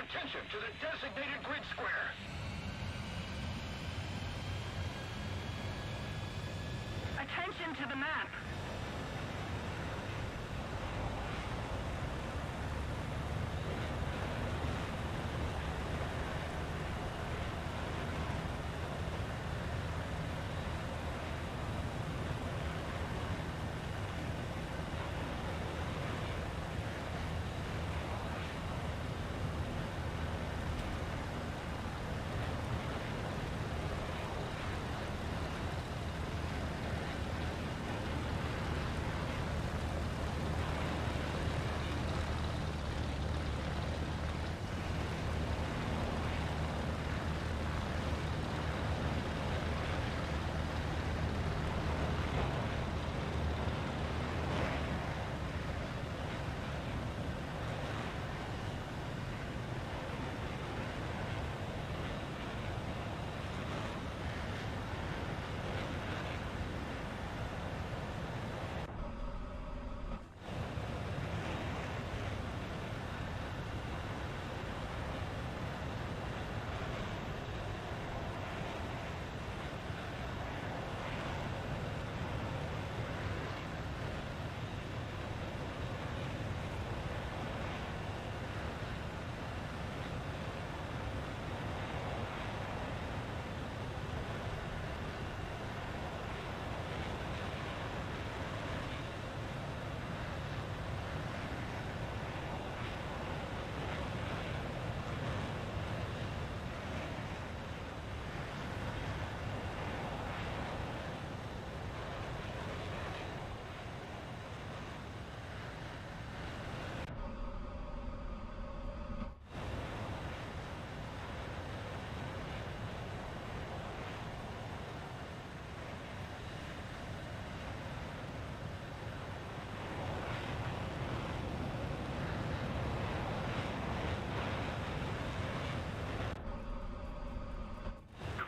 Attention to the designated grid square. Attention to the map.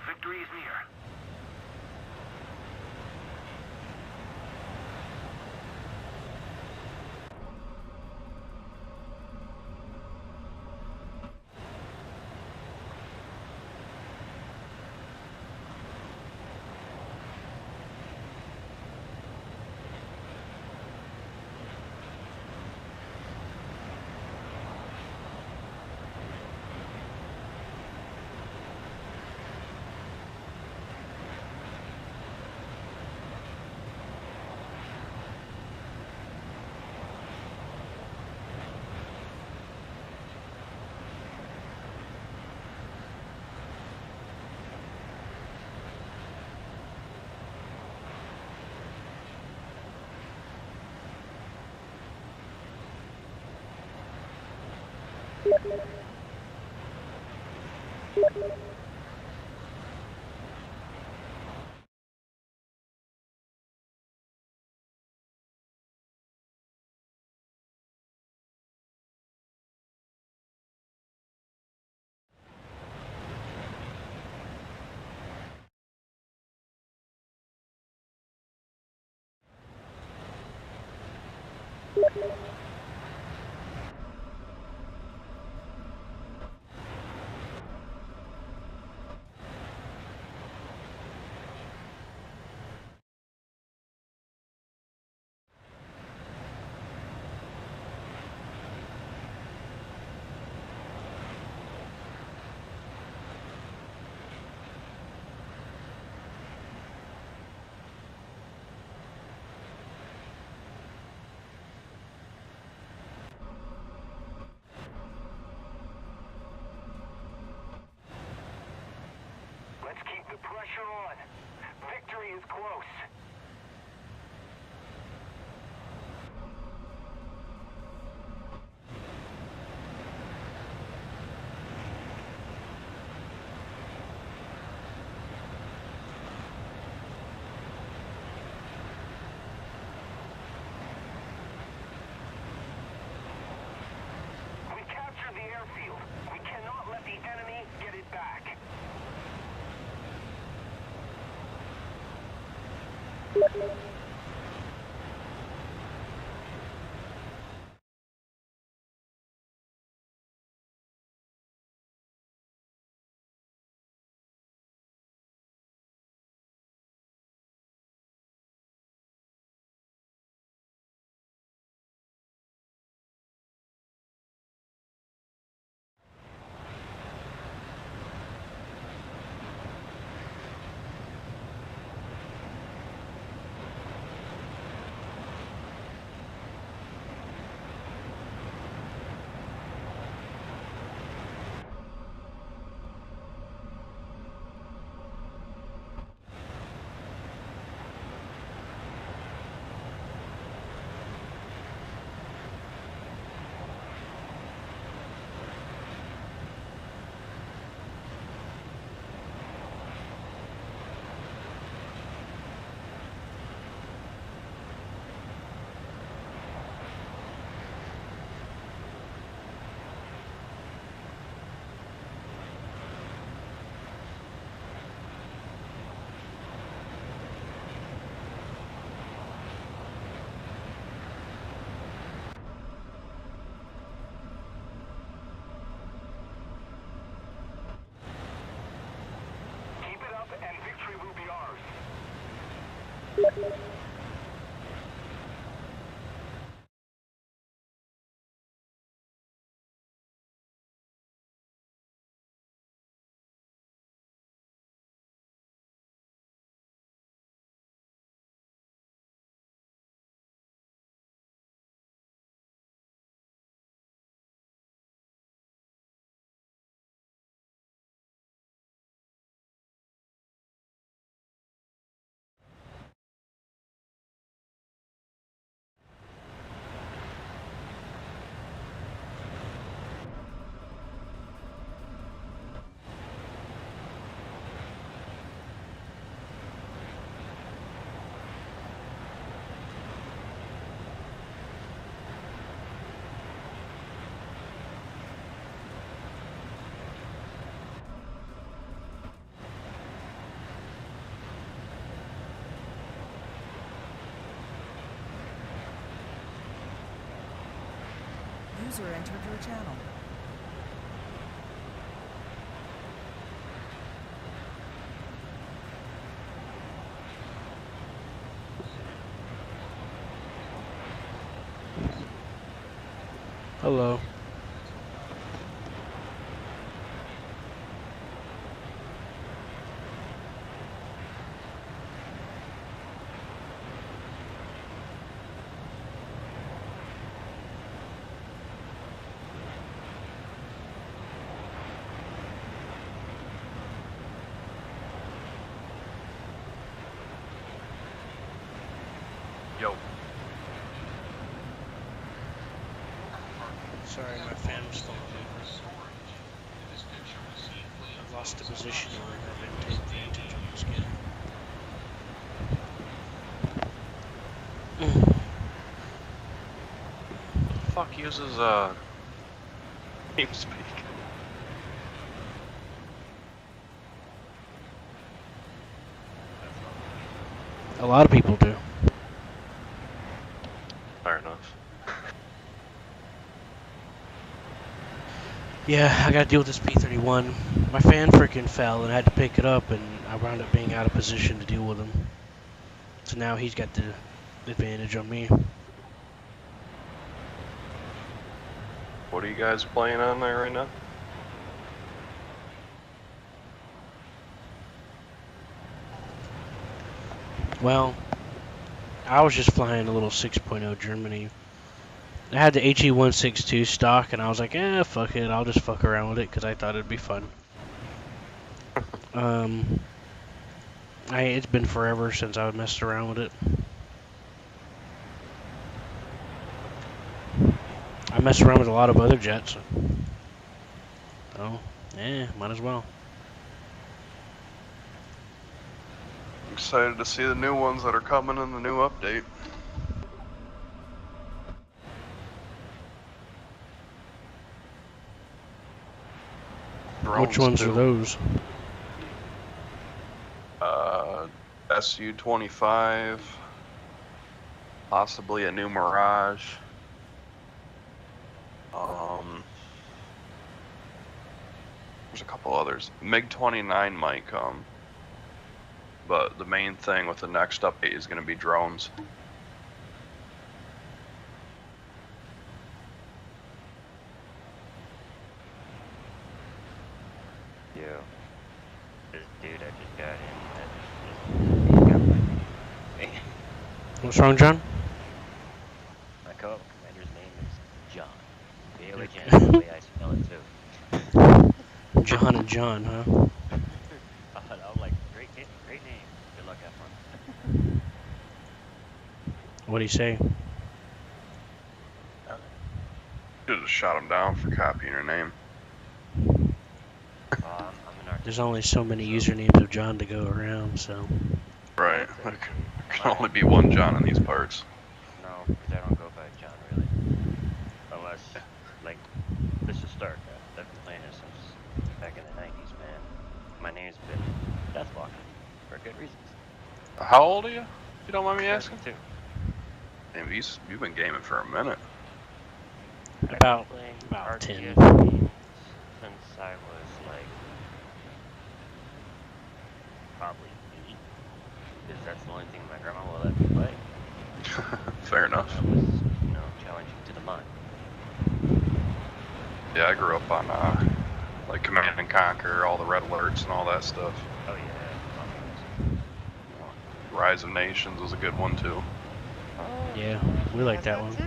Victory is near. Let's keep the pressure on. Victory is close. We captured the airfield. We cannot let the enemy get it back. User entered your channel. Hello. Yo. Sorry, my fan was falling over. I've lost the position where I've been taking advantage of this again. The fuck uses TeamSpeak? A lot of people do. Fair enough. Yeah, I gotta deal with this P-31. My fan freaking fell and I had to pick it up, and I wound up being out of position to deal with him. So now he's got the advantage on me. What are you guys playing on there right now? Well, I was just flying a little 6.0 Germany. I had the HE-162 stock, and I was like, fuck it, I'll just fuck around with it, because I thought it'd be fun. It's been forever since I messed around with it. I messed around with a lot of other jets. Oh, might as well. I'm excited to see the new ones that are coming in the new update. Which ones are those? SU-25, possibly a new Mirage. There's a couple others. MiG-29 might come, but the main thing with the next update is going to be drones. Yo, this dude I just got in, he's got my What's wrong, John? my co-commander's name is John. B-O-H-N, the way I spell it too. John and John, huh? I'm like, great name. Good luck, have fun. What'd he say? Should have shot him down for copying her name. I'm an artist. There's only so many usernames of John to go around, so. Right. There can only be one John in these parts. No, because I don't go by John, really. Unless, like, this is Stark. I've been playing it since back in the 90s, man. My name's been Deathwalker, for good reasons. How old are you, if you don't mind me asking? 22. Damn, you've been gaming for a minute. About I've been playing 10. RTS games since I was, like, probably 8. because that's the only thing my grandma will let me play. Fair enough. That was, you know, challenging to the mind. Yeah, I grew up on like Command and Conquer, all the Red Alerts and all that stuff. Oh yeah. Rise of Nations was a good one too. Oh, Yeah, we like that one. Too.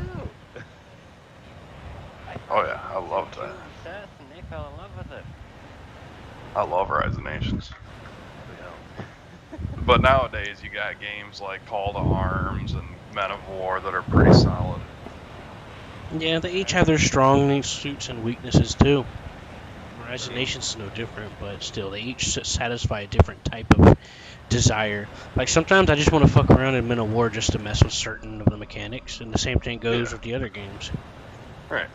Oh yeah, I loved that. Seth and they fell in love with it. I love Rise of Nations. We don't. But nowadays you got games like Call to Arms and Men of War that are pretty solid. Yeah, they each have their strong suits and weaknesses too. Rise of Nations is no different, but still, they each satisfy a different type of desire. Like, sometimes I just want to fuck around in Men of War just to mess with certain of the mechanics, and the same thing goes with the other games. Right.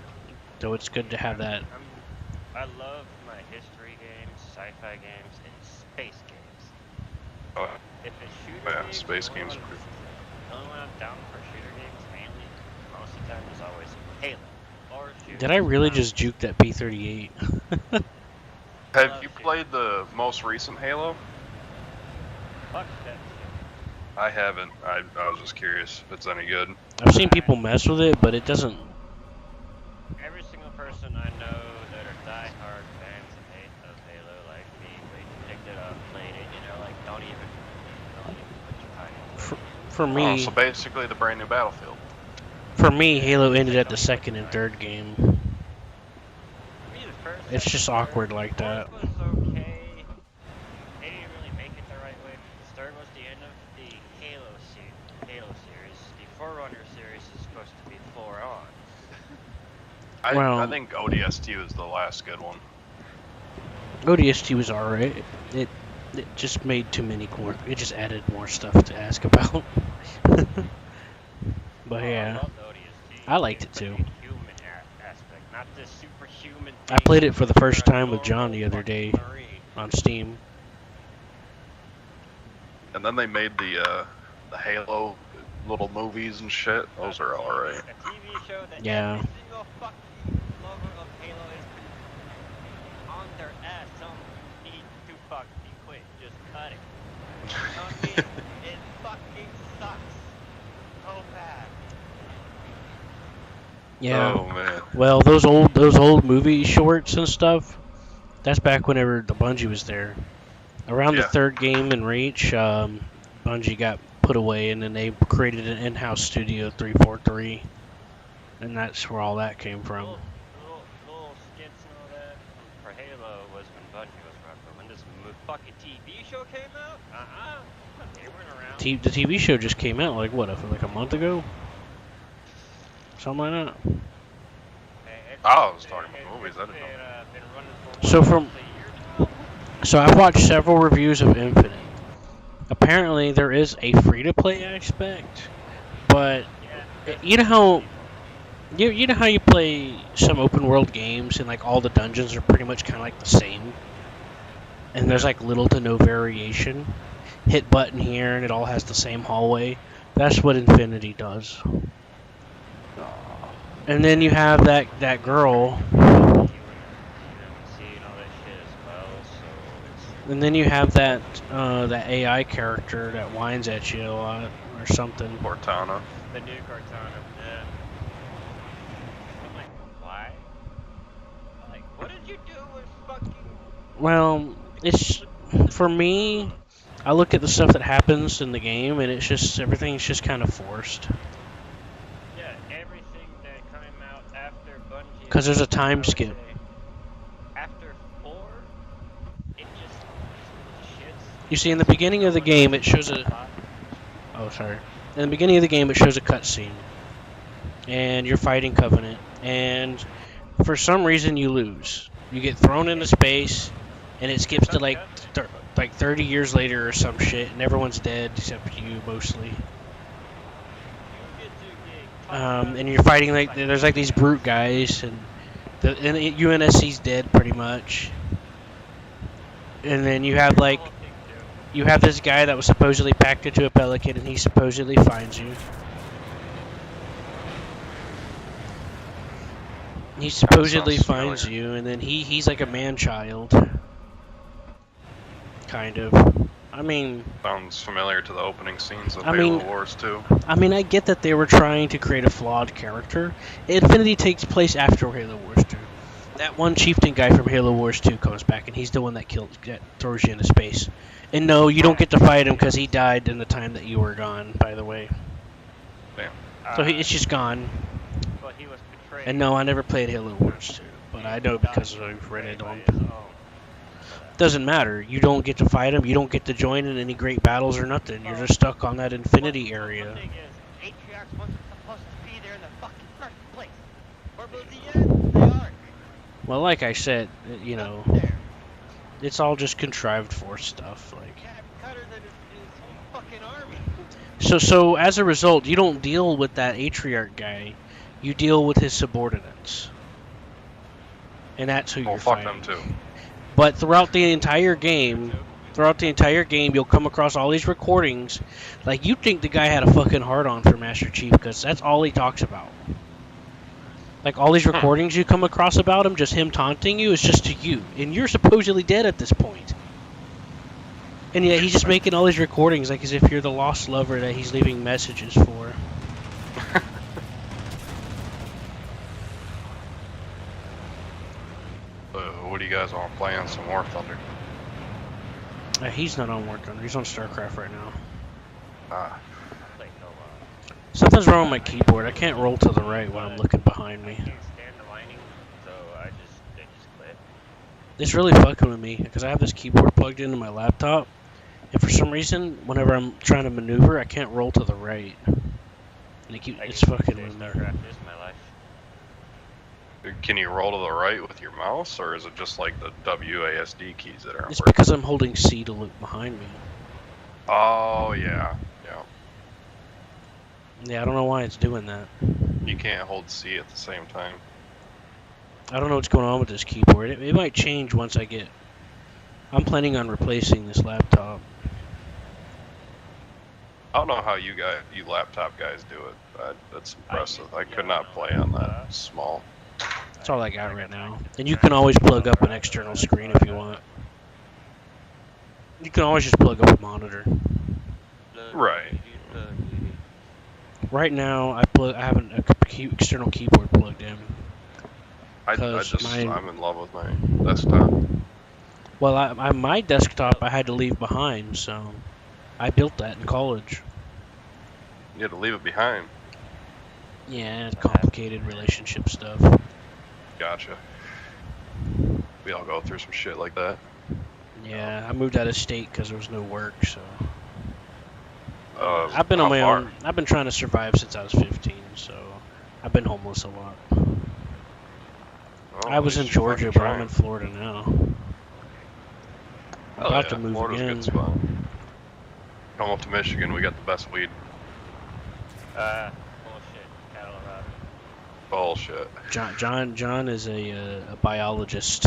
So it's good to have that. I love my history games, sci-fi games, and space games. Oh, If it's shooter yeah, games, space the games are only good. one I'm down for shooter games mainly, most of the time, is always Halo. Or shooters. Did I really just juke that P-38? Have you played the most recent Halo? Fuck that shit. I haven't. I was just curious if it's any good. I've seen people mess with it, but it doesn't. Every single person I know that are die-hard fans of Halo, like me, picked it up, played it, you know, like, don't even put your time into it. For me, So basically the brand new Battlefield. Halo ended at the second and third game. For me, the first, It's second, just third, awkward like that. fourth was okay. They didn't really make it the right way. The third was the end of the Halo series. The Forerunner series is supposed to be 4 on. Well- I think ODST was the last good one. ODST was alright. It just made too many more. It just added more stuff to ask about. But yeah, I love the ODST. I liked it But too. the human aspect, not the superhuman. I played it for the first you're a time with John the normal other day fucking Marine. on Steam. And then they made the Halo little movies and shit. Those are alright. A TV show that Yeah. every single fucking lover of Halo is on their ass telling them you need to fucking quit. Just cut it. You know what I mean? It fucking sucks. So bad. Yeah. Oh man. Well, those old movie shorts and stuff. That's back whenever the Bungie was there. Around the Yeah. third game in Reach, Bungie got put away, and then they created an in-house studio, 343, and that's where all that came from. Little skits and all that for Halo was when Bungie was around. But when this fucking TV show came out, they weren't around. The TV show just came out like what, like a month ago, something like that. I was talking about movies. I didn't know. Been running for So what, from- almost a year now? So I've watched several reviews of Infinite. Apparently there is a free-to-play aspect, but Yeah. you know how you know how you play some open-world games and like all the dungeons are pretty much kind of like the same, and there's like little to no variation. Hit button here and it all has the same hallway. That's what Infinity does. And then you have that girl, and then you have that AI character that whines at you a lot or something. Cortana. The new Cortana, yeah. I'm like, why? Like, what did you do with fucking... Well, it's for me. I look at the stuff that happens in the game, and it's just everything's just kind of forced. Yeah, everything that came out after Bungie... 'Cause there's a time I would skip. say, after 4, it just shits. You see, in the beginning of the game, it shows a. Oh, sorry. In the beginning of the game, it shows a cutscene, and you're fighting Covenant, and for some reason you lose. You get thrown into space, and it skips to like 30 years later or some shit, and everyone's dead except you mostly. And you're fighting like there's like these brute guys, and UNSC's dead pretty much. And then you have like this guy that was supposedly packed into a pelican, and he supposedly finds you. He supposedly sounds finds familiar. you, and then he's like a man-child, kind of. I mean, Sounds familiar to the opening scenes of I Halo mean- Wars 2. I get that they were trying to create a flawed character. Infinity takes place after Halo Wars 2. That one chieftain guy from Halo Wars 2 comes back, and he's the one that throws you into space. And no, you don't get to fight him because he died in the time that you were gone, by the way. So it's just gone. But he was betrayed. And no, I never played Halo Wars 2, but I know because I've read it on. By his own. Doesn't matter. You don't get to fight him. You don't get to join in any great battles or nothing. You're just stuck on that Infinity The area. thing is, Atriarchs wasn't supposed to be there in the fucking first place. Or by the end, they are. Well, like I said, you know, There. it's all just contrived for stuff. Like, Cap Cutter than his whole fucking army. so as a result, you don't deal with that Atriarch guy. You deal with his subordinates, and that's who Well, you're fuck fighting. them too. But throughout the entire game, you'll come across all these recordings. Like, you think the guy had a fucking hard-on for Master Chief because that's all he talks about. Like, all these recordings you come across about him, just him taunting you, is just to you. And you're supposedly dead at this point. And yet he's just making all these recordings like as if you're the lost lover that he's leaving messages for. What do you guys want to play on some War Thunder? He's not on War Thunder. He's on StarCraft right now. Ah, Like, no, Something's wrong with my keyboard. I can't roll to the right when I'm looking behind I me. can't stand the lining, so they just quit. It's really fucking with me because I have this keyboard plugged into my laptop, and for some reason, whenever I'm trying to maneuver, I can't roll to the right. And it's fucking with me. StarCraft is my life. can you roll to the right with your mouse, or is it just like the WASD keys that aren't It's working? because I'm holding C to look behind me. Oh yeah, yeah. Yeah, I don't know why it's doing that. You can't hold C at the same time. I don't know what's going on with this keyboard. It might change once I get... I'm planning on replacing this laptop. I don't know how you laptop guys do it. That's impressive. I could not play on that small. That's all I got right now. And you can always plug up an external screen if you want. You can always just plug up a monitor. Right. Right now, I have an external keyboard plugged in. I'm in love with my desktop. Well, my desktop I had to leave behind, so I built that in college. You had to leave it behind. Yeah, it's complicated relationship stuff. Gotcha. We all go through some shit like that. Yeah, I moved out of state because there was no work, so Uh, I've been on how my far? own. I've been trying to survive since I was 15, so I've been homeless a lot. Well, I at was in least you're Georgia, fucking but I'm trying. in Florida now. Hell about yeah, to move Florida's again. a good spot. Come up to Michigan, we got the best weed. Bullshit. Colorado. Bullshit. John is a biologist.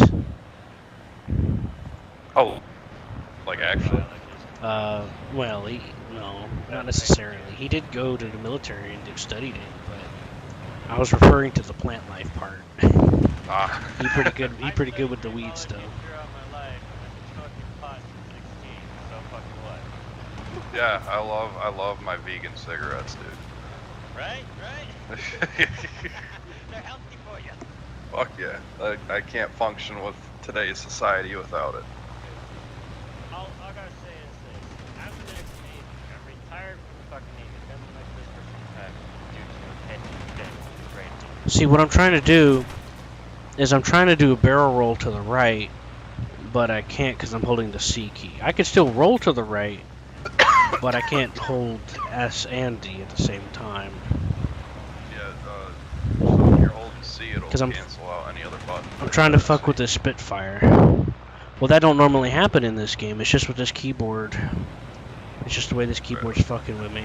Oh, like actually? Well, no, not necessarily. He did go to the military and studied it, but I was referring to the plant life part. Ah, He pretty good. He pretty good with the weed stuff. Throughout my life, I've been smoking pot since 16, so fucking what? yeah, I love my vegan cigarettes, dude. Right? They're healthy for you. Fuck yeah. I can't function with today's society without it. All I gotta say is this. I'm the next Navy. I'm retired from the fucking Navy. I've been like this for some time due to a petty debt. Great. See, what I'm trying to do is I'm trying to do a barrel roll to the right, but I can't because I'm holding the C key. I can still roll to the right, but I can't hold S and D at the same time. Yeah, so if you're holding C, it'll 'Cause I'm- cancel out any other button. I'm trying to fuck with this Spitfire. Well, that don't normally happen in this game. It's just with this keyboard. It's just the way this keyboard's fucking with me.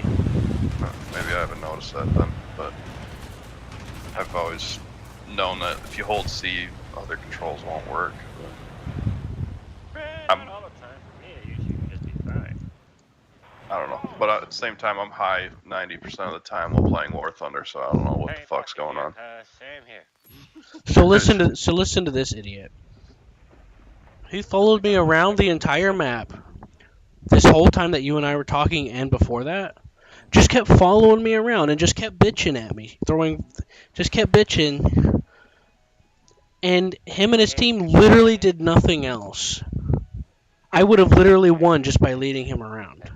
Maybe I haven't noticed that then, but I've always known that if you hold C, other controls won't work. Not all the time. For me, it usually can just be fine. I don't know. But at the same time, I'm high 90% of the time while playing War Thunder, so I don't know what the fuck's going on. Same here. So listen to this idiot. He followed me around the entire map this whole time that you and I were talking and before that, just kept following me around and just kept bitching at me, just kept bitching. And him and his team literally did nothing else. I would have literally won just by leading him around.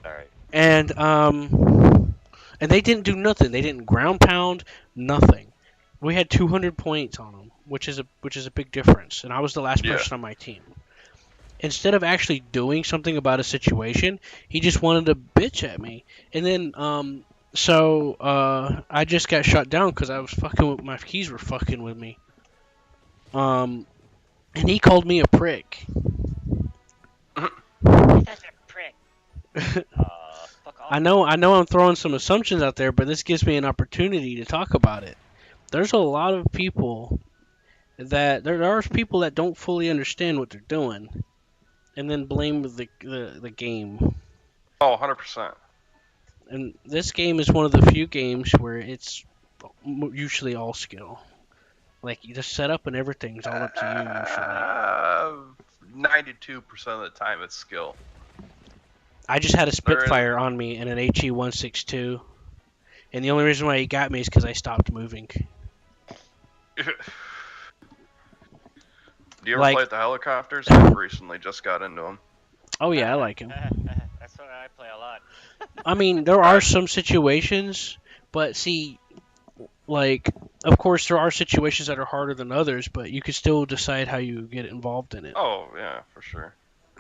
Alright. And they didn't do nothing. They didn't ground pound, nothing. We had 200 points on them, which is a big difference. And I was the last Yeah. person on my team. Instead of actually doing something about a situation, he just wanted to bitch at me. And then I just got shut down because I was fucking with my keys were fucking with me. And he called me a prick. That's a prick. Fuck off. I know I'm throwing some assumptions out there, but this gives me an opportunity to talk about it. There's a lot of people that there are people that don't fully understand what they're doing, and then blame the game. Oh, 100%. And this game is one of the few games where it's usually all skill. Like the setup and everything's all up to you usually. 92% of the time it's skill. I just had a Spitfire on me and an HE-162, and the only reason why he got me is because I stopped moving. Do you ever Like- play with the helicopters? I've recently just got into them. Oh yeah, I like him. That's what I play a lot. I mean, there are some situations, but see, like, of course, there are situations that are harder than others, but you can still decide how you get involved in it. Oh, yeah, for sure.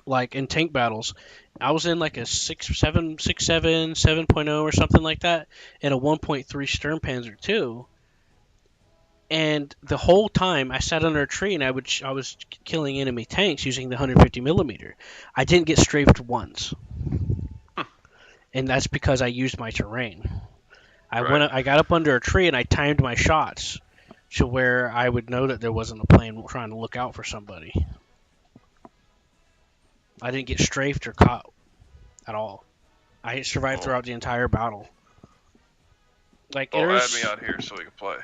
Like in tank battles, I was in like a 7.0 or something like that, and a 1.3 Sturmpanzer II. And the whole time I sat under a tree and I was killing enemy tanks using the 150 millimeter. I didn't get strafed once, and that's because I used my terrain. I got up under a tree and I timed my shots to where I would know that there wasn't a plane trying to look out for somebody. I didn't get strafed or caught at all. I survived throughout the entire battle. Like Well, add there's, me out here so we can play.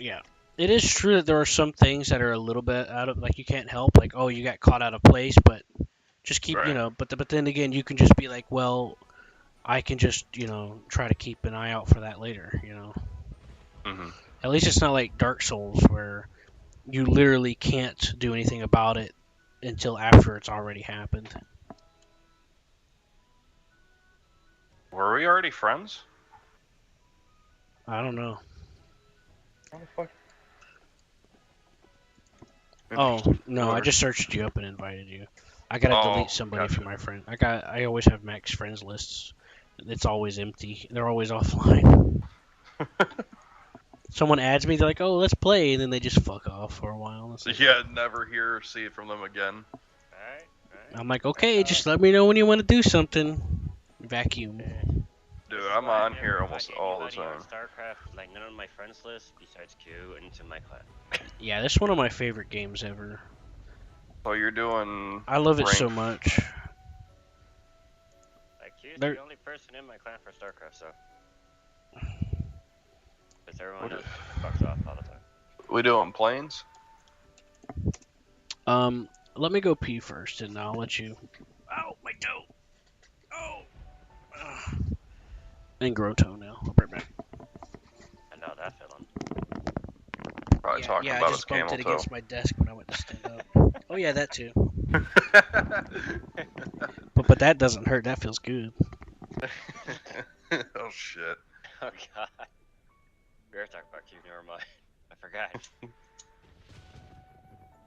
yeah, it is true that there are some things that are a little bit out of, like, you can't help, like, oh, you got caught out of place, but just keep, Right. but then again, you can just be like, well, I can just, try to keep an eye out for that later, Mm-hmm. At least it's not like Dark Souls where you literally can't do anything about it until after it's already happened. Were we already friends? I don't know. How the fuck? Oh, no, I Whatever. just searched you up and invited you. I gotta delete somebody gotcha. from my friend. I always have max friends lists. It's always empty. They're always offline. Someone adds me, they're like, "Oh, let's play," and then they just fuck off for a while. It's like, Yeah, never hear or see from them again. Alright. I'm like, okay, just let me know when you want to do something. Vacuum. Dude, I'm on here almost all the Anybody on time. StarCraft, like none of my friends list besides Q into my clan. Yeah, this is one of my favorite games ever. So you're doing. I love it so rank- much. Like Q's There- the only person in my clan for StarCraft, so. Because everyone What else fucks off all the time. We doing planes? Let me go pee first, and I'll let you. Ow, my toe. Oh. And grow toenail. I'll be right back. I know that feeling. Probably talking I about just his camel bumped it toe. against my desk when I went to stand up. Oh yeah, that too. But that doesn't hurt. That feels good. Oh shit. Oh god. We were talking about Q, never mind. I forgot.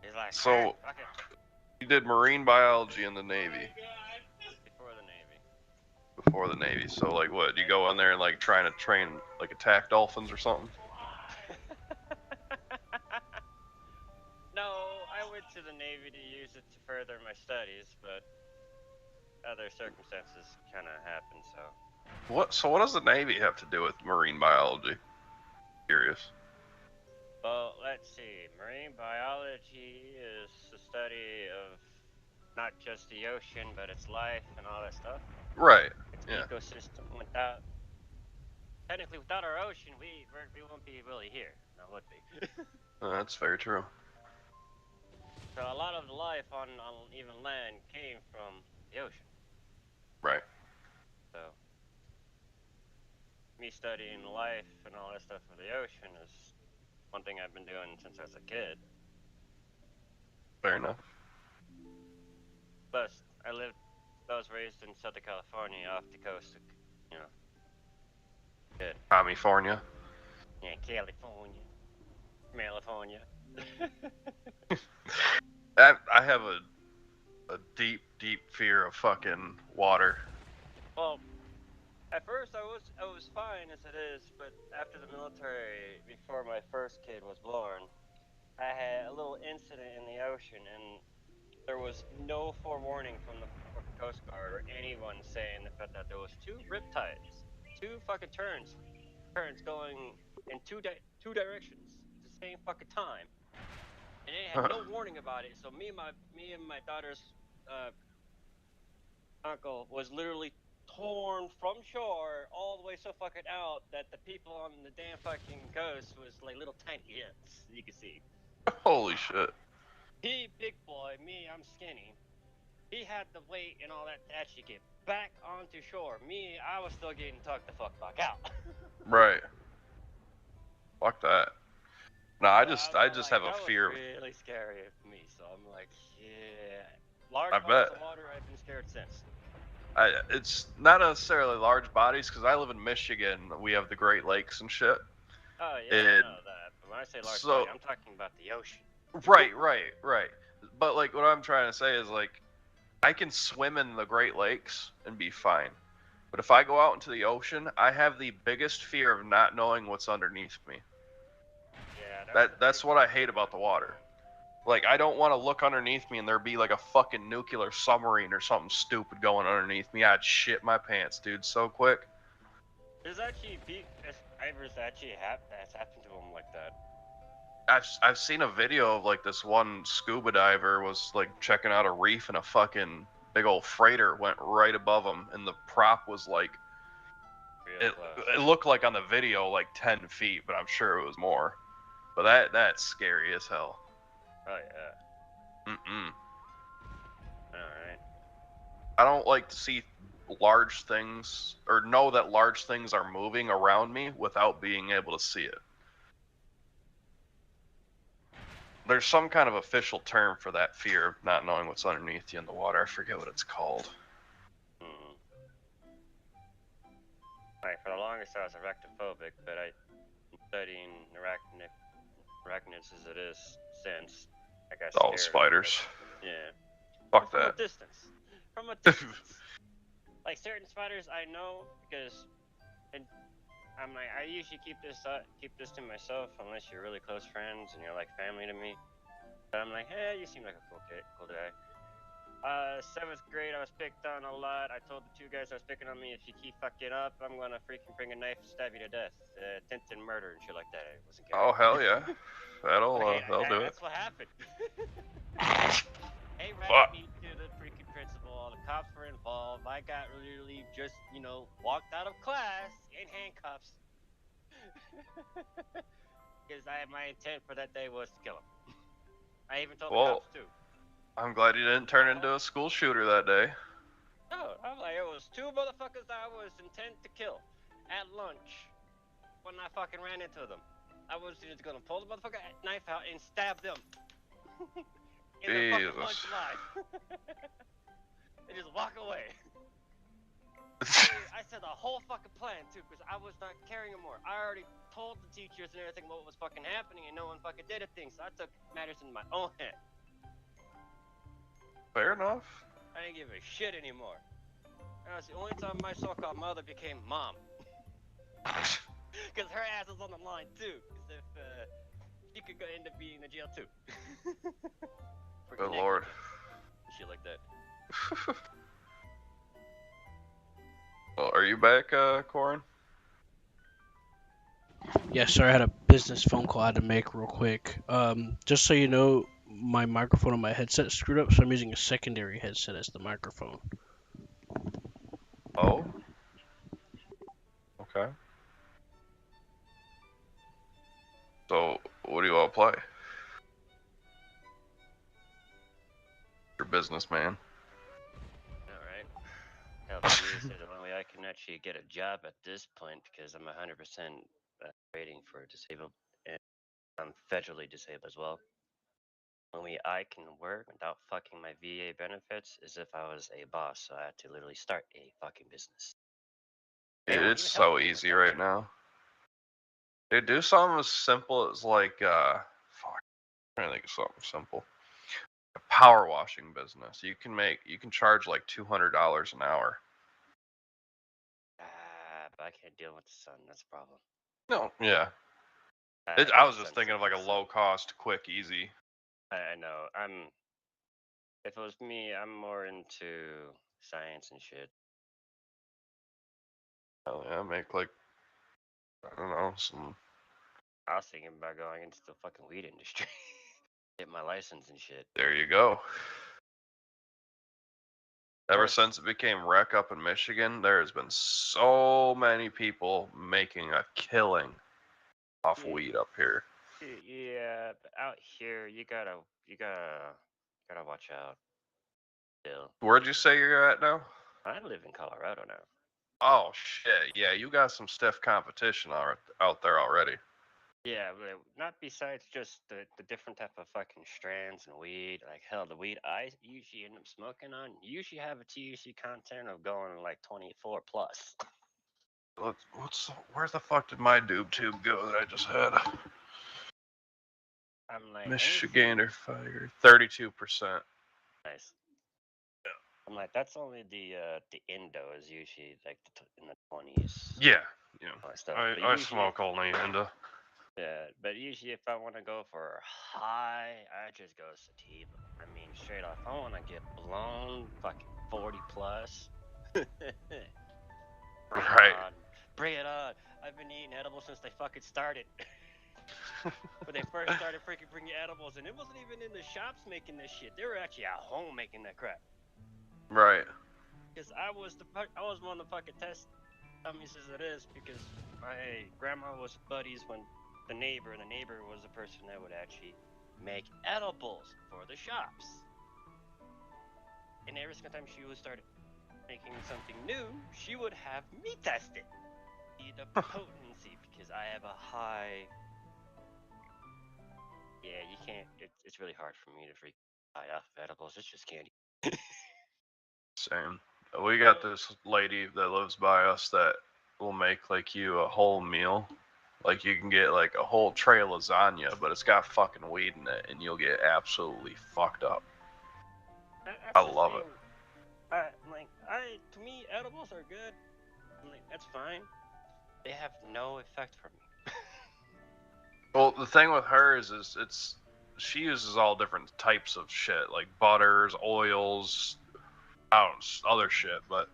He's like, So- "Alright, fuck it." You did marine biology in the Navy. Before the Navy. Before the Navy. So like what? You go in there and like trying to train like attack dolphins or something? No, I went to the Navy to use it to further my studies, but other circumstances kind of happened, so. So what does the Navy have to do with marine biology? Curious. Well, let's see. Marine biology is the study of not just the ocean, but its life and all that stuff. Right. Its Yeah. ecosystem. Technically, without our ocean, we won't be really here. No, would be. That's very true. So a lot of the life on even land came from the ocean. Right. So me studying life and all that stuff of the ocean is one thing I've been doing since I was a kid. Fair enough. Plus, I was raised in Southern California, off the coast of, you know, good. California. Yeah, California, California. I have a deep, deep fear of fucking water. Well, at first I was fine as it is, but after the military, before my first kid was born, I had a little incident in the ocean, and there was no forewarning from the fucking Coast Guard or anyone saying the fact that there was two riptides, two fucking turns going in two directions at the same fucking time, and it had no warning about it. So me and my daughter's uncle was literally torn from shore all the way so fucking out that the people on the damn fucking coast was like little tiny ants. You can see. Holy shit. He big boy, me I'm skinny. He had the weight and all that to actually get back onto shore. Me, I was still getting tucked the fuck back out. Right. Fuck that. No, I So just I'm like, have a that was fear of. really scary for me. So I'm like, yeah. Large I bodies bet. of water, I've been scared since. It's not necessarily large bodies because I live in Michigan. We have the Great Lakes and shit. Oh yeah, I And know that. But when I say large so, body, I'm talking about the ocean. right. But like what I'm trying to say is like I can swim in the Great Lakes and be fine. But if I go out into the ocean, I have the biggest fear of not knowing what's underneath me. Yeah, That's what I hate about the water. Like I don't want to look underneath me and there be like a fucking nuclear submarine or something stupid going underneath me. I'd shit my pants, dude, so quick. There's actually divers that's happened to them like that. I've seen a video of like this one scuba diver was like checking out a reef and a fucking big old freighter went right above him and the prop was like Real it, close. it looked like on the video like 10 feet, but I'm sure it was more. But that's scary as hell. Oh yeah. Mm-mm. Alright. I don't like to see large things or know that large things are moving around me without being able to see it. There's some kind of official term for that fear of not knowing what's underneath you in the water. I forget what it's called. Mm. Like for the longest I was arachnophobic, but I'm studying arachnids as it is since I got Oh, scared. spiders. Yeah. Fuck From that. a distance. From a distance. Like certain spiders I know because I'm like I usually keep this to myself unless you're really close friends and you're like family to me. But I'm like, hey, you seem like a cool guy. 7th grade, I was picked on a lot. I told the two guys that was picking on me, if you keep fucking up, I'm gonna freaking bring a knife and stab you to death. Attempted murder and shit like that. I wasn't kidding. Oh hell yeah, that'll do it. That's what happened. Hey, ran me to the freaking principal. All the cops were involved. I got literally just, walked out of class in handcuffs. Because my intent for that day was to kill him. I even told the cops too. I'm glad you didn't turn into a school shooter that day. No, I'm like, it was two motherfuckers that I was intent to kill at lunch when I fucking ran into them. I was just gonna pull the motherfucker knife out and stab them in their fucking lunch line and just walk away. I said the whole fucking plan too, because I was not caring anymore. I already told the teachers and everything what was fucking happening, and no one fucking did a thing. So I took matters in my own hand. Fair enough. I didn't give a shit anymore. That was the only time my so-called mother became mom. Because her ass was on the line too. Because if she could end up being in jail too. Good lord. Shit like that. Well, are you back, Corin? Yes, sir. I had a business phone call I had to make real quick. Just so you know, my microphone on my headset screwed up, so I'm using a secondary headset as the microphone. Oh. Okay. So, what do you want to play? businessman. Alright. Hell, the VA said the only way I can actually get a job at this point because I'm 100% rating for disabled and I'm federally disabled as well. The only way I can work without fucking my VA benefits is if I was a boss, so I had to literally start a fucking business. They won't It's even help so me with easy that right shit. now. Dude, do something as simple as like, fuck, I'm trying to think of something simple. A power washing business. You can charge like $200 an hour. But I can't deal with the sun. That's a problem. No, yeah. I I get was just thinking sunsick of like in a the sun. low cost, quick, easy. I know. If it was me, I'm more into science and shit. Hell yeah, make like, I don't know, some. I was thinking about going into the fucking weed industry. Get my license and shit. There you go. Ever Or, since it became rec up in Michigan, there has been so many people making a killing off yeah, weed up here. yeah, but out here you gotta watch out. Still, Where'd you say you're at now? I live in Colorado now. Oh shit, yeah, you got some stiff competition out there already. Yeah, but not besides just the different type of fucking strands and weed. Like hell, the weed I usually end up smoking on usually have a THC content of going like 24 plus. Where the fuck did my doob tube go that I just had? I'm like anything Michigander Fire, 32%. nice. I'm like that's only the Indo is usually like in the 20s. Yeah, yeah. All that stuff. But I usually, smoke only into. yeah. But usually, if I want to go for high, I just go sativa. I mean, straight off, I want to get blown, fucking 40 plus. Bring Right. it on. Bring it on. I've been eating edibles since they fucking started. When they first started freaking bringing edibles, and it wasn't even in the shops making this shit. They were actually at home making that crap. Right. Because I was one of the fucking test dummies as it is, because my grandma was buddies when the neighbor was the person that would actually make edibles for the shops. And every single time she would start making something new, she would have me test it. See the potency, because I have a high. Yeah, you can't. It's really hard for me to freak high off of edibles. It's just candy. Same. We got this lady that lives by us that will make like you a whole meal. Like you can get like a whole tray of lasagna, but it's got fucking weed in it, and you'll get absolutely fucked up. I love it. To me, edibles are good. I'm like, that's fine. They have no effect for me. Well, the thing with hers is she uses all different types of shit, like butters, oils, I don't know, other shit. But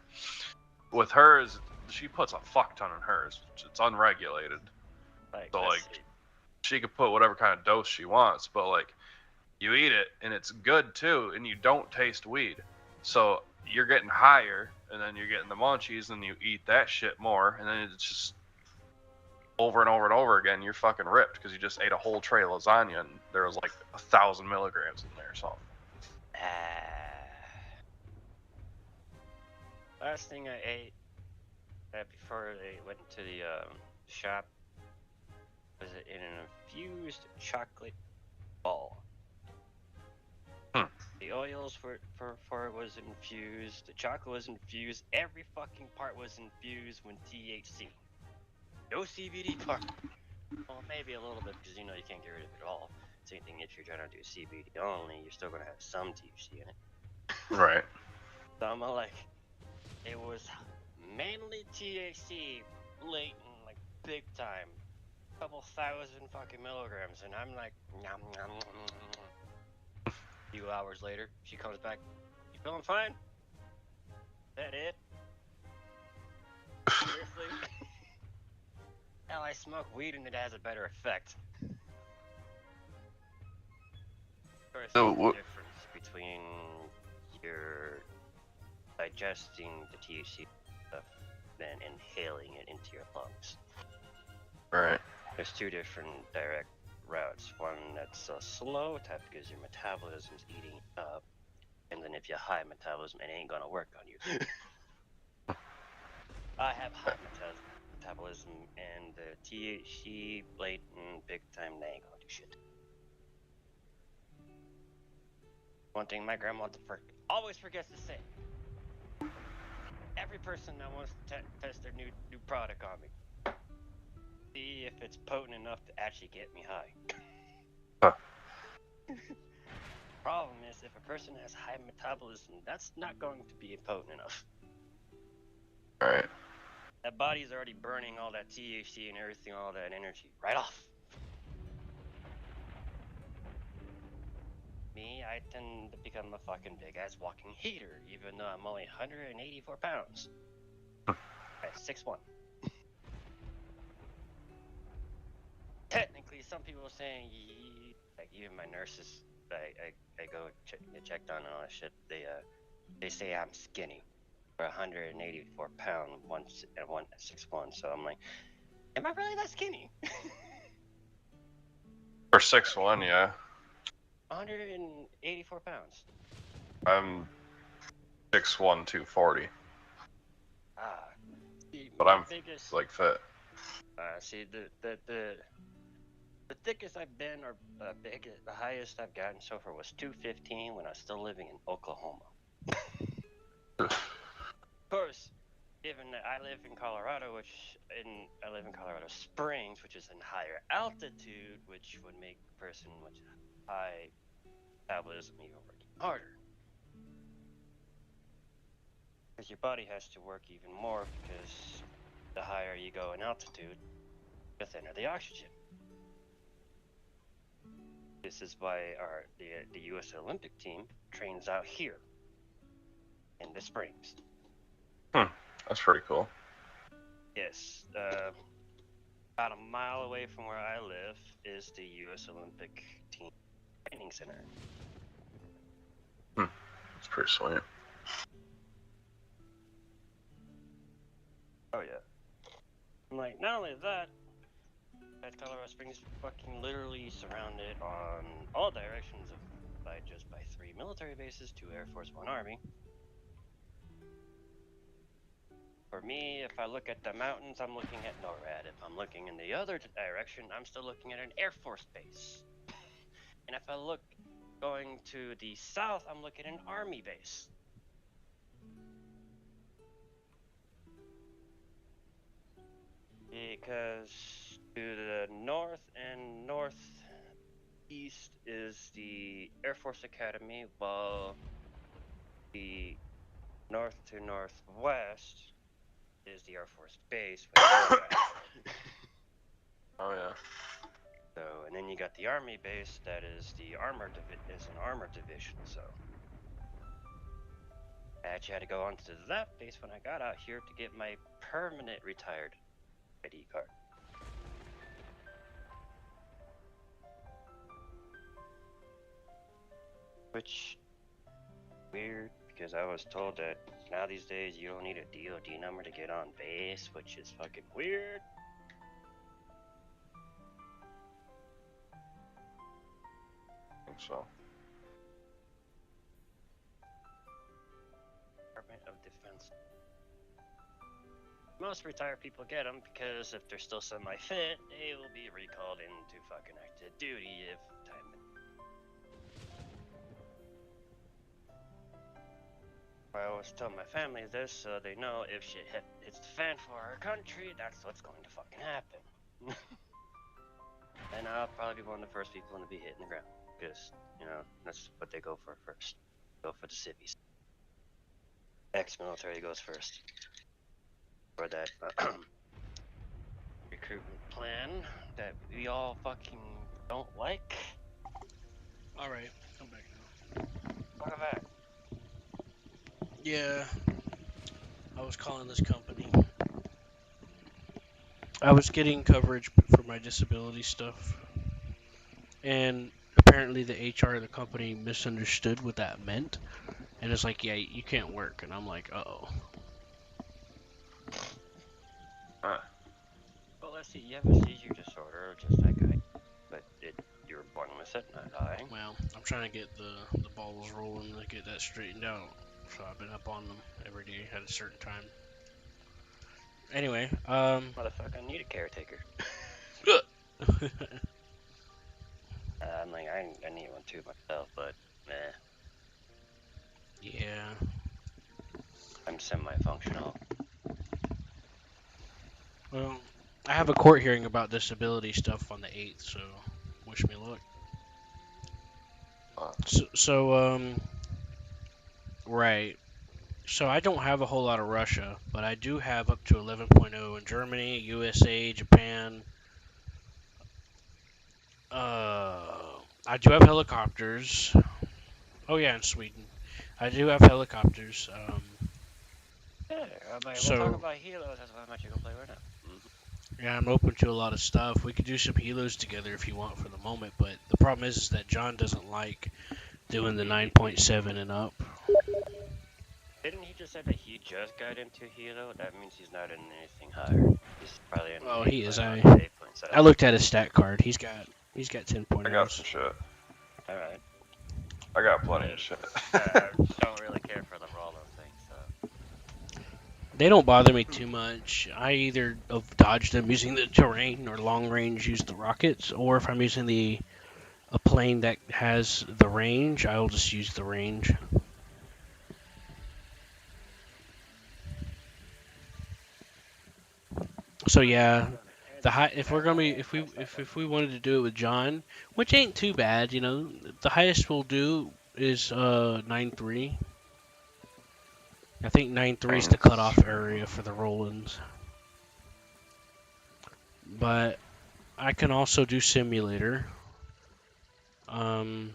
with hers, she puts a fuck ton in hers. It's unregulated, so like she could put whatever kind of dose she wants. But like you eat it and it's good too, and you don't taste weed, so you're getting higher, and then you're getting the munchies, and you eat that shit more, and then it's just over and over and over again, you're fucking ripped because you just ate a whole tray of lasagna and there was like 1,000 milligrams in there or something. Last thing I ate before they went to the shop was in an infused chocolate ball. The oils for it was infused. The chocolate was infused. Every fucking part was infused with THC. No CBD part. Well, maybe a little bit because you can't get rid of it all. Same thing if you're trying to do CBD only, you're still gonna have some THC in it. Right. So I'm like, it was mainly THC, blatant, like big time, couple thousand fucking milligrams, and I'm like, nom, nom, nom, nom. A few hours later, she comes back. You feeling fine? Is that it? Seriously? Hell, I smoke weed and it has a better effect. Of course, So there's a difference between your digesting the THC stuff than inhaling it into your lungs. Right. There's two different direct routes. One that's a slow type because your metabolism's eating up, and then if you have high metabolism, it ain't gonna work on you. I have high metabolism, and the THC, blatant, big time, they ain't gonna do shit. One thing my grandma always forgets to say. Every person that wants to test their new product on me, see if it's potent enough to actually get me high. Huh. Problem is, if a person has high metabolism, that's not going to be potent enough. Alright. That body's already burning all that THC and everything, all that energy right off. Me, I tend to become a fucking big ass walking heater, even though I'm only 184 pounds. At 6'1". Technically, some people are saying, like even my nurses, I go get checked on and all that shit. They say I'm skinny for 184 pound, 6'1". So I'm like, am I really that skinny? For 6'1", yeah. 184 pounds. I'm 6'1", 240. But I'm biggest, like fit. see the thickest I've been, or the highest I've gotten so far was 215 when I was still living in Oklahoma. Of course, given that I live in Colorado, I live in Colorado Springs, which is in higher altitude, which would make a person with high metabolism even working harder. Because your body has to work even more, because the higher you go in altitude, the thinner the oxygen. This is why the U.S. Olympic team trains out here in the Springs. That's pretty cool. Yes, about a mile away from where I live is the U.S. Olympic team training center. That's pretty sweet. Oh yeah. I'm like, not only that Colorado Springs fucking literally surrounded on all directions by 3 military bases, 2 Air Force, 1 Army. For me, if I look at the mountains, I'm looking at NORAD. If I'm looking in the other direction, I'm still looking at an Air Force base. And if I look going to the south, I'm looking at an Army base. Because to the north and northeast is the Air Force Academy, while the north to northwest is the Air Force Base. Oh yeah. So, and then you got the Army base that is an armored division. So, I actually had to go onto that base when I got out here to get my permanent retired ID card. Which, weird, because I was told that now these days you don't need a DOD number to get on base, which is fucking weird. I think so. Department of Defense. Most retired people get them because if they're still semi-fit, they will be recalled into fucking active duty if time. I always tell my family this so they know if shit hits the fan for our country, that's what's going to fucking happen. And I'll probably be one of the first people to be hitting the ground because, that's what they go for first. Go for the civvies. Ex-military goes first. For that recruitment plan that we all fucking don't like. Alright, come back now. Welcome back. Yeah, I was calling this company. I was getting coverage for my disability stuff. And apparently the HR of the company misunderstood what that meant. And it's like, yeah, you can't work. And I'm like, uh-oh. Well, let's see, you have a seizure disorder, just like but your One with it, not dying. Well, I'm trying to get the balls rolling to get that straightened out. So I've been up on them every day at a certain time. Anyway, Motherfucker, I need a caretaker. I'm like, I need one too myself, but meh. yeah. I'm semi-functional. Well, I have a court hearing about disability stuff on the 8th, so wish me luck. Right. So I don't have a whole lot of Russia, but I do have up to 11.0 in Germany, USA, Japan. I do have helicopters. Oh yeah, in Sweden. I do have helicopters. Yeah, we'll So- talk about helos. That's how much you can play right now. Yeah, I'm open to a lot of stuff. We could do some helos together if you want for the moment, but the problem is that John doesn't like doing the 9.7 and up. Didn't he just say that he just got into helo? That means he's not in anything higher. He's probably in. Oh, he is. 8.7. I looked at his stat card. He's got 10.0. I got some shit. All right. I got plenty of shit. Don't really care for the Rollo thing, so. They don't bother me too much. I either dodge them using the terrain or long range use the rockets, or if I'm using a plane that has the range, I'll just use the range. So yeah, if we wanted to do it with John, which ain't too bad, you know, the highest we'll do is 9.3. I think 9.3 is the cutoff area for the roll-ins. But I can also do simulator. And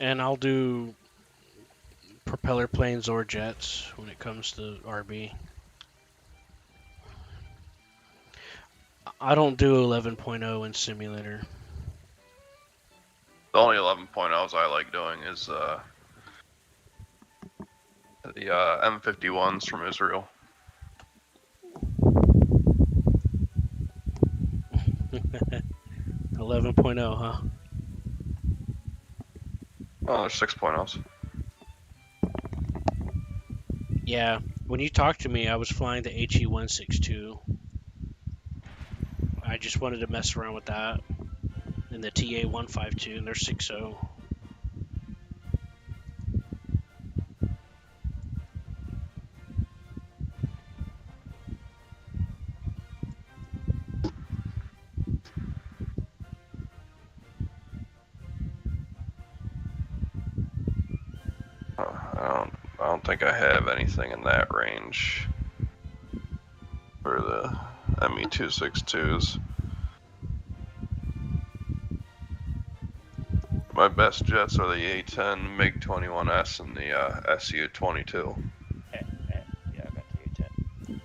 I'll do propeller planes or jets when it comes to RB. I don't do 11.0 in simulator. The only 11.0s I like doing is the M51s from Israel. 11.0, huh? Oh, there's 6.0s. Yeah, when you talked to me, I was flying the HE-162. I just wanted to mess around with that. And the TA-152, and they're 6.0. I don't think I have anything in that range for the ME-262s. My best jets are the A-10 MiG-21S and the Su-22. Yeah, I got the A-10.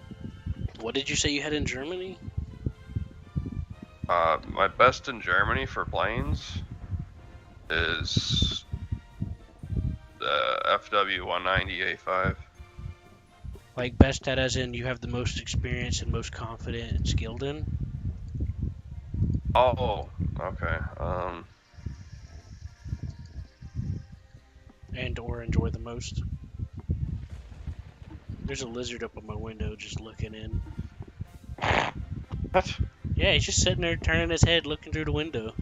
What did you say you had in Germany? My best in Germany for planes is the FW-190A5. Like best at as in you have the most experience and most confident and skilled in? Oh, okay. And or enjoy the most? There's a lizard up on my window just looking in. What? Yeah, he's just sitting there turning his head looking through the window.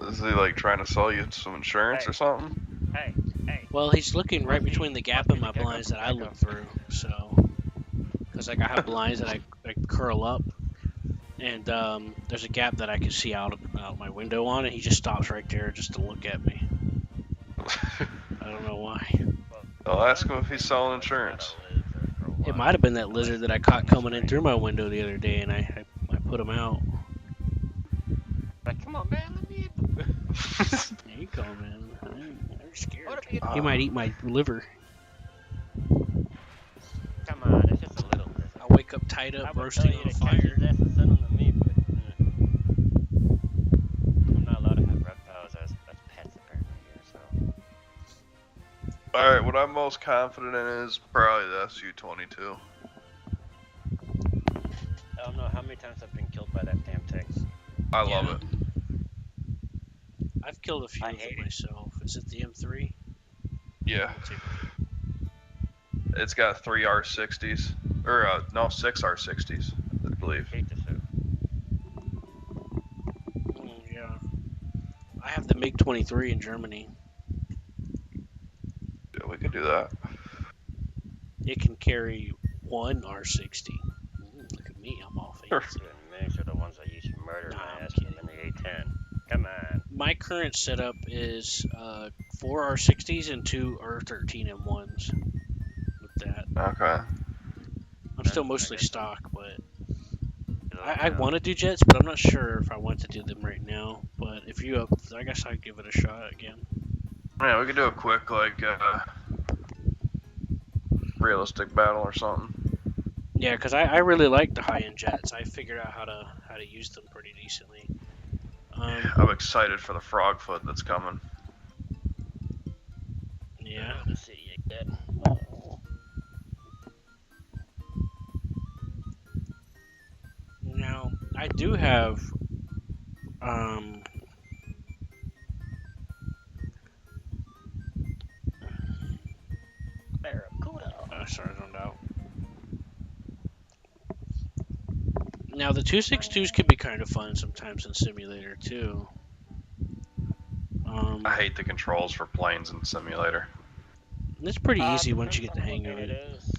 Is he like trying to sell you some insurance or something? Hey. Well, he's looking right between the gap in my blinds that I look through, so... Because like I have blinds that I curl up, and there's a gap that I can see out my window on, and he just stops right there just to look at me. I don't know why. I'll ask him if he's selling insurance. It might have been that lizard that I caught coming in through my window the other day, and I put him out. Like, come on, man, let me. There you go, man. I'm scared. What if you- He might eat my liver. Come on, it's just a little lizard. I'll wake up tied I up, would roasting tell you on a to catch fire. his ass and send him to me, but I'm not allowed to have reptiles as pets apparently here, so. Alright, what I'm most confident in is probably the Su-22. I don't know how many times I've been killed by that I love Yeah. it. I've killed a few I of hate them it. myself. Is it the M3? Yeah. I'll take It's got 3 R60s. Or, no, 6 R60s, I believe. Hate the suit. Yeah. I have the MiG-23 in Germany. Yeah, we could do that. It can carry one R60. Look at me, I'm all fancy. Good MiGs are the ones I used to murder Nah, my I'm ass kidding. in the A10. Come on. My current setup is 4 R60s and 2 R13 M1s. With that, Okay. I'm still I mostly guess stock, but let me I know. want to do jets, but I'm not sure if I want to do them right now. But if you, I guess I'd give it a shot again. Yeah, we could do a quick, like, realistic battle or something. Yeah, because I really like the high-end jets. I figured out how to use them pretty decently. I'm excited for the frog foot that's coming. Yeah. Oh, the city again. Oh. Now I do have Barracuda. sorry, I zoned out. Now the 262s can be kind of fun sometimes in simulator too. I hate the controls for planes in simulator. It's pretty easy once you Depends get the on hang what of game it. it is.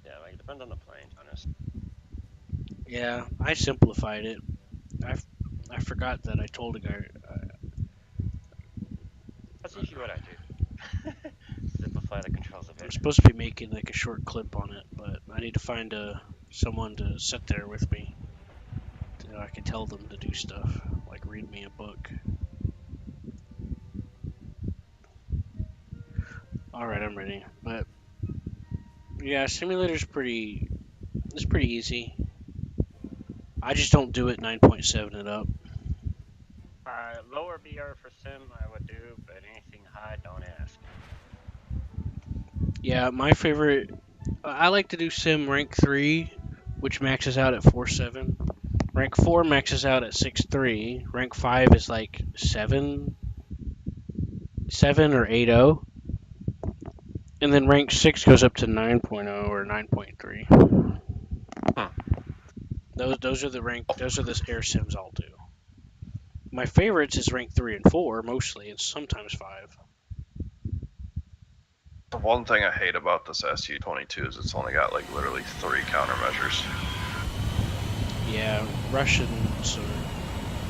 Yeah, like, it depends on the plane, honest. Yeah, I simplified it. I forgot that I told a guy. That's usually what I do. Simplify the controls of I'm it. supposed to be making like a short clip on it, but I need to find someone to sit there with me. So I can tell them to do stuff, like read me a book. All right, I'm ready. But yeah, simulator's pretty. It's pretty easy. I just don't do it 9.7 it up. Lower BR for sim I would do, but anything high, don't ask. Yeah, my favorite. I like to do sim rank 3, which maxes out at 4.7. Rank 4 maxes out at 6.3. Rank 5 is like 7 or 8.0. And then rank 6 goes up to 9.0 or 9.3. Those are the air sims I'll do. My favorites is rank 3 and 4 mostly, and sometimes 5. The one thing I hate about this SU-22 is it's only got, like, literally 3 countermeasures. Yeah, Russians are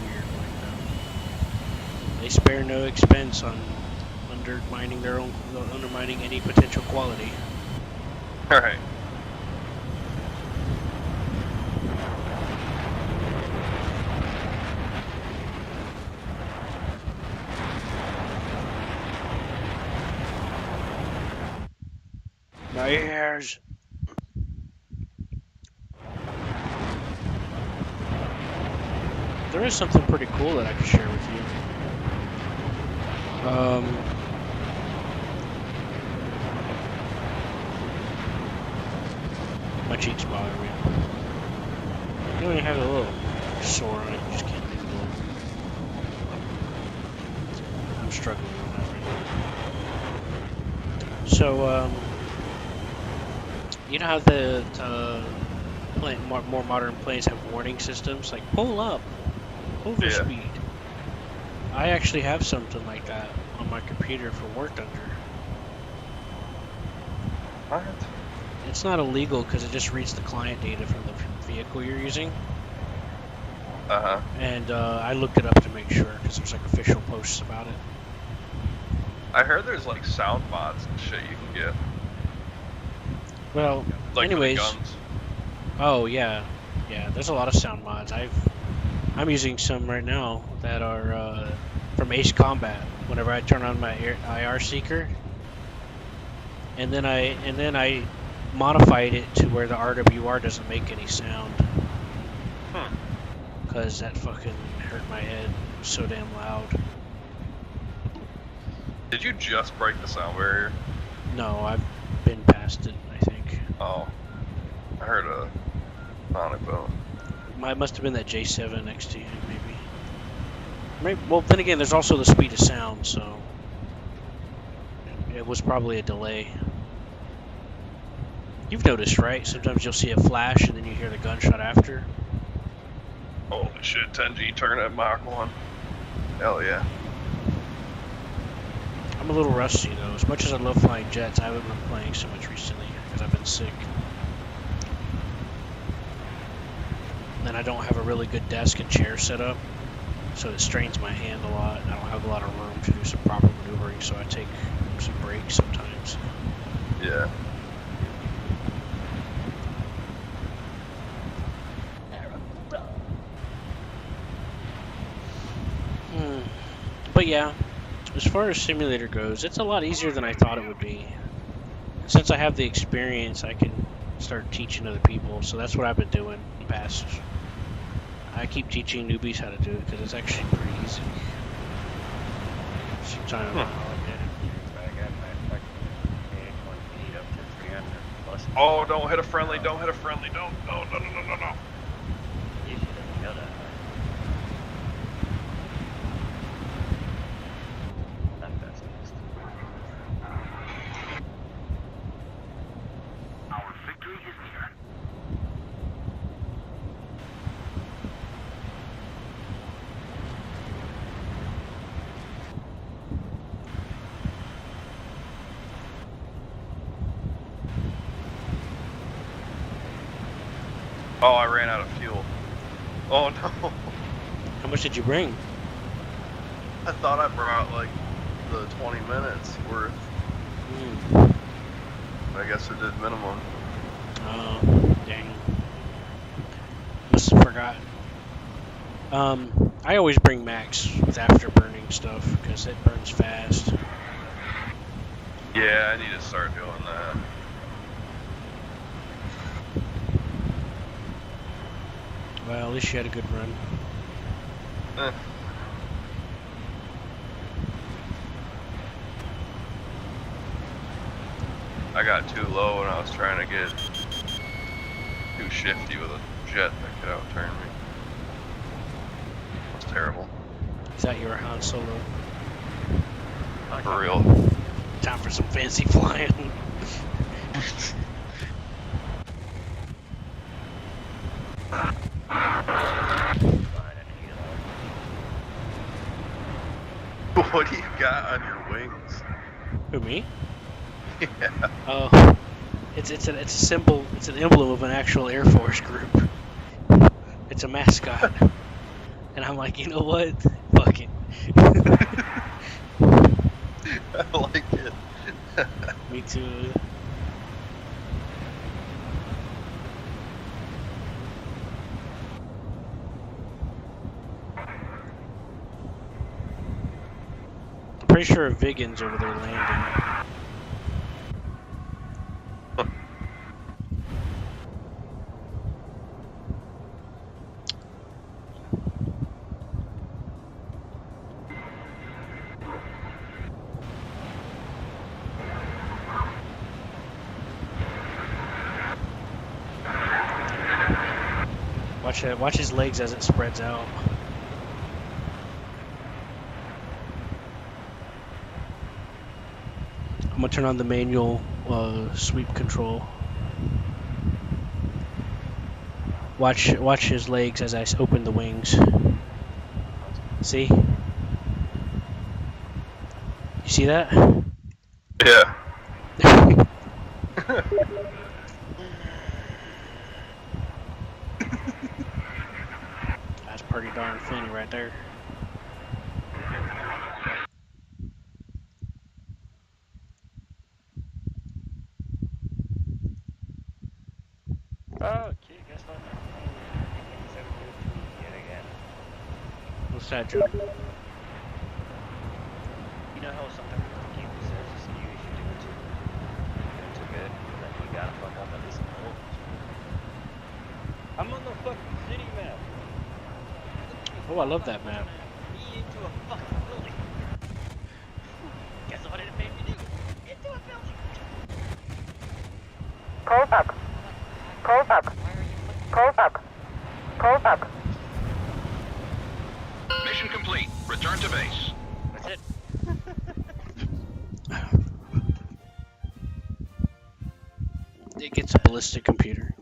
weird like that. They spare no expense on undermining any potential quality. Alright. My ears. There is something pretty cool that I could share with you. My cheeks bother me. You only have a little sore on it, you just can't do it. I'm struggling with that right now. So, you know how the more modern planes have warning systems, like pull up, overspeed. Yeah. I actually have something like that on my computer for War Thunder. What? It's not illegal because it just reads the client data from the vehicle you're using. Uh-huh. And I looked it up to make sure because there's like official posts about it. I heard there's like sound mods and shit you can get. Well, like anyways. For the guns. Oh yeah, there's a lot of sound mods. I'm using some right now that are from Ace Combat. Whenever I turn on my IR seeker, and then I modified it to where the RWR doesn't make any sound. Because that fucking hurt my head so damn loud. Did you just break the sound barrier? No, I've been past it, I think. Oh. I heard a sonic boom. Must have been that J7 next to you, maybe. Well, then again, there's also the speed of sound, so it was probably a delay. You've noticed, right? Sometimes you'll see a flash and then you hear the gunshot after. Holy shit, 10G turn at Mach 1. Hell yeah. I'm a little rusty though. As much as I love flying jets, I haven't been playing so much recently because I've been sick. And I don't have a really good desk and chair set up, so it strains my hand a lot. I don't have a lot of room to do some proper maneuvering, so I take some breaks sometimes. Yeah. But yeah, as far as simulator goes, it's a lot easier than I thought it would be. Since I have the experience, I can start teaching other people, so that's what I've been doing the past. I keep teaching newbies how to do it because it's actually pretty easy. Sometimes. Oh, don't hit a friendly, don't hit a friendly, don't. No. You should have know that. Not fast enough. Our victory is near. Oh, I ran out of fuel. Oh no. How much did you bring? I thought I brought like the 20 minutes worth. I guess it did minimum. Oh, dang. Must have forgot. I always bring max with afterburning stuff because it burns fast. Yeah, I need to start doing that. Well, at least you had a good run. Eh. I got too low and I was trying to get too shifty with a jet that could outturn me. It was terrible. Is that your Han Solo? For real. Time for some fancy flying. What do you got on your wings? Who, me? Yeah. Oh, it's a symbol. It's an emblem of an actual Air Force group. It's a mascot. And I'm like, you know what? Fuck it. I like it. Me too. I'm pretty sure a Viggen's over there landing. Watch his legs as it spreads out. I'm gonna turn on the manual sweep control. Watch his legs as I open the wings. See? You see that? Yeah. That's pretty darn funny right there. Okay, guess what? Yet again. What's that, Joe? You know how sometimes the game says you should do it too good, and then you gotta fuck up at least a little. I'm on the fucking city map. Oh, I love that map. Me into a fucking building. Guess what it made me do? Into a building. Close up. Close up. Close up. contact. Mission complete. Return to base. That's it. It gets a ballistic computer.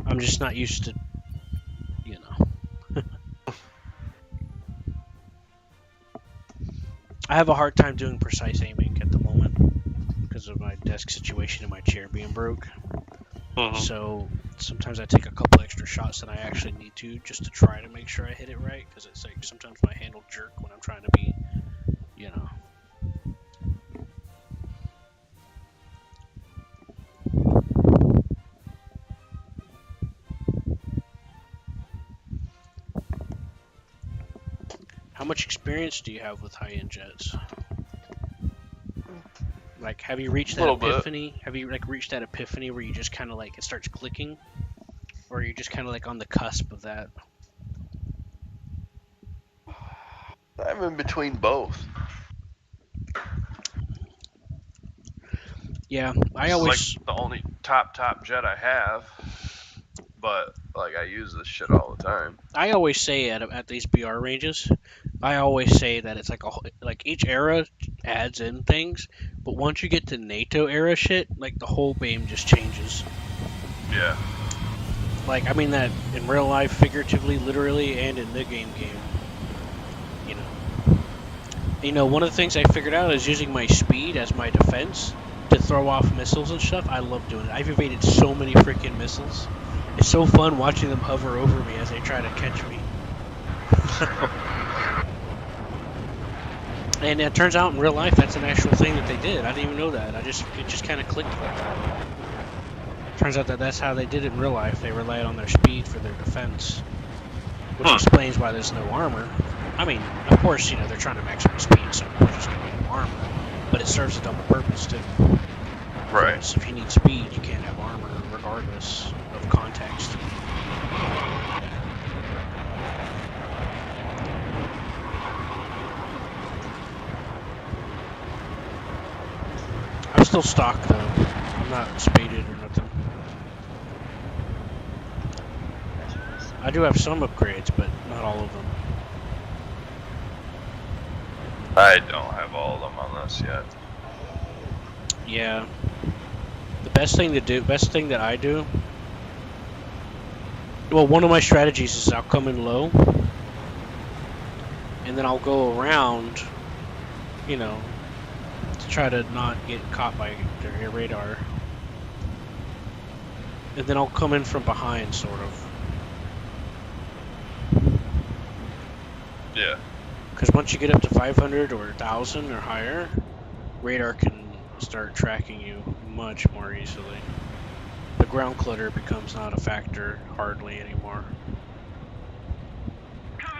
I'm just not used to, you know. I have a hard time doing precise aiming at the moment because of my desk situation and my chair being broke. So sometimes I take a couple extra shots than I actually need to just to try to make sure I hit it right, because it's like sometimes my hand will jerk when I'm trying to be, you know. How much experience do you have with high-end jets? Like, have you reached that Little bit. epiphany? Have you like reached that epiphany where you just kind of like it starts clicking, or you're just kind of like on the cusp of that? I'm in between both. Yeah, I This always. is like the only top jet I have, but like I use this shit all the time. I always say at these BR ranges, I always say that it's like each era adds in things, but once you get to NATO era shit, like the whole game just changes. Yeah. Like, I mean that in real life, figuratively, literally, and in the game. You know, one of the things I figured out is using my speed as my defense to throw off missiles and stuff. I love doing it. I've evaded so many freaking missiles. It's so fun watching them hover over me as they try to catch me. And it turns out in real life that's an actual thing that they did. I didn't even know that. It just kind of clicked like that. Turns out that's how they did it in real life. They relied on their speed for their defense, which explains why there's no armor. I mean, of course, you know, they're trying to maximize speed, so of course there's going to be no armor, but it serves a double purpose too. Right. So if you need speed, you can't have armor regardless of context. I'm still stock though. I'm not spaded or nothing. I do have some upgrades, but not all of them. I don't have all of them on this yet. Yeah. The best thing that I do, well, one of my strategies is I'll come in low, and then I'll go around, you know, to try to not get caught by their radar. And then I'll come in from behind, sort of. Yeah. Because once you get up to 500 or 1,000 or higher, radar can start tracking you much more easily. The ground clutter becomes not a factor hardly anymore.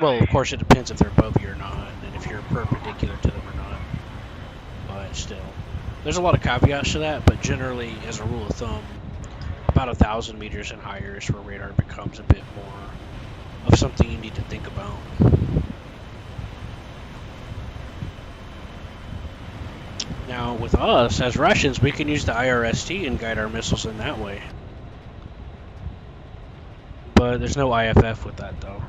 Well, of course, it depends if they're above you or not, and if you're perpendicular to them or not. But still, there's a lot of caveats to that. But generally, as a rule of thumb, about 1,000 meters and higher is where radar becomes a bit more of something you need to think about. Now, with us, as Russians, we can use the IRST and guide our missiles in that way. But there's no IFF with that, though.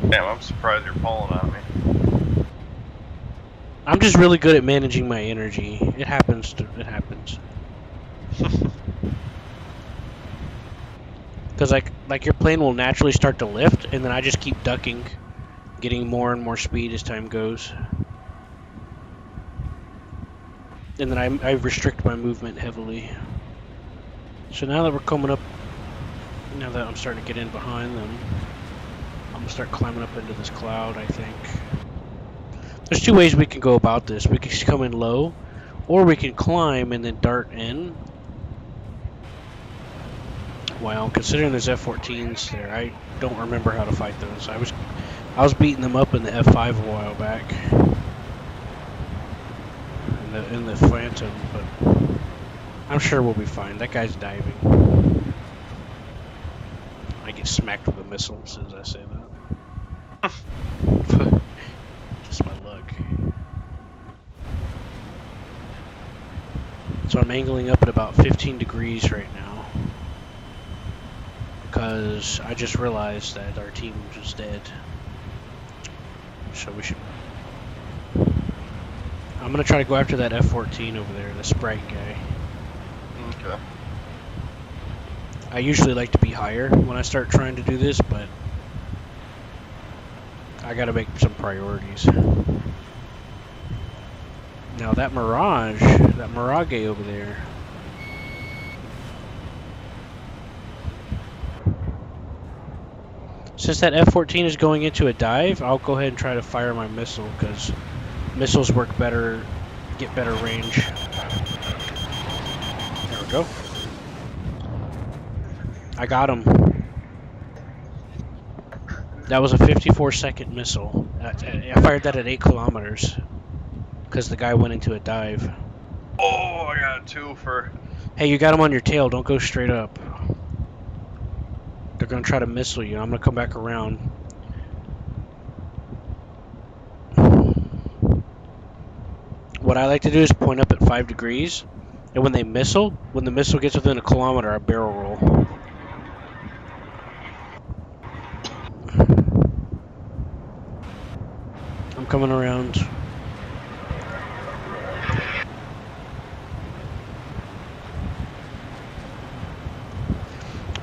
Damn, I'm surprised you're pulling on me. I'm just really good at managing my energy. It happens. Because like your plane will naturally start to lift, and then I just keep ducking, getting more and more speed as time goes. And then I restrict my movement heavily. So now that we're coming up, now that I'm starting to get in behind them, I'm going to start climbing up into this cloud, I think. There's two ways we can go about this. We can come in low, or we can climb and then dart in. Well, considering there's F-14s there, I don't remember how to fight those. I was beating them up in the F-5 a while back. In the Phantom, but I'm sure we'll be fine. That guy's diving. I get smacked with a missile as soon as I say that. Just my luck. So I'm angling up at about 15 degrees right now. Because I just realized that our team was dead. So we should... I'm going to try to go after that F-14 over there, the Sprite guy. Okay. I usually like to be higher when I start trying to do this, but I gotta make some priorities. Now that Mirage over there. Since that F-14 is going into a dive, I'll go ahead and try to fire my missile, because missiles work better, get better range. There we go. I got him. That was a 54-second missile. I fired that at 8 kilometers because the guy went into a dive. Oh, I got 2 for... Hey, you got him on your tail. Don't go straight up. They're going to try to missile you. I'm going to come back around. What I like to do is point up at 5 degrees, and when the missile gets within a kilometer, I barrel roll. I'm coming around.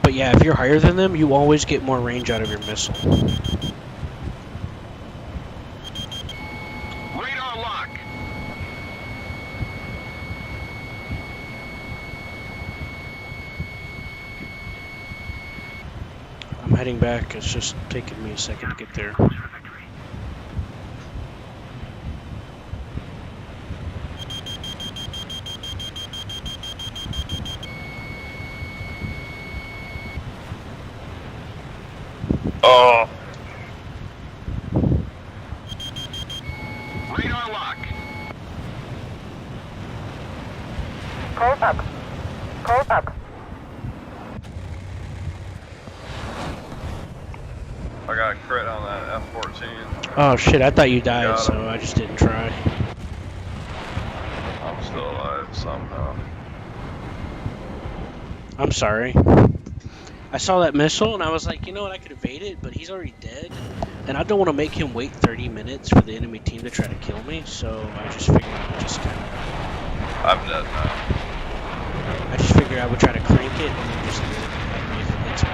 But yeah, if you're higher than them, you always get more range out of your missile. Radar lock. I'm heading back. It's just taking me a second to get there. Oh! Radar lock. Call up. Call up. I got a crit on that F-14. Oh shit, I thought you died, Got so him. I just didn't try. I'm still alive somehow. I'm sorry. I saw that missile and I was like, you know what, I could evade it, but he's already dead. And I don't want to make him wait 30 minutes for the enemy team to try to kill me, so I just figured I would just kind of... I'm dead now. I just figured I would try to crank it and then just if it hits me.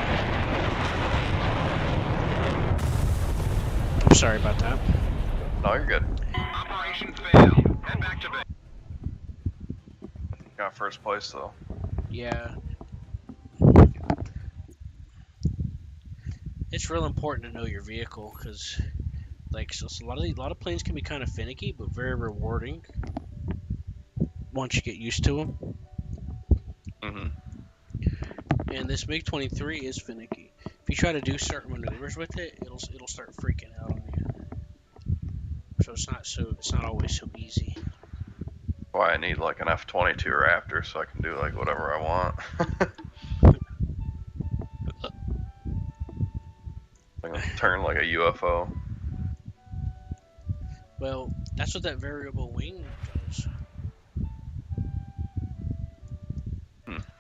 I'm sorry about that. No, you're good. Operation failed. Head back to base. Got first place though. Yeah. It's real important to know your vehicle, because like so a lot of planes can be kind of finicky, but very rewarding once you get used to them. And this MiG-23 is finicky. If you try to do certain maneuvers with it, it'll start freaking out on you. So it's not always so easy. Why I need like an F-22 Raptor so I can do like whatever I want. I can turn like a UFO. Well, that's what that variable wing does.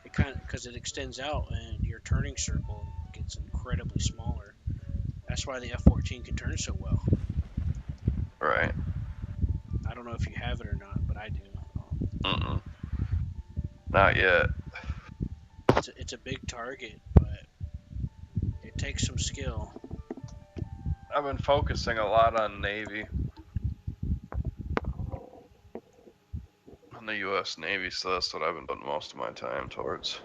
It kind of, because it extends out and your turning circle gets incredibly smaller. That's why the F-14 can turn so well. Right. I don't know if you have it or not, but I do. Not yet. It's a big target, but it takes some skill. I've been focusing a lot on Navy. On the U.S. Navy, so that's what I've been putting most of my time towards.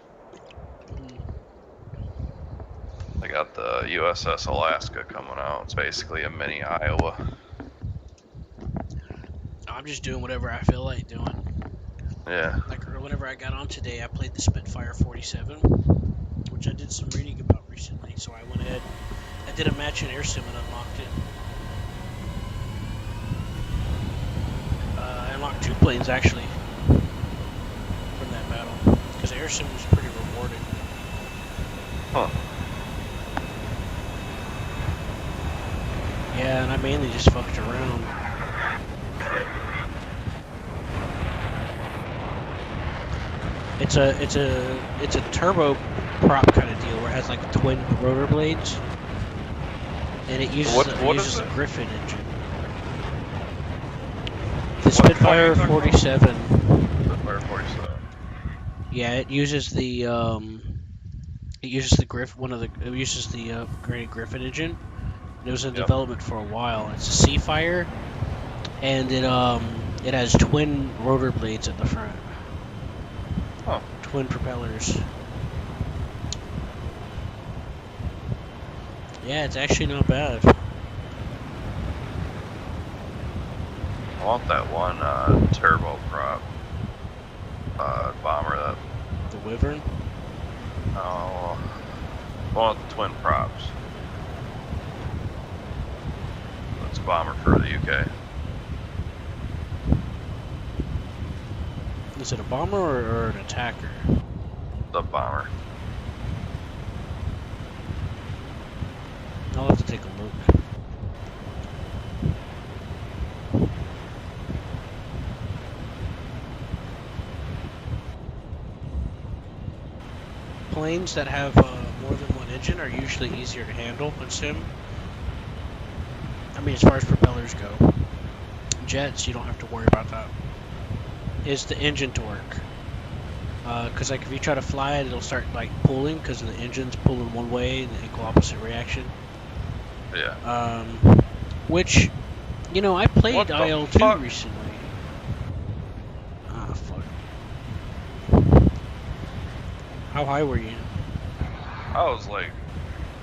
I got the USS Alaska coming out. It's basically a mini Iowa. I'm just doing whatever I feel like doing. Yeah. Like whenever I got on today, I played the Spitfire 47, which I did some reading about recently. So I went ahead, I did a match in AirSim and unlocked it. I unlocked 2 planes actually from that battle, because AirSim was pretty rewarding. Huh. Yeah, and I mainly just fucked around. It's a turbo prop kind of deal where it has like twin rotor blades, and it uses What uses is a it? Griffin engine. The What plane are Spitfire you talking about? 47. Spitfire 47. Yeah, it uses the upgraded Griffin engine. It was in Yep. development for a while. It's a Seafire, and it has twin rotor blades at the front. Huh. Twin propellers. Yeah, it's actually not bad. I want that one turboprop bomber that. The Wyvern. Oh, I want the twin props. That's a bomber for the UK. Is it a bomber or an attacker? The bomber. I'll have to take a look. Planes that have more than one engine are usually easier to handle in sim. I mean, as far as propellers go. Jets, you don't have to worry about that. It's the engine torque. Because like if you try to fly it, it'll start like pulling because the engine's pulling one way, the equal opposite reaction. Yeah. Which, you know, I played What the IL-2 fuck? recently. Ah, fuck. How high were you? I was like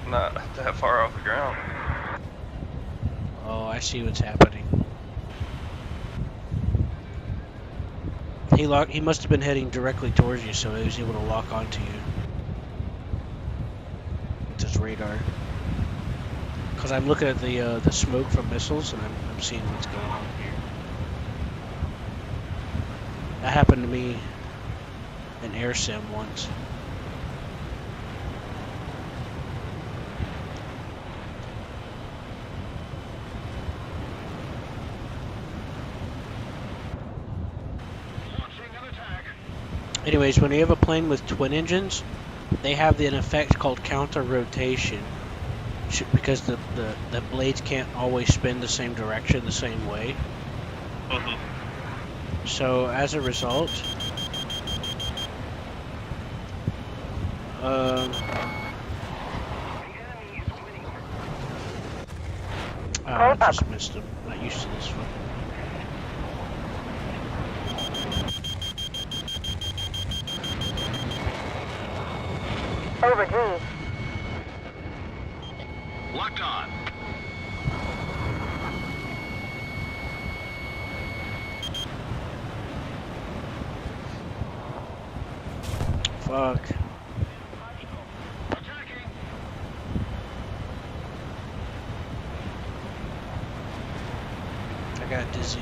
not that far off the ground. Oh, I see what's happening. He must have been heading directly towards you, so he was able to lock onto you. With his radar. Because I'm looking at the smoke from missiles, and I'm seeing what's going on here. That happened to me in Air Sim once. Anyways, when you have a plane with twin engines, they have an effect called counter rotation, because the blades can't always spin the same direction the same way. So as a result, I just missed him. Not used to this one. Over G. Locked on. Fuck. Attacking. I got dizzy.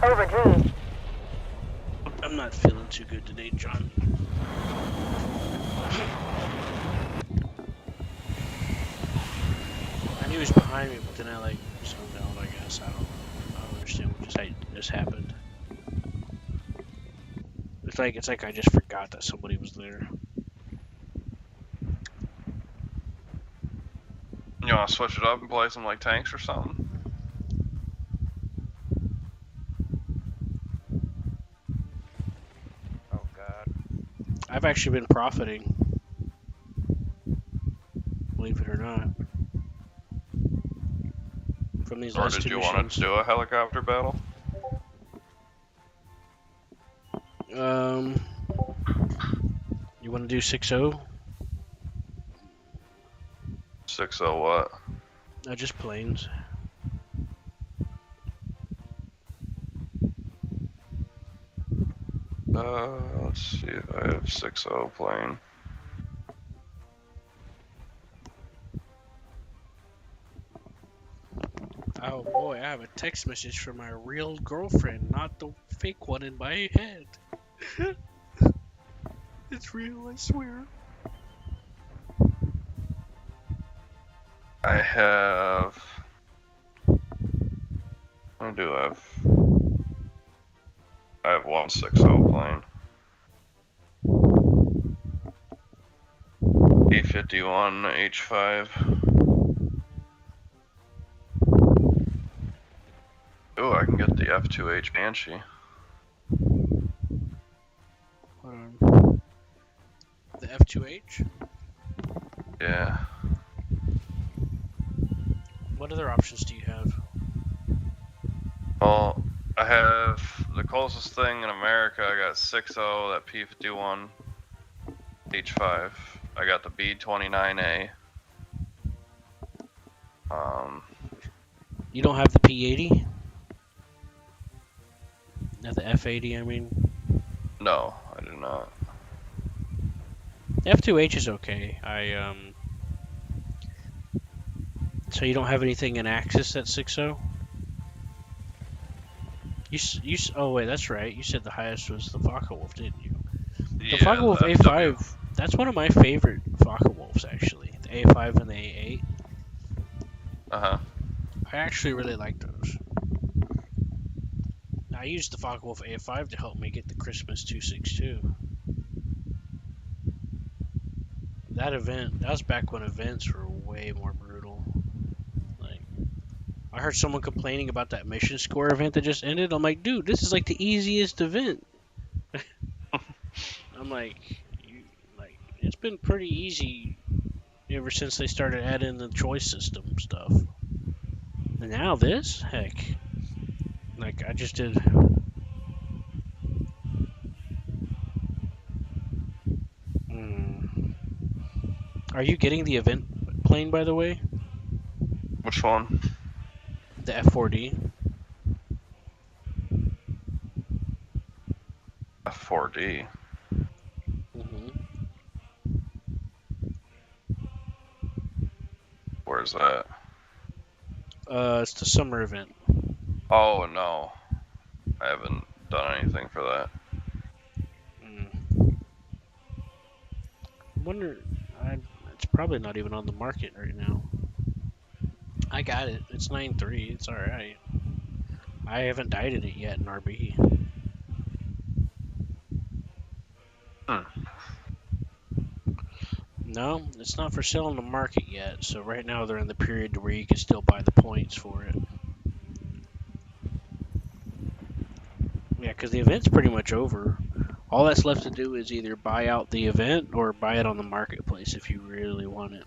Over G. I'm not feeling too good today, John. I knew he was behind me, but then I like zoned out, I guess. I don't understand what just happened. It's like I just forgot that somebody was there. You want to switch it up and play some like tanks or something? Oh god. I've actually been profiting. Believe it or not. From these Or last did two you missions. want to do a helicopter battle? You want to do 6-0? 6-0 what? No, just planes. Let's see if I have 6-0 plane. Oh boy, I have a text message from my real girlfriend, not the fake one in my head. It's real, I swear. I have. What do I have? I have 160 plane. E51 H5. Ooh, I can get the F2H Banshee. Hold on. The F2H? Yeah. What other options do you have? Well, I have the closest thing in America. I got 60, that P51 H5. I got the B29A. You don't have the P80? Not the F80, I mean. No, I do not. The F2H is okay. So you don't have anything in Axis that's 6.0? Oh wait, that's right. You said the highest was the Focke-Wulf, didn't you? The Yeah, Focke-Wulf the FW. A5, that's one of my favorite Focke-Wulfs actually. The A5 and the A8. Uh-huh. I actually really like those. I used the Focke-Wulf A5 to help me get the Christmas 262. That was back when events were way more brutal. Like, I heard someone complaining about that mission score event that just ended. I'm like, dude, this is like the easiest event. I'm like, it's been pretty easy ever since they started adding the choice system stuff. And now this, heck, like I just did. Are you getting the event plane, by the way? Which one? The F4D. F4D. Mm-hmm. Where's that? It's the summer event. Oh, no. I haven't done anything for that. Wonder, it's probably not even on the market right now. I got it. It's 9.3. It's all right. I haven't dieted it yet in RB. No, it's not for sale on the market yet. So right now they're in the period where you can still buy the points for it. Yeah, because the event's pretty much over. All that's left to do is either buy out the event or buy it on the marketplace if you really want it.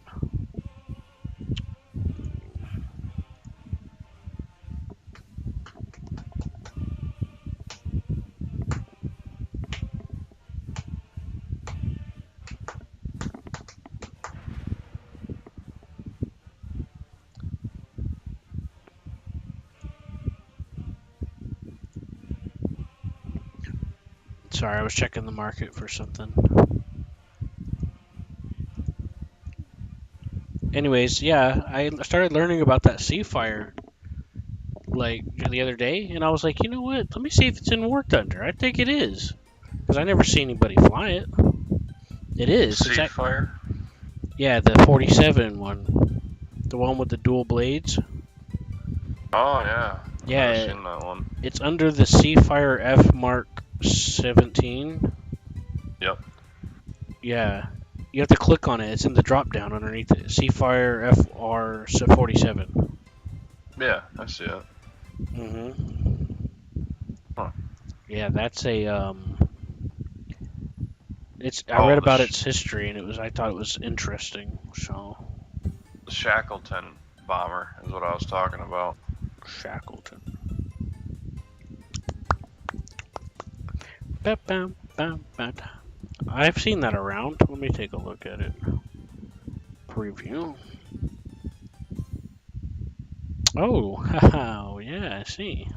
Sorry, I was checking the market for something. Anyways, yeah, I started learning about that Seafire like the other day, and I was like, you know what? Let me see if it's in War Thunder. I think it is, because I never see anybody fly it. It is. Seafire? Yeah, the 47 one, the one with the dual blades. Oh, yeah. Yeah, I've seen that one. it's under the Seafire F Mark 17. Yep. Yeah, you have to click on it. It's in the drop down underneath it. Seafire FR 47. Yeah, I see it. Mm-hmm. Huh. Yeah, that's a I read about its history and I thought it was interesting. So The Shackleton bomber is what I was talking about. Shackleton. Ba-bam-bam-bam. I've seen that around. Let me take a look at it. Preview. Oh, yeah, I see.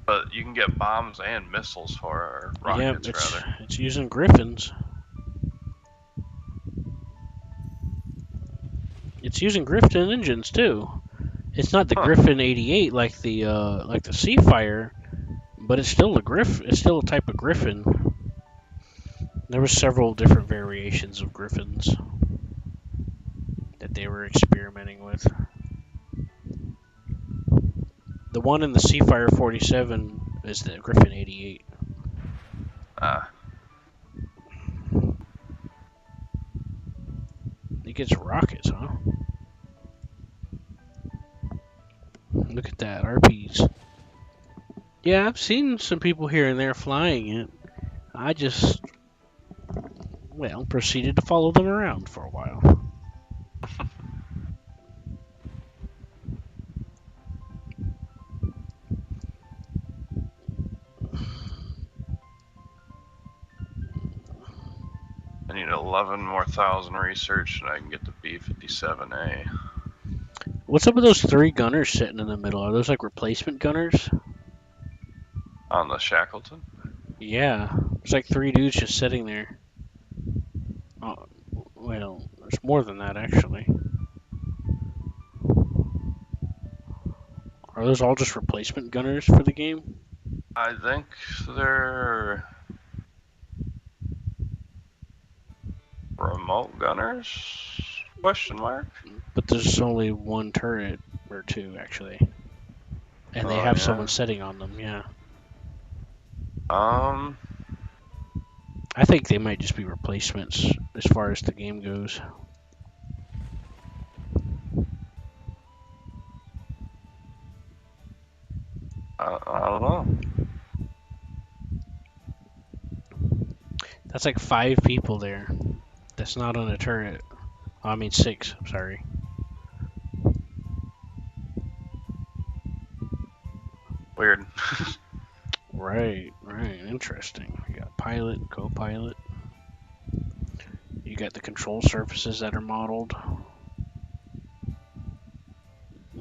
But you can get bombs and missiles for it, or rockets rather. It's using Griffins. It's using Griffin engines too. It's not the Griffin 88 like the Seafire, but it's still It's still a type of Griffin. There were several different variations of Griffins. that they were experimenting with. The one in the Seafire 47 is the Griffin 88. It gets rockets, huh? Look at that, RPs. Yeah, I've seen some people here and there flying it. I just, well, proceeded to follow them around for a while. I need 11 more thousand research and I can get the B-57A. What's up with those 3 gunners sitting in the middle? Are those like replacement gunners? On the Shackleton? Yeah, it's like 3 dudes just sitting there. Oh, well, there's more than that actually. Are those all just replacement gunners for the game? I think they're remote gunners? Question mark? But there's only 1 turret, or 2 actually. And they Oh, have yeah? someone sitting on them, yeah. Um, I think they might just be replacements as far as the game goes. I don't know. That's like 5 people there. That's not on a turret. Oh, I mean 6, I'm sorry. Weird. Right, interesting. You got pilot, co-pilot. You got the control surfaces that are modeled.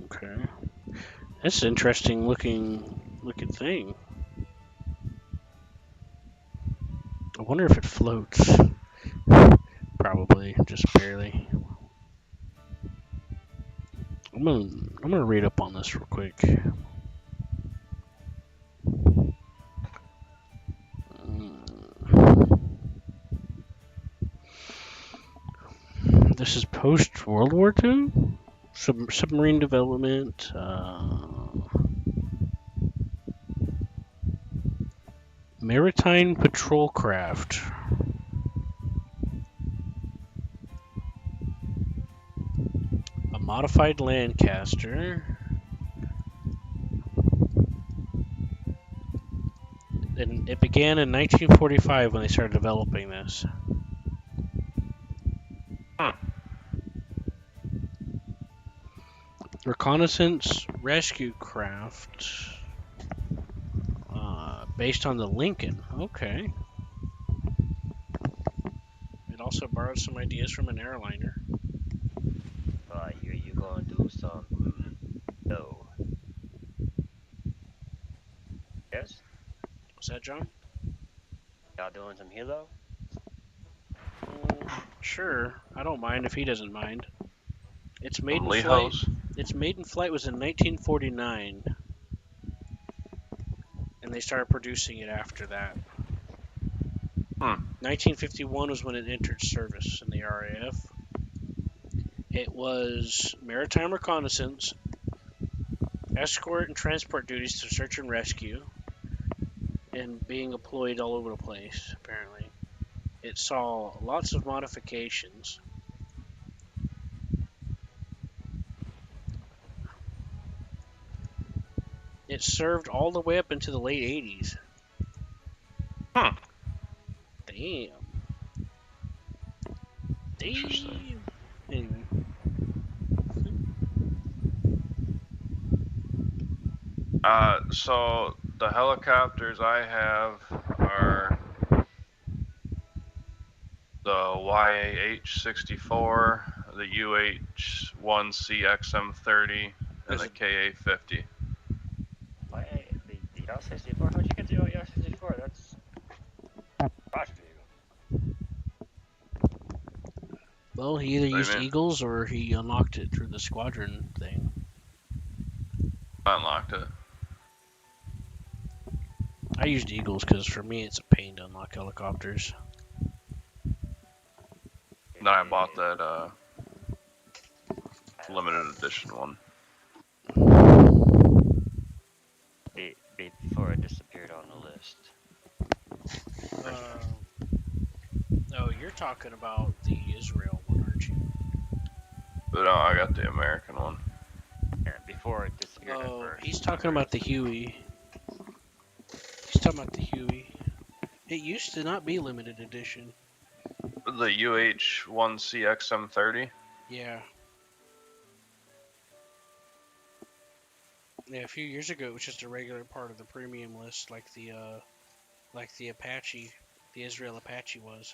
Okay. That's an interesting looking thing. I wonder if it floats. Probably, just barely. I'm gonna read up on this real quick. This is post World War II? Submarine development. Maritime patrol craft. A modified Lancaster. And it began in 1945 when they started developing this. Reconnaissance rescue craft. Based on the Lincoln. Okay. It also borrowed some ideas from an airliner. I hear you gonna do some. No. Yes? Was that John? Y'all doing some helo? Sure. I don't mind if he doesn't mind. Its maiden Lee flight. Hose. Its maiden flight was in 1949, and they started producing it after that. 1951 was when it entered service in the RAF. It was maritime reconnaissance, escort and transport duties to search and rescue, and being employed all over the place, apparently. It saw lots of modifications. It served all the way up into the late 80s. Damn. Interesting. Anyway. So the helicopters I have are the YAH-64, the UH-1CXM-30, and the KA-50. Why, the R64? How'd you get the R64? That's. Roger vehicle. Well, he either What do you used mean? Eagles or he unlocked it through the squadron thing. I unlocked it. I used Eagles because for me it's a pain to unlock helicopters. Then I bought that limited edition one. Before it disappeared on the list. Oh, you're talking about the Israel one, aren't you? But no, I got the American one. Yeah, before it disappeared at Oh, first. he's talking about the Huey. He's talking about the Huey. It used to not be limited edition. The UH-1CXM30. Yeah. Yeah, a few years ago it was just a regular part of the premium list, like the Apache, the Israel Apache was.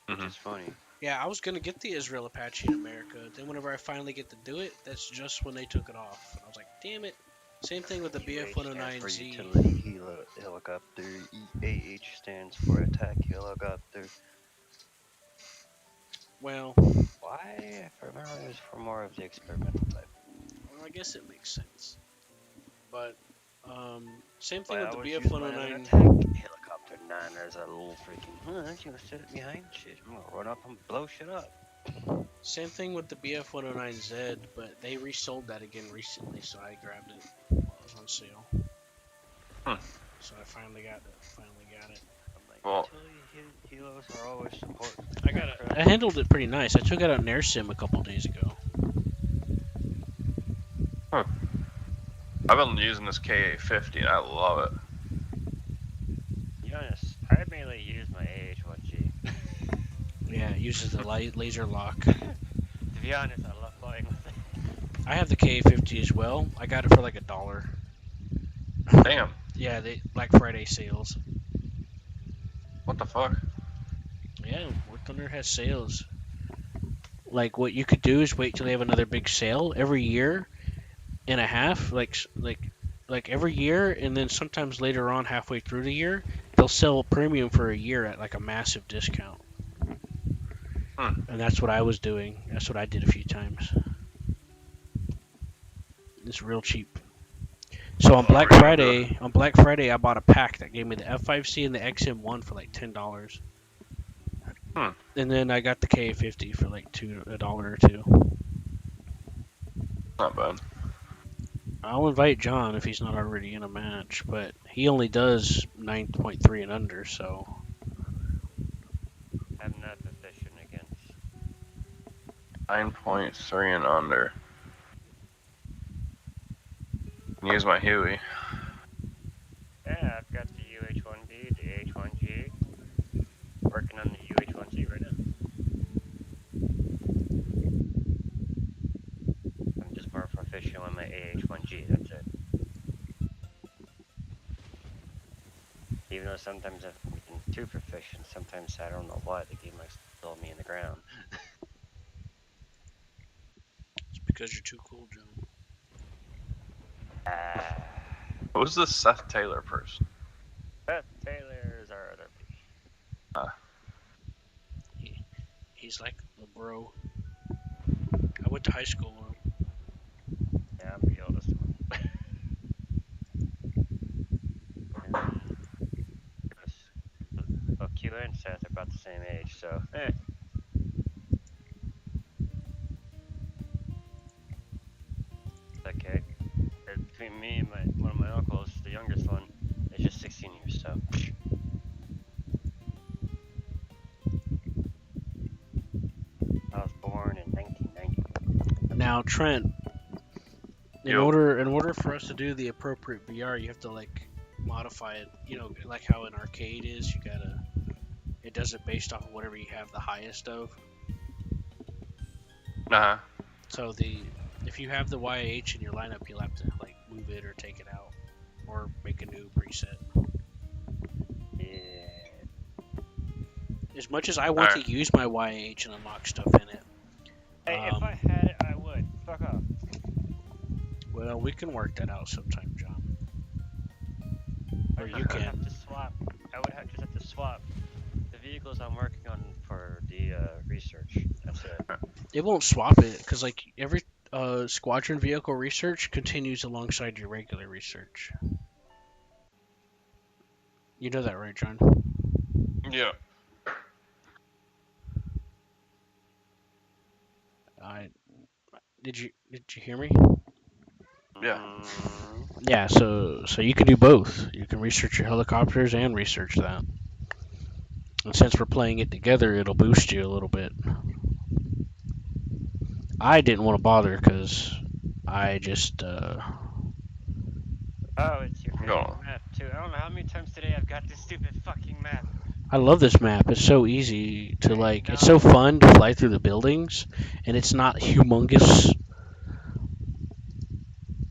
Which is funny. Yeah, I was gonna get the Israel Apache in America. Then whenever I finally get to do it, that's just when they took it off. And I was like, damn it. Same thing with the UH stands for BF-109Z. utility helicopter. AH stands for attack helicopter. Well, Why? If I remember, it was for more of the experimental type. I guess it makes sense. But same thing But I with the always use mine as an BF-109. attack helicopter, not as a little freaking. I'm just gonna sit behind shit. I'm gonna run up and blow shit up. Same thing with the BF-109Z, but they resold that again recently, so I grabbed it while it was on sale. So I finally got it. I'm like, Well- utility helos are always support. I handled it pretty nice. I took it out in Air Sim a couple days ago. I've been using this KA50 and I love it. To be honest, I mainly use my AH-1G. Yeah, it uses the laser lock. To be honest, I love flying with it. I have the KA50 as well. I got it for like $1. Damn, Yeah, they Black Friday sales. what the fuck? Yeah, War Thunder has sales. Like what you could do is wait till they have another big sale every year and a half, like every year, and then sometimes later on, halfway through the year, they'll sell premium for a year at like a massive discount. And that's what I was doing. That's what I did a few times. It's real cheap. So on Black Friday, I bought a pack that gave me the F5C and the XM1 for like $10. And then I got the K50 for like $1 or $2. Not bad. I'll invite John if he's not already in a match, but he only does 9.3 and under, so I'm not efficient against. 9.3 and under. Use my Huey. Yeah, I've got the UH-1B, the AH-1G. Working on the UH-1C right now. I'm just more proficient on my AH-1G, that's it. Even though sometimes I've been too proficient, sometimes I don't know why the game likes to throw me in the ground. it's because you're too cool, John. Who's this Seth Taylor person? Beth Taylor is our other piece. He's like the bro. I went to high school with him. Yeah, I'm the oldest one. Well, Q and Seth are about the same age, so okay. Between me and one of my uncles, the youngest one, is just 16 years, so. I was born in 1990. Now, Trent, in Yo. order for us to do the appropriate VR, you have to like modify it. You know, like how an arcade is. You gotta. It does it based off of whatever you have the highest of. So if you have the YH in your lineup, you'll have to like move it or take it out, or make a new preset. Yeah. As much as I want to use my YH and unlock stuff in it. Hey, if I had it, I would. Fuck off. Well, we can work that out sometime, John. Or you I would can. have to swap. I would just have to swap the vehicles I'm working on for the research. That's it. It won't swap it because like every squadron vehicle research continues alongside your regular research. You know that, right, John? Yeah. Did you hear me? Yeah. Yeah, so you can do both. You can research your helicopters and research that. And since we're playing it together, it'll boost you a little bit. I didn't want to bother because I just Oh, it's your I'm favorite going. map too. I don't know how many times today I've got this stupid fucking map. I love this map. It's so easy to I like. It's so know. fun to fly through the buildings, and it's not humongous.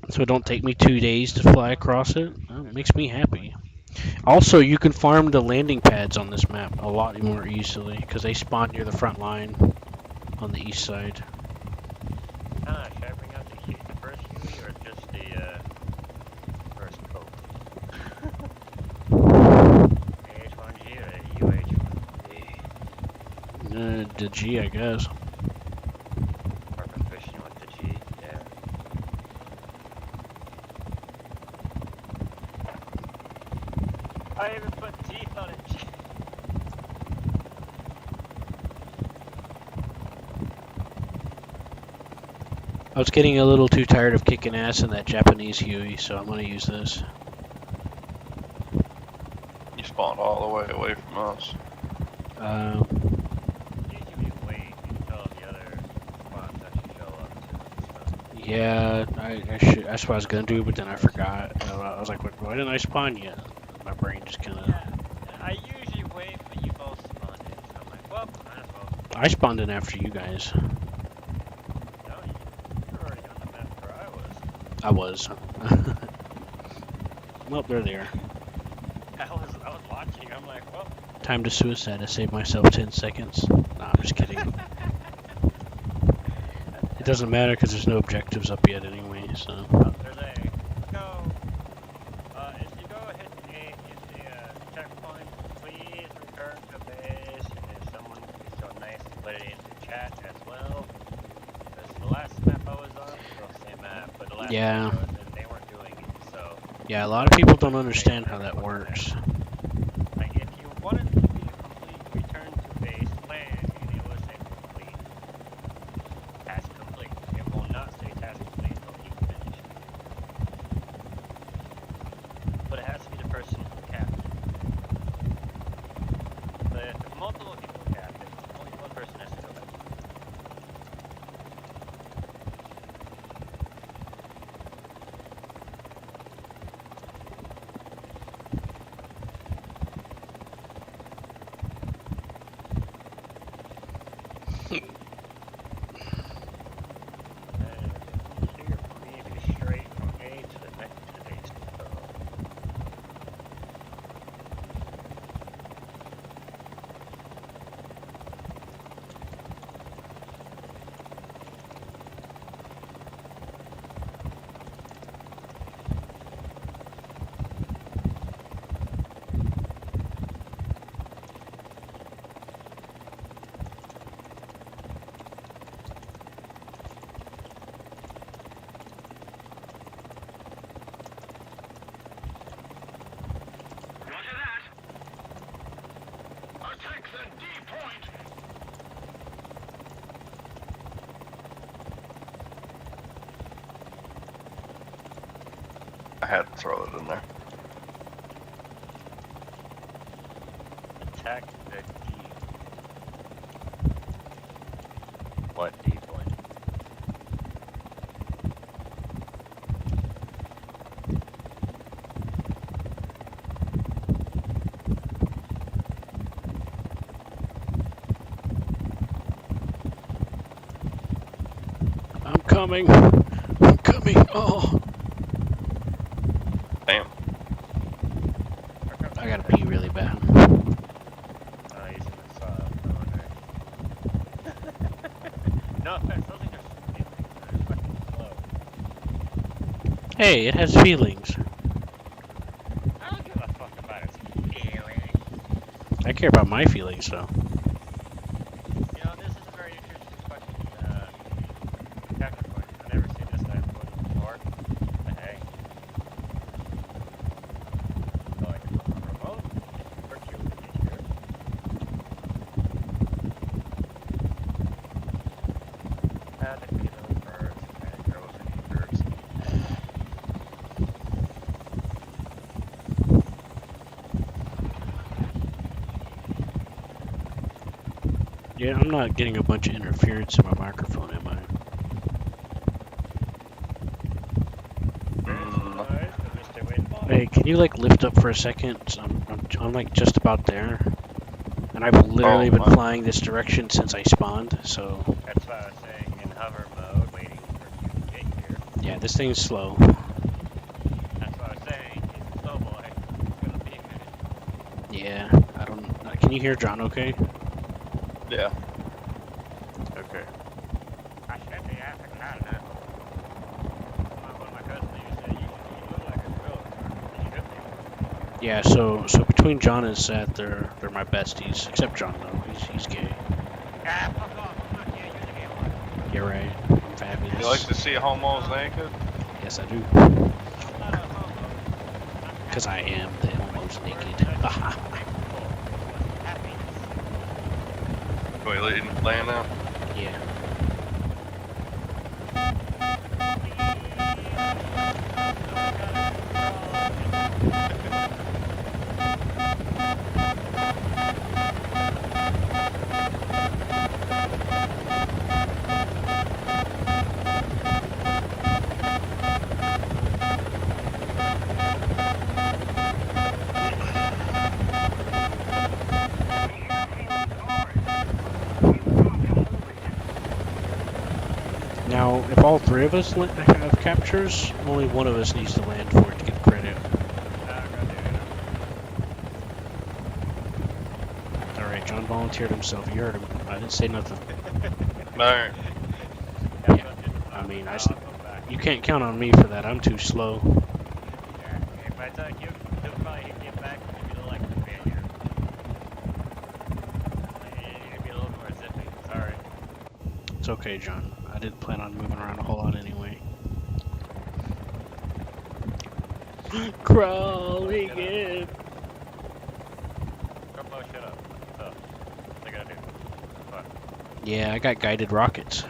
So it don't take me 2 days to fly across it. It makes me happy. Also, you can farm the landing pads on this map a lot more easily because they spawn near the front line on the east side. Should I bring out the first Huey or just the first Coke? H1G or UH1? The G, I guess. Or proficient with the G? Yeah. I even put teeth on it. I was getting a little too tired of kicking ass in that Japanese Huey, so I'm gonna use this. You spawned all the way away from us. Usually wait until the other spawns actually show up too. Yeah, that's what I was gonna do, but then I forgot. I was like, why didn't I spawn yet? My brain just kind of. Yeah, I usually wait, but you both spawned in, so I'm like, well, might as well. I spawned in after you guys. No, you were already on the map where I was. I was. Well, they're there. I was watching. I'm like, well. Time to suicide to save myself 10 seconds. Nah, I'm just kidding. It doesn't matter because there's no objectives up yet anyway, so. Oh, there's a. Go. If you go hit the checkpoint, please return to base. And if someone would be so nice to put it into chat as well. Because the last map I was on, well, same map, but the last Yeah. map I was in, they weren't doing it. So. Yeah, a lot of people don't understand how that works. Like, if you wanted to be a complete return to base landing, it will say complete. Task complete. It will not say task complete until you finish. But it has to be the person who capped it. But if multiple people cap it, only one person has to go back. Here for me to be straight from A to the next to the base. Roger that. Attack the D point. I had to throw it in there. Attack the D. What D point? I'm coming. I'm coming. Oh. Damn. I gotta pee really bad. Using this phone, no offense, those things are fucking slow. Hey, it has feelings. I don't give a fuck about its feelings. I care about my feelings, though. You know, this is a very interesting fucking capture point. I've never seen this type of one before. What the heck? So I can put my remote, work you over here. There we go. I'm not getting a bunch of interference in my microphone, am I? Alright, so Mr. Windball. Hey, can you like lift up for a second? I'm like just about there, and I've literally been flying this direction since I spawned. So That's what I was saying, in hover mode, waiting for you to get here. yeah, this thing's slow. That's what I was saying, it's slow boy. It's gonna be a minute. Yeah, I don't. Can you hear John? Okay. Yeah. Okay. I should be asking that now. One of my cousins used to say, you look like a gorilla. You should be. Yeah. So between John and Seth, they're my besties. Except John though. He's gay. Ah, fuck off. I'm not gay. You're the gay one. You're right. I'm fabulous. You like to see homos naked? Yes, I do. I'm not a homo. Because I am the almost naked. Happiness. Wait, land now? Yeah. Now, if all three of us have captures, only one of us needs to land for it to get credit. Alright, John volunteered himself. You heard him. I didn't say nothing. Alright. Yeah, I mean, you can't count on me for that. I'm too slow. Yeah, if I tell you, he'll probably get back and be like the fan here. It'd be a little more zippy. Sorry. It's okay, John. I didn't plan on moving around a whole lot anyway. Crawling in. Grumbo, shut up. What's up? What's I gotta do? What? Yeah, I got guided rockets.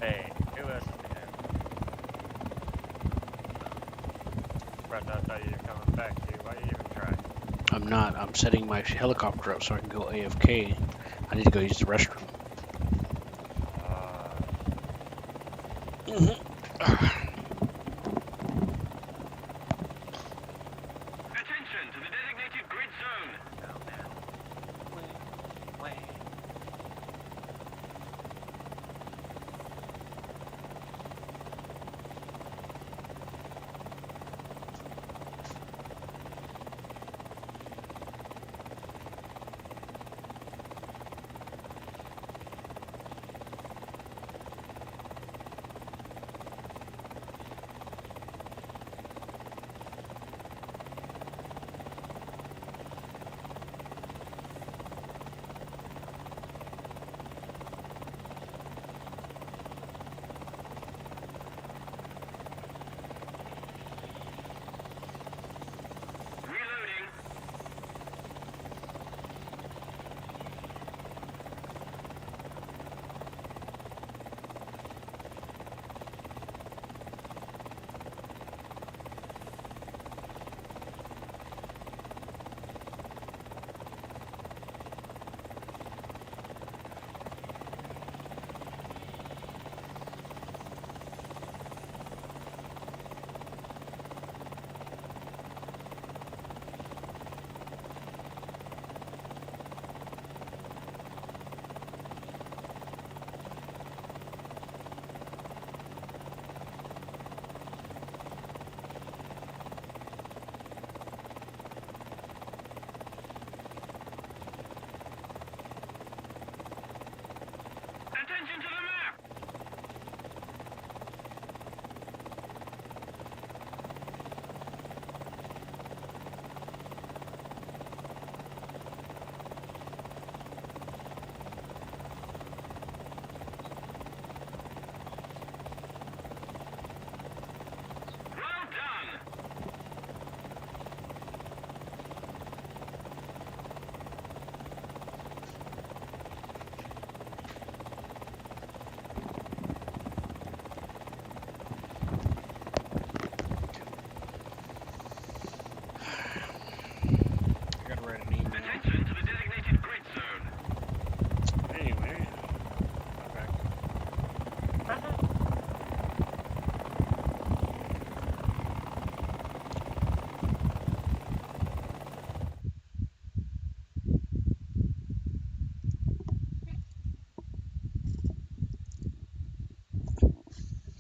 Hey, who else is there? Brett, I thought you were coming back, dude. Why you even try? I'm not. I'm setting my helicopter up so I can go AFK. I need to go use the restroom. Attention to the designated grid zone.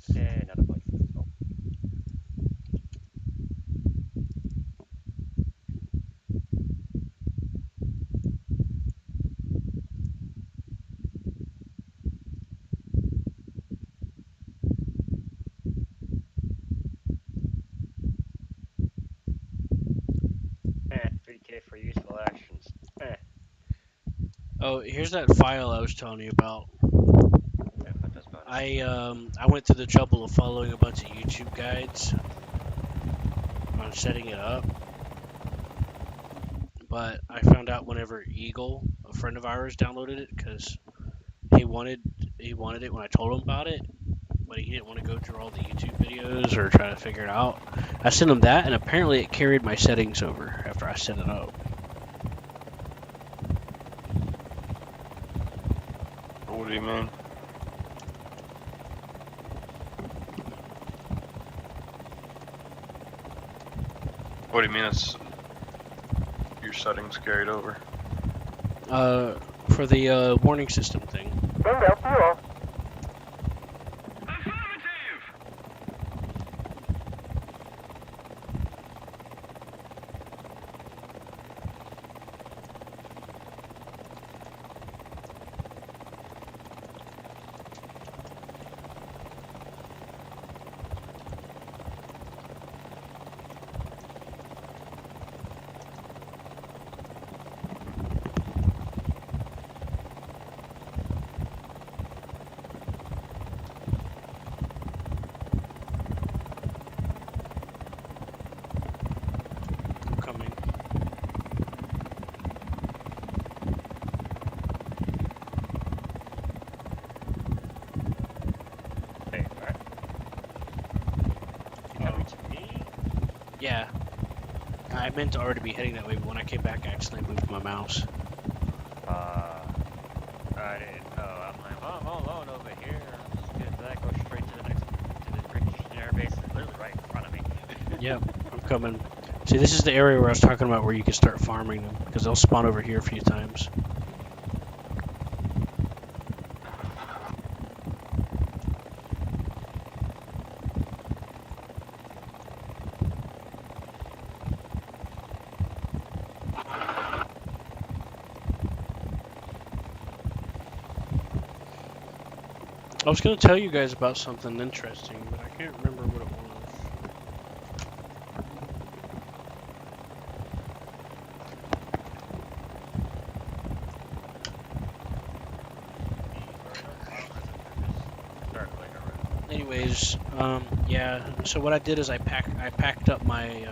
Another bug. Oh. Eh, 3K for useful actions. Eh, Oh, here's that file I was telling you about. yeah, put those bonus. I went through the trouble of following a bunch of YouTube guides on setting it up, but I found out whenever Eagle, a friend of ours, downloaded it because he wanted it when I told him about it, but he didn't want to go through all the YouTube videos or try to figure it out. I sent him that, and apparently it carried my settings over after I set it up. What do you mean? What do you mean it's your settings carried over? For the warning system thing. Bingo fuel. I'm coming. Hey, alright. You coming to me? Yeah. I meant to already be heading that way, but when I came back, I accidentally moved my mouse. I didn't know. I'm like, oh, I'm all alone over here. I'm just gonna go straight to the next, to the British air base. It's literally right in front of me. Yep, I'm coming. See, this is the area where I was talking about where you can start farming them, because they'll spawn over here a few times. I was going to tell you guys about something interesting, but I can't remember what it was. Start later, right? Anyways, yeah. So what I did is I packed up my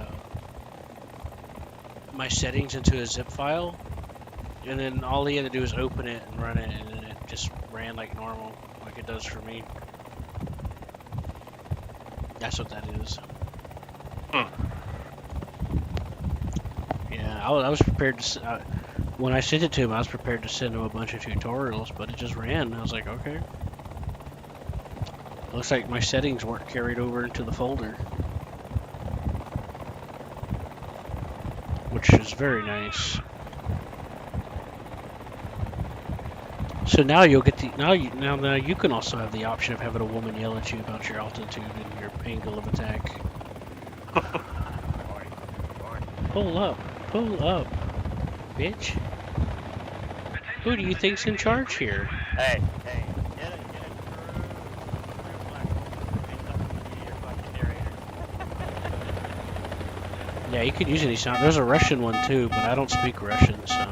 my settings into a zip file, and then all he had to do was open it and run it, and then it just ran like normal, like it does for me. That's what that is. Yeah, I was prepared to. When I sent it to him, I was prepared to send him a bunch of tutorials, but it just ran. I was like, okay. Looks like my settings weren't carried over into the folder, which is very nice. So now you'll get the now you can also have the option of having a woman yell at you about your altitude and your angle of attack. Pull up, bitch. Who do you think's in charge here? Hey, get it through black hole. Your fucking narrator. Yeah, you could use any sound. There's a Russian one too, but I don't speak Russian, so.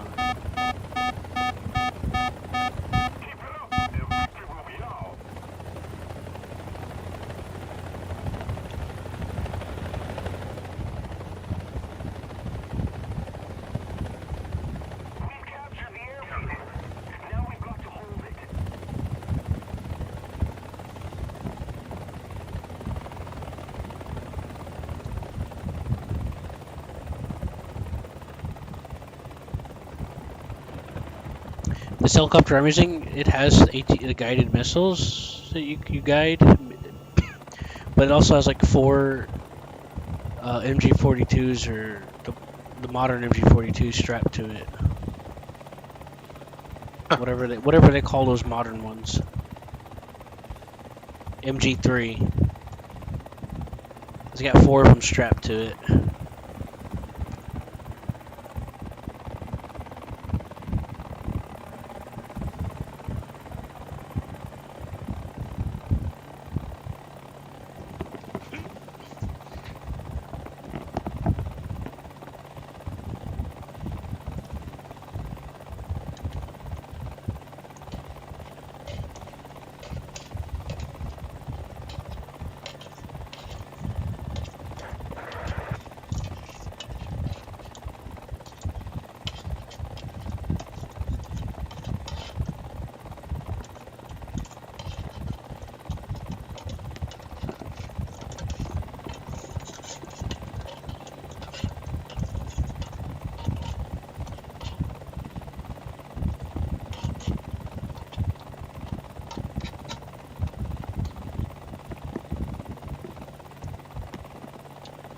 This helicopter I'm using, it has guided missiles that you guide, but it also has like 4 MG42s or the modern MG42s strapped to it. Whatever they call those modern ones. MG3. It's got 4 of them strapped to it.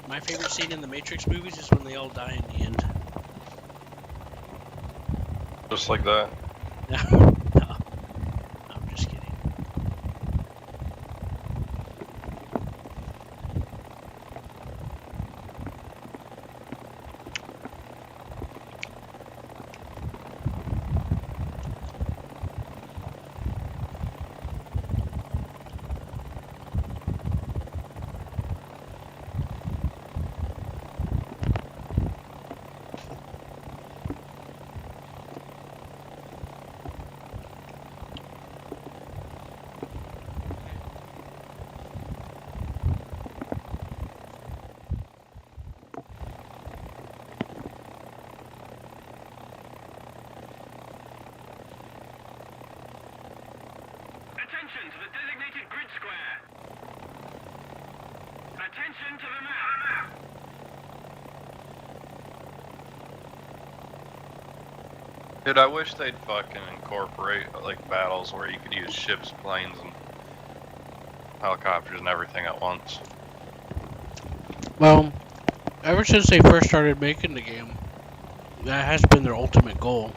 My favorite scene in the Matrix movies is when they all die in the end. Just like that. No, I'm just kidding. Attention to the designated grid square. Attention to the map. Dude, I wish they'd fucking incorporate like battles where you could use ships, planes, and helicopters and everything at once. Well, ever since they first started making the game, that has been their ultimate goal.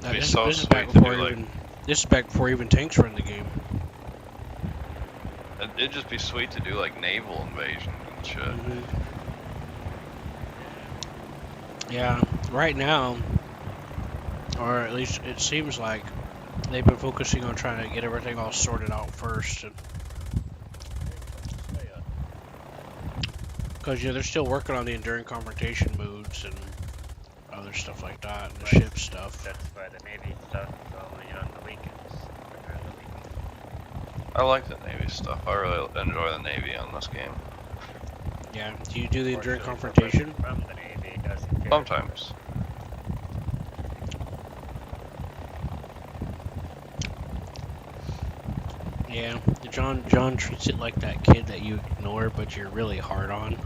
Now, It'd be this, so this is sweet back to before do, like- even this is back before even tanks were in the game. It'd just be sweet to do like naval invasion and shit. Mhm. Yeah, right now, or at least it seems like they've been focusing on trying to get everything all sorted out first, because they're still working on the enduring confrontation modes and other stuff like that, and the ship stuff. That's why the Navy stuff is only on the weekends. Or during the weekend. I like the Navy stuff. I really enjoy the Navy on this game. Yeah, do you do the enduring Unfortunately, confrontation? From the Navy doesn't care. Sometimes. Yeah, John treats it like that kid that you ignore, but you're really hard on.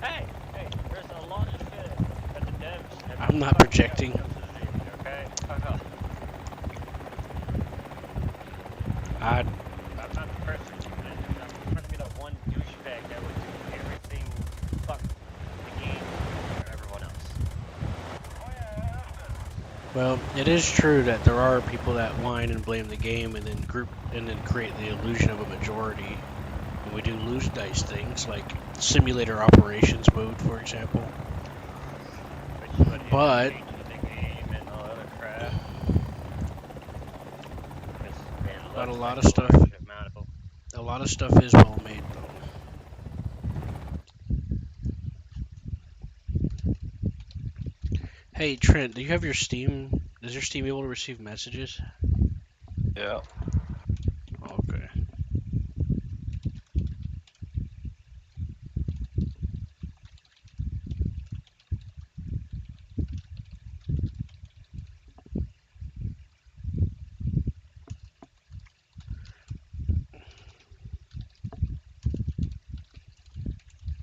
Hey, there's a lot of shit that the devs have I'm not projecting. Okay, fuck off. I I'm not the person I'm trying to be the one douchebag that would do everything fuck the game for everyone else. Well, it is true that there are people that whine and blame the game and then create the illusion of a majority. And we do lose nice things like simulator operations mode, for example. Which would But- change the game and all other crap. But a Looks lot like of stuff- large amount of- A lot of stuff is well made, though. Hey Trent, do you have your Steam? Is your Steam able to receive messages? Yeah. Okay.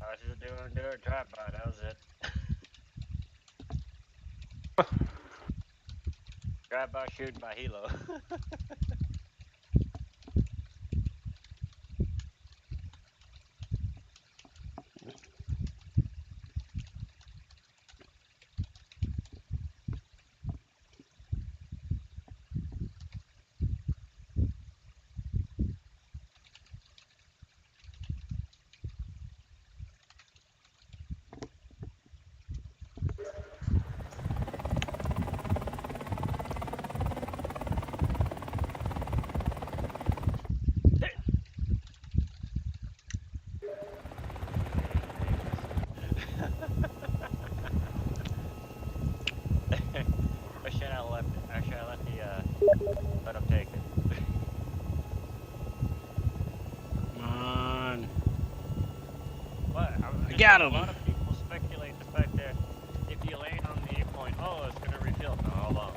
I was just doing a drive-by, that was it. Drive-by shooting by Hilo. just Got a him. lot of people speculate the fact that if you land on the point, oh, it's gonna refill. No, hold on.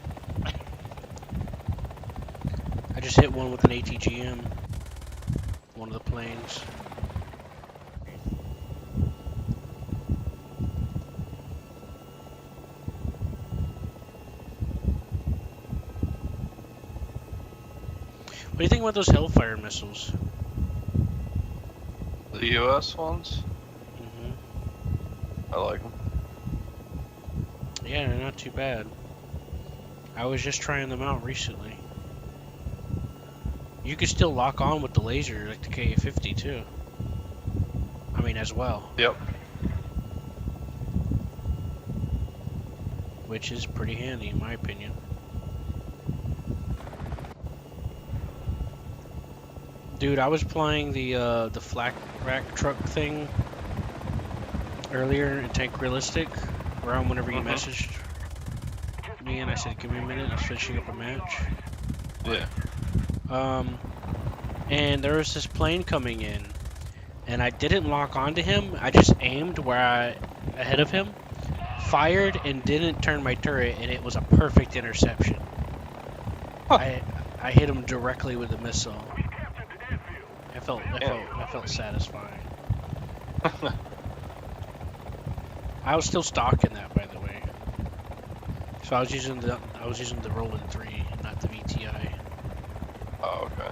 I just hit one with an ATGM. One of the planes. What do you think about those Hellfire missiles? The U.S. ones, Hmm. I like them. Yeah, they're not too bad. I was just trying them out recently. You could still lock on with the laser, like the KA-50 too. I mean, as well. Yep. Which is pretty handy, in my opinion. Dude, I was playing the flak rack truck thing earlier in Tank Realistic, around whenever you messaged me, and I said, "Give me a minute. I was finishing up a match." Yeah. And there was this plane coming in, and I didn't lock onto him. I just aimed ahead of him, fired, and didn't turn my turret, and it was a perfect interception. I hit him directly with the missile. I felt satisfying. I was still stocking that, by the way. So I was using the Roland 3, not the VTI. Oh, okay.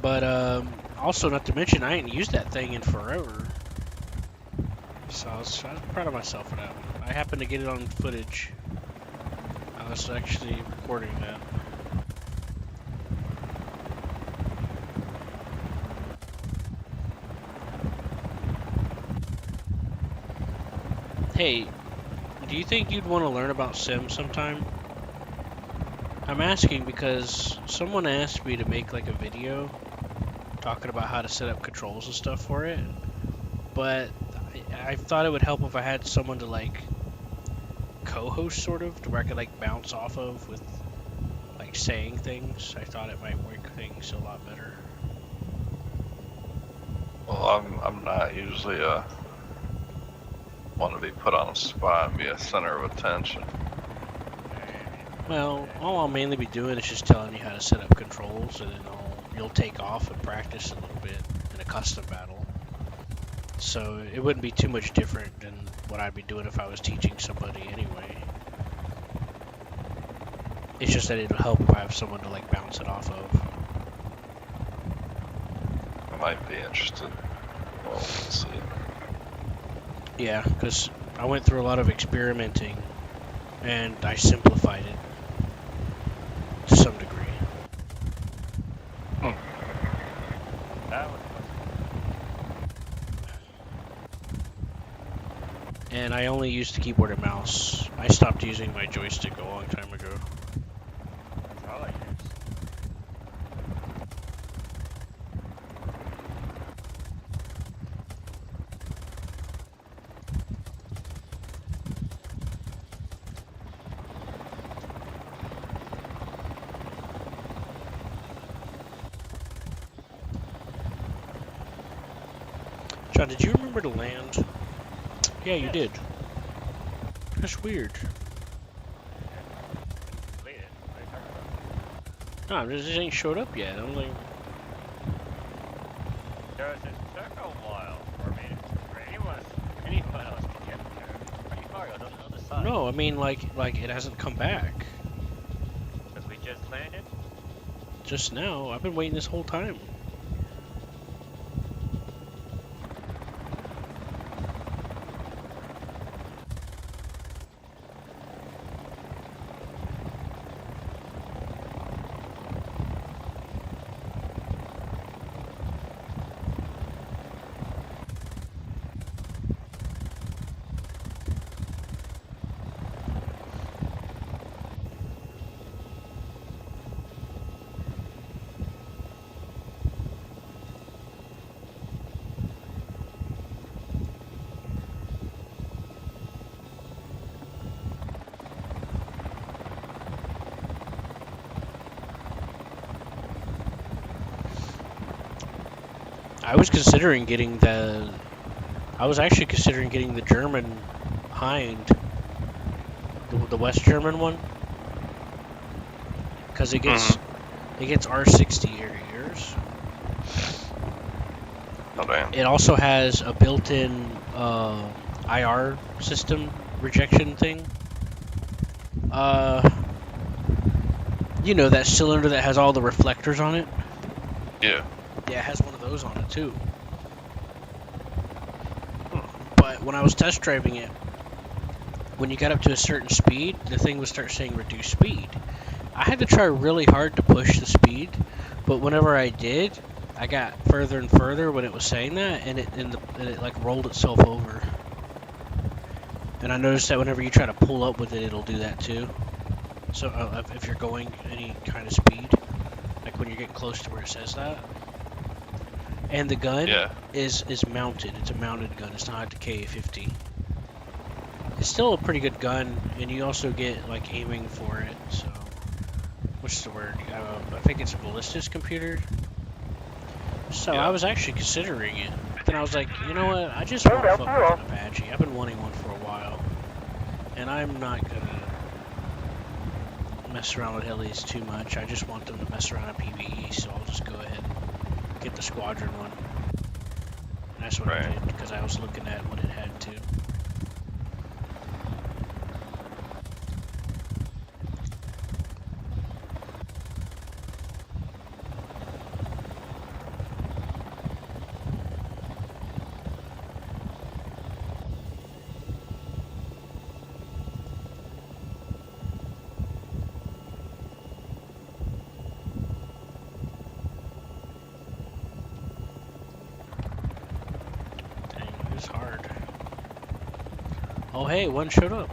But also, not to mention, I ain't used that thing in forever. So I was proud of myself for that. I happened to get it on footage. I was actually recording that. Hey, do you think you'd want to learn about Sim sometime? I'm asking because someone asked me to make like a video talking about how to set up controls and stuff for it, but I thought it would help if I had someone to like co-host sort of, to where I could like bounce off of with like saying things. I thought it might work things a lot better. Well, I'm not usually want to be put on a spot and be a center of attention. Well, all I'll mainly be doing is just telling you how to set up controls, and then you'll take off and practice a little bit in a custom battle. So it wouldn't be too much different than what I'd be doing if I was teaching somebody anyway. It's just that it'll help if I have someone to like bounce it off of. I might be interested. Well, we'll see. Yeah, because I went through a lot of experimenting, and I simplified it to some degree. That was And I only used the keyboard and mouse. I stopped using my joystick a long time ago. that's all I use. John, did you remember to land? Yeah, you did. That's weird. Complete it. What are you talking about? No, this ain't showed up yet. I'm like, It took a while for me for anyone else to get there. Pretty far on the other side. no, I mean like it hasn't come back. Because we just landed. Just now. I've been waiting this whole time. I was considering getting the I was actually considering getting the German Hind, the West German one, because it gets R60 air-to-airs. Oh damn. It also has a built-in IR system rejection thing. You know that cylinder that has all the reflectors on it? Yeah. Yeah, it has one of those on it too. But when I was test driving it, when you got up to a certain speed, the thing would start saying reduce speed. I had to try really hard to push the speed, but whenever I did, I got further and further when it was saying that, and it like rolled itself over. And I noticed that whenever you try to pull up with it, it'll do that too. So if you're going any kind of speed, like when you're getting close to where it says that. And the gun is mounted. It's a mounted gun. It's not like the K50. It's still a pretty good gun, and you also get like aiming for it. So, what's the word? I think it's a ballistics computer. So I was actually considering it. Then I was like, you know what? I just want to fuck with an Apache. I've been wanting one for a while, and I'm not gonna mess around with helis too much. I just want them to mess around at PvE, so I'll just go ahead and get the squadron one. And that's what I did, because I was looking at what it had too. It's hard. Oh hey, one showed up.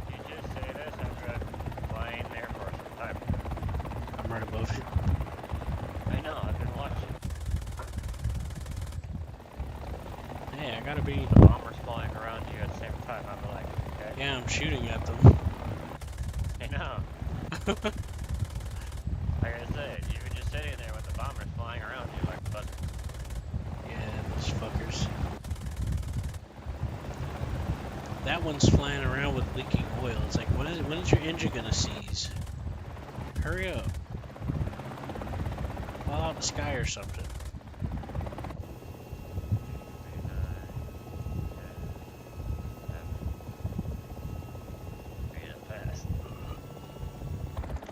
You just say this after I've been flying there for some time. I'm right above you. I know, I've been watching. Hey, I gotta be... The bombers flying around you at the same time, I'm like, okay. Yeah, I'm shooting at them. I know. Like I said, you were just sitting there with the bombers flying around you like a bus. Yeah, those fuckers. That one's flying around with leaking oil. It's like, when is your engine gonna seize? Hurry up. Fall out the sky or something.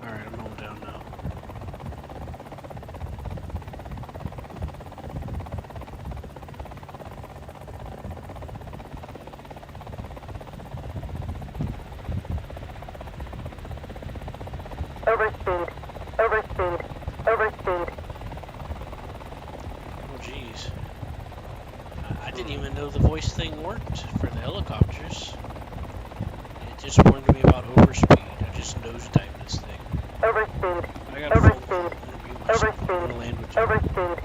Alright, I'm home down now. Overspeed. Overspeed. Overspeed. Oh jeez. I didn't even know the voice thing worked for the helicopters. It just warned me about overspeed. I just nosedived this thing. Overspeed. I got a phone call. Overspeed. Interview myself. I'm gonna land with you. Overspeed.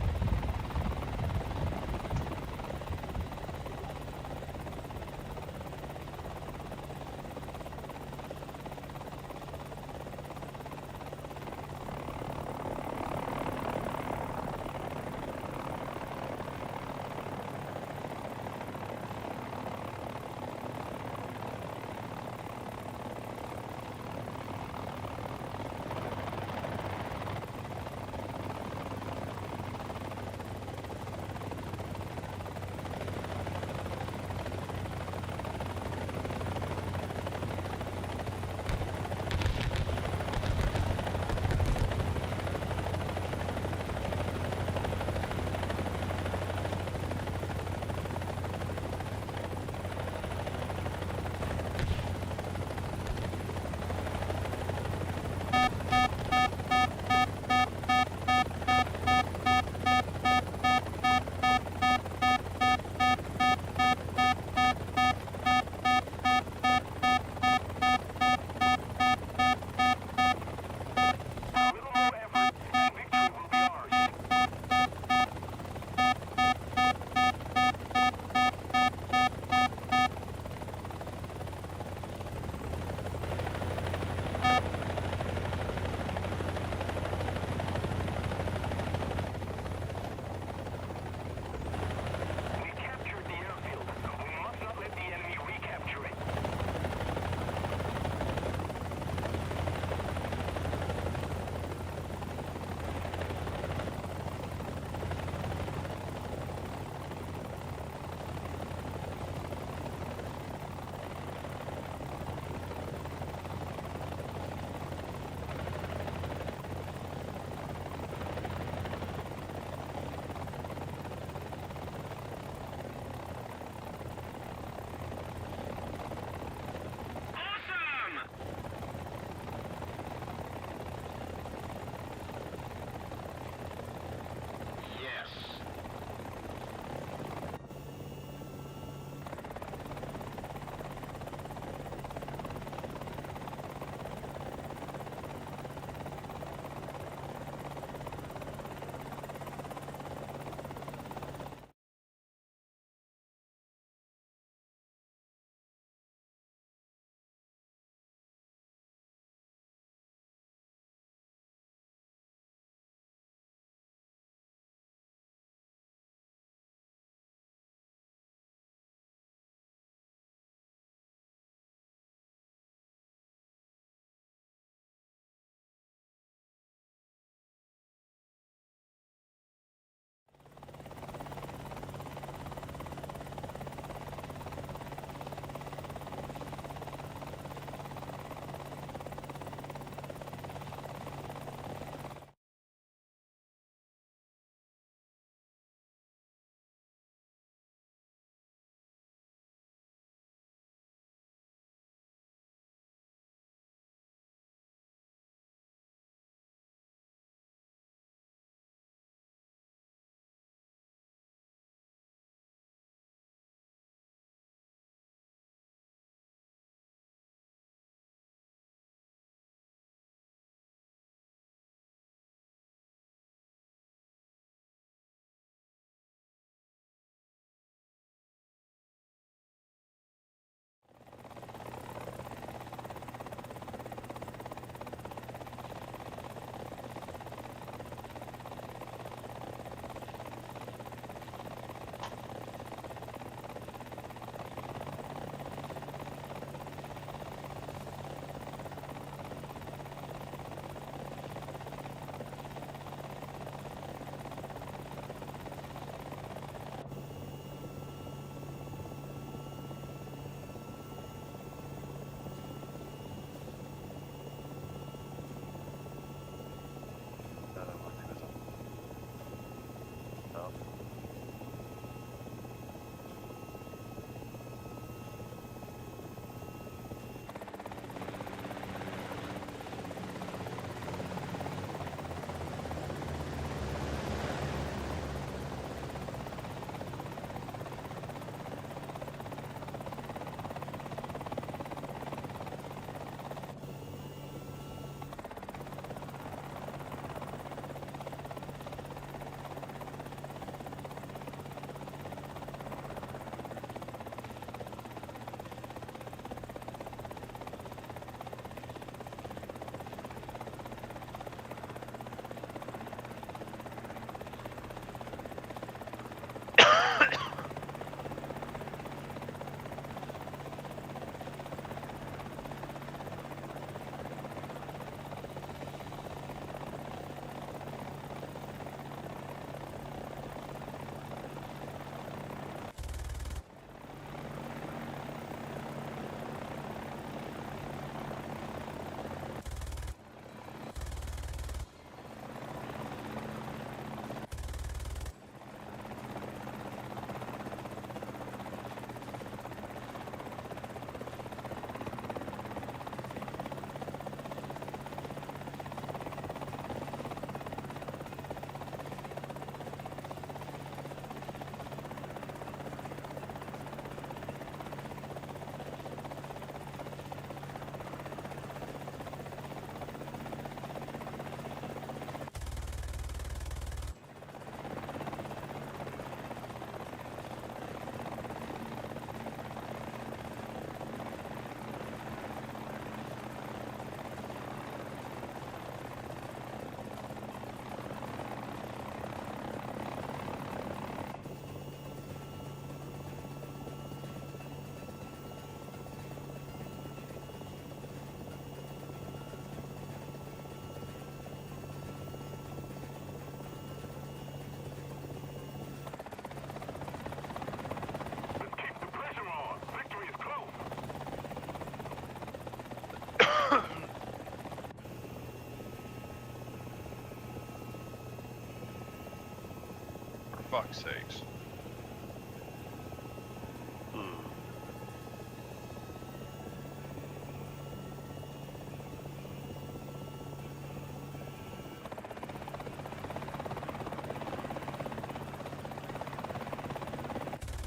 fuck's sakes.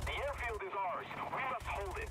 The airfield is ours. We must hold it.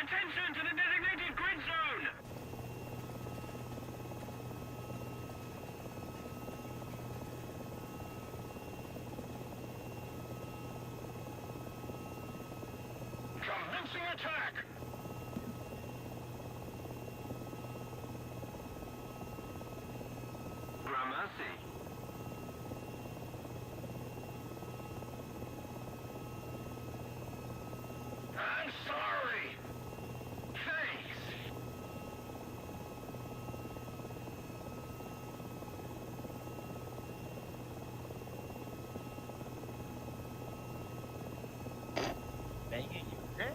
Attention to the designated grid zone! Commencing attack! Gramercy. I'm sorry! Thanks! Banging you dead?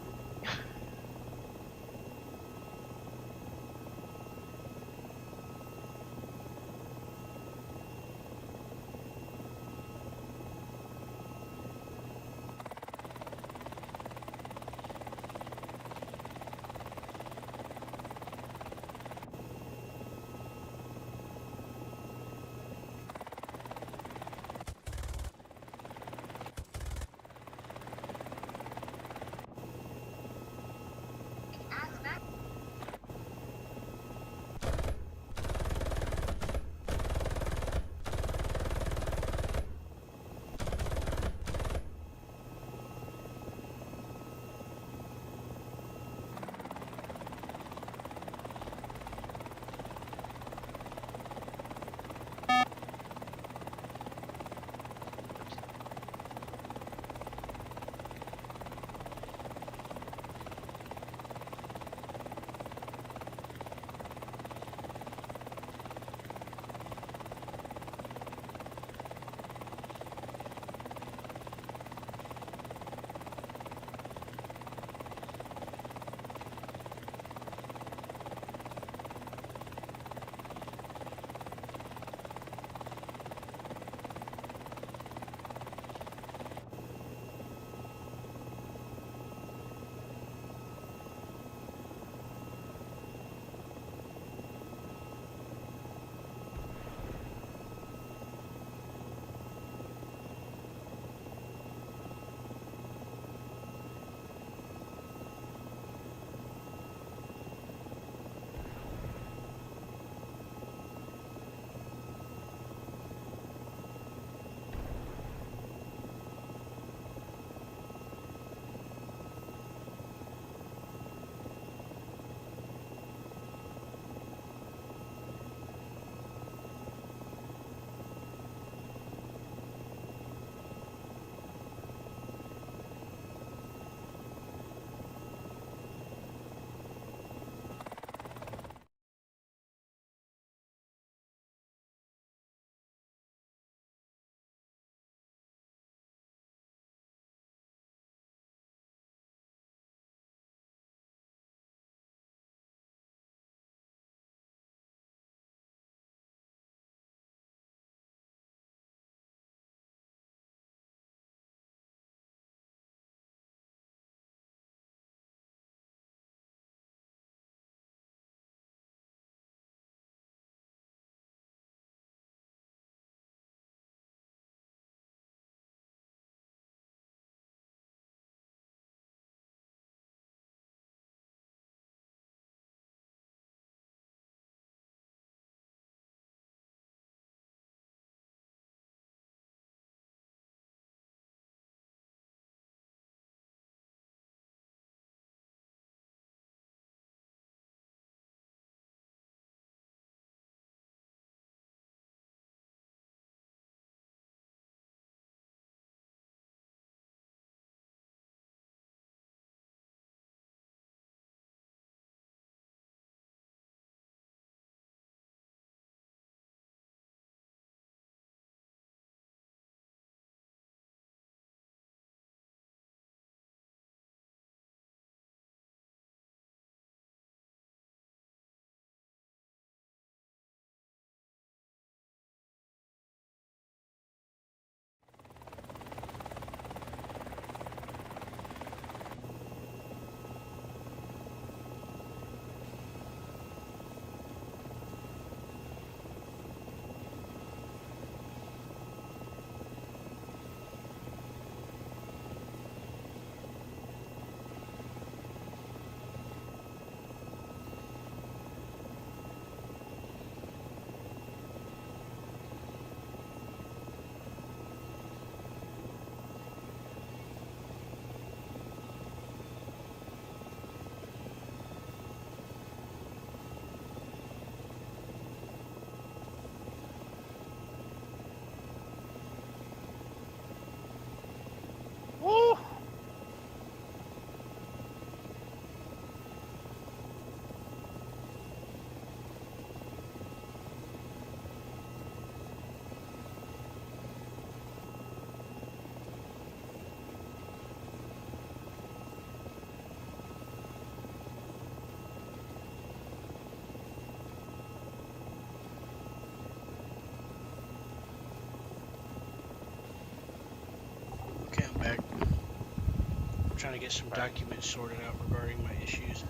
trying to get some documents sorted out regarding my issues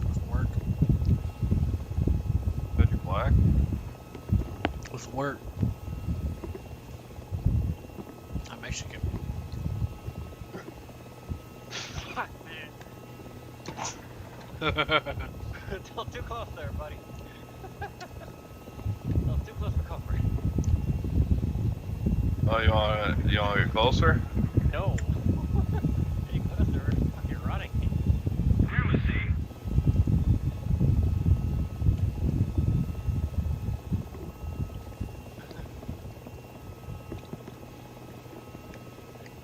with work. Said you're black? With work. I'm Mexican. Fuck, man. Still too close there, buddy. Still too close for comfort. Oh, you wanna get closer? No. Getting closer, you're running. Supremacy.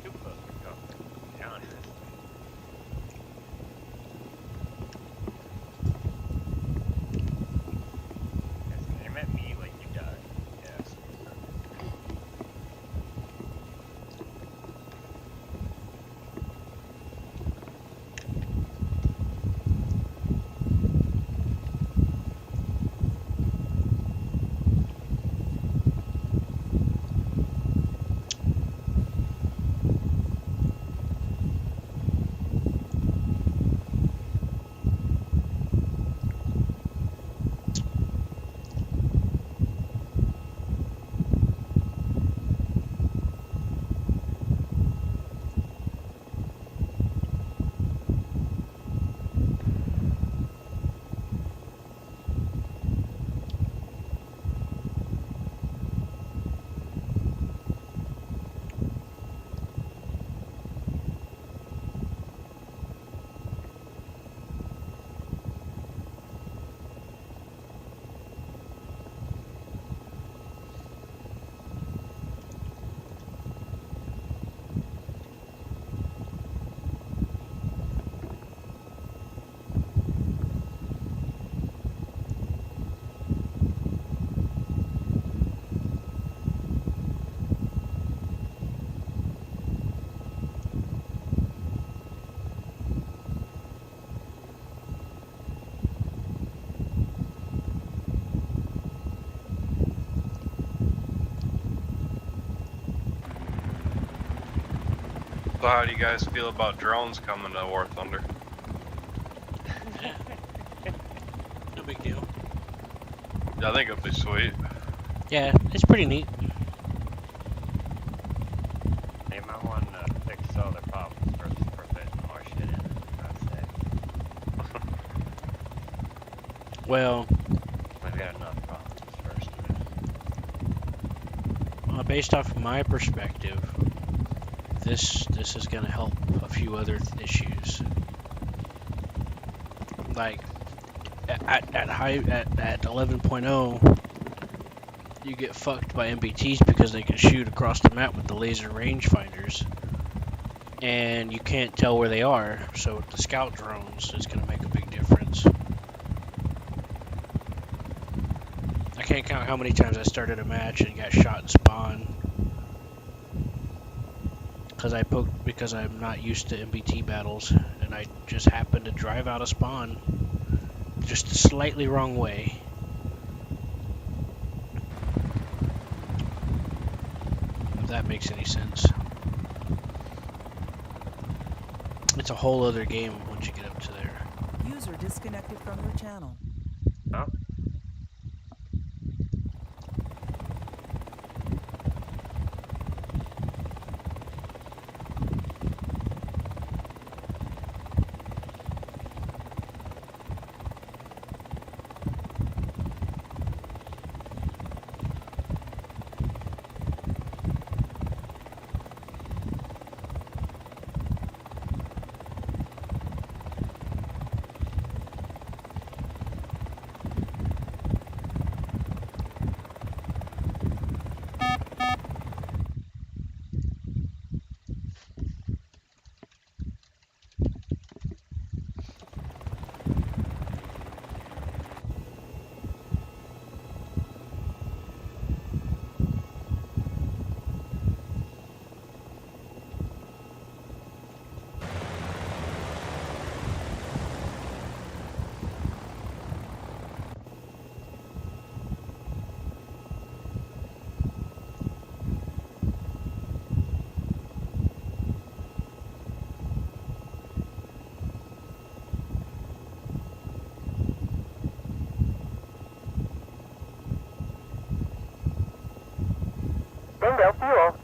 Too close for comfort. Down this. Yes, aim at me like you died. Yes. So how do you guys feel about drones coming to War Thunder? No big deal. Yeah, I think it'll be sweet. Yeah, it's pretty neat. They might want to fix all their problems first before putting more shit in it. I'd say. Well, We've got enough problems first. based off of my perspective, this is going to help a few other issues. Like at 11.0, you get fucked by MBTs because they can shoot across the map with the laser rangefinders, and you can't tell where they are. So with the scout drones, it's going to make a big difference. I can't count how many times I started a match and got shot in spawn because I'm not used to MBT battles, and I just happened to drive out of spawn just a slightly wrong way. If that makes any sense. It's a whole other game once you get up to there. User disconnected from your channel. Huh? No fuel.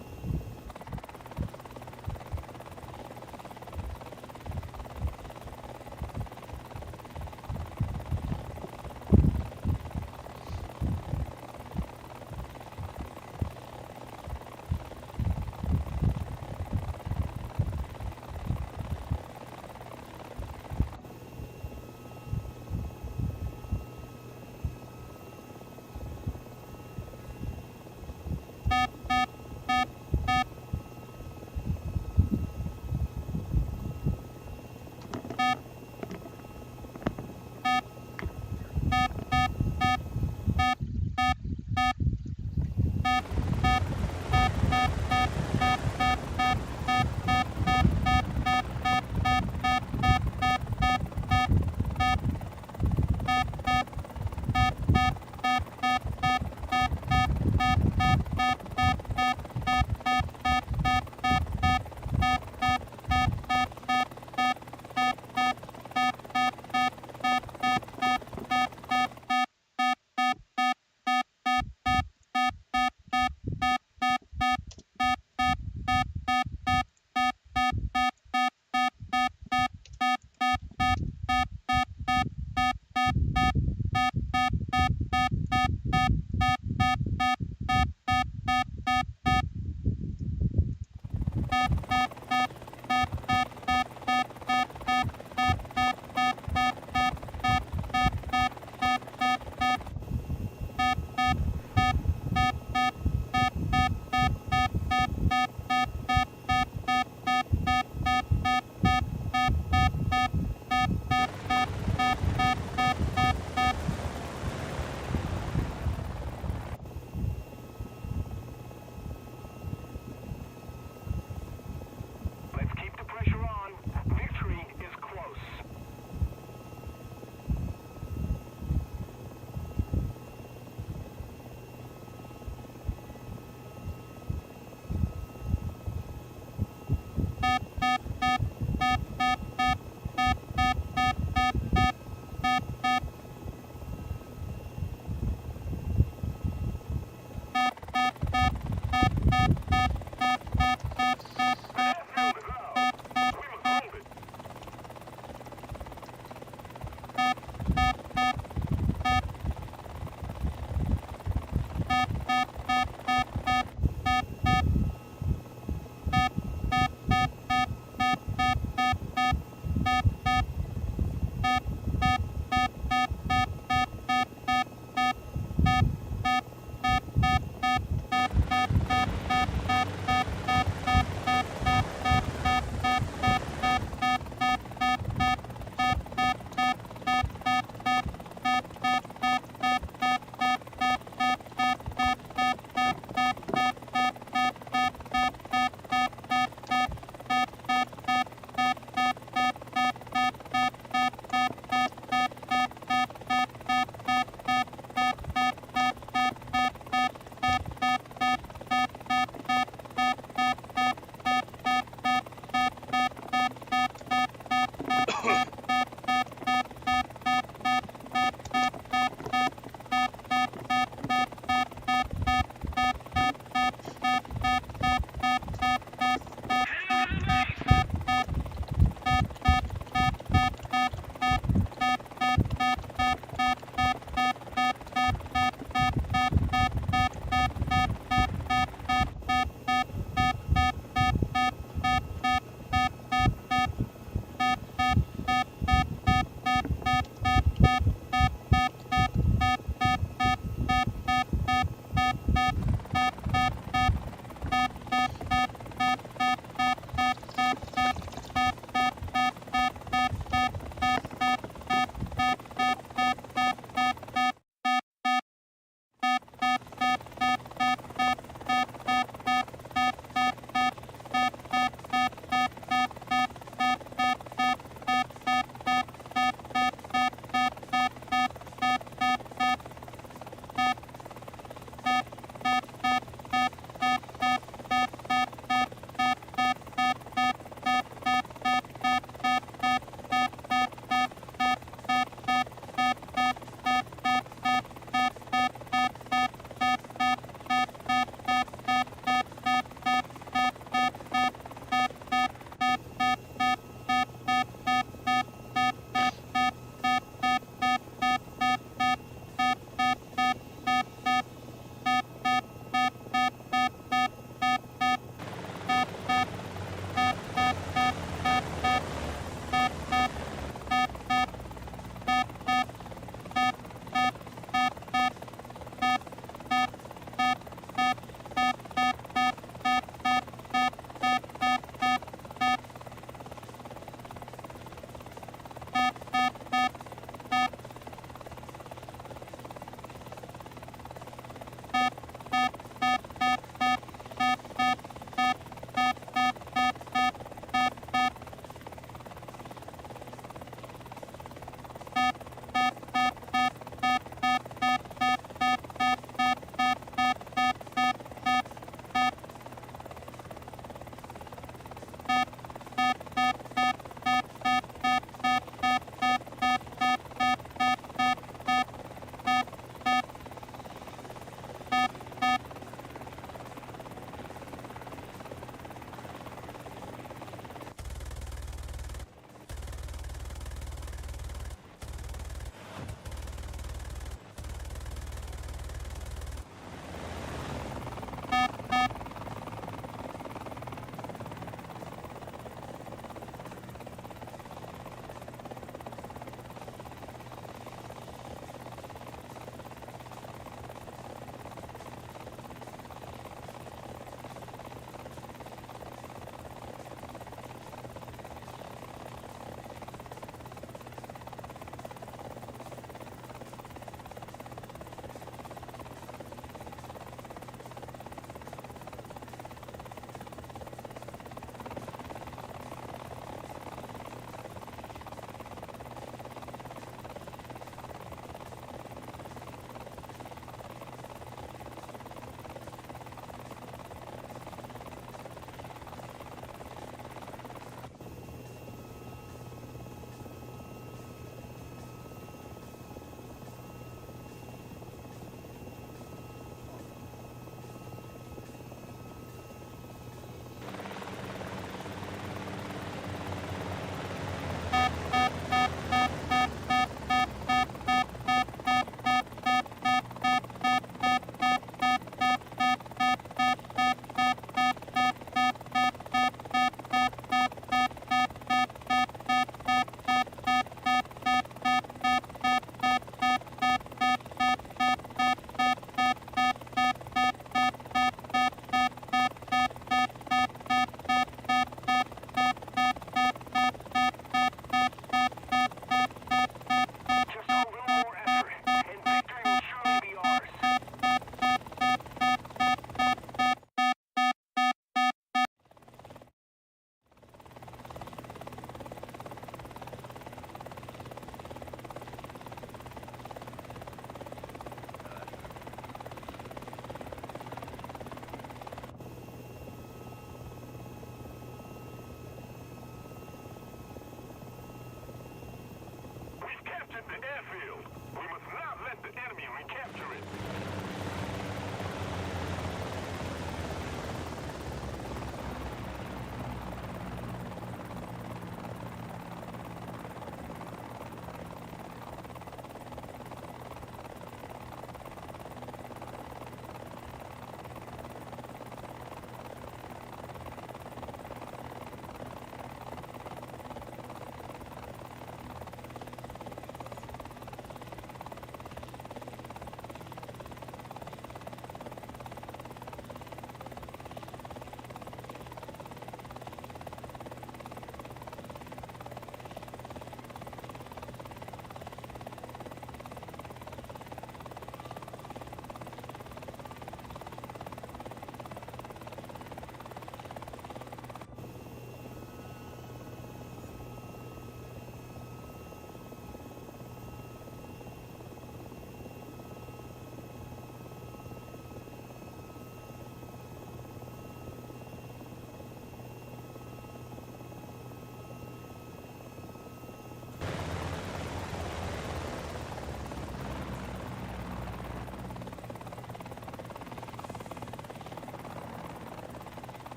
airfield. We must not let the enemy recapture it.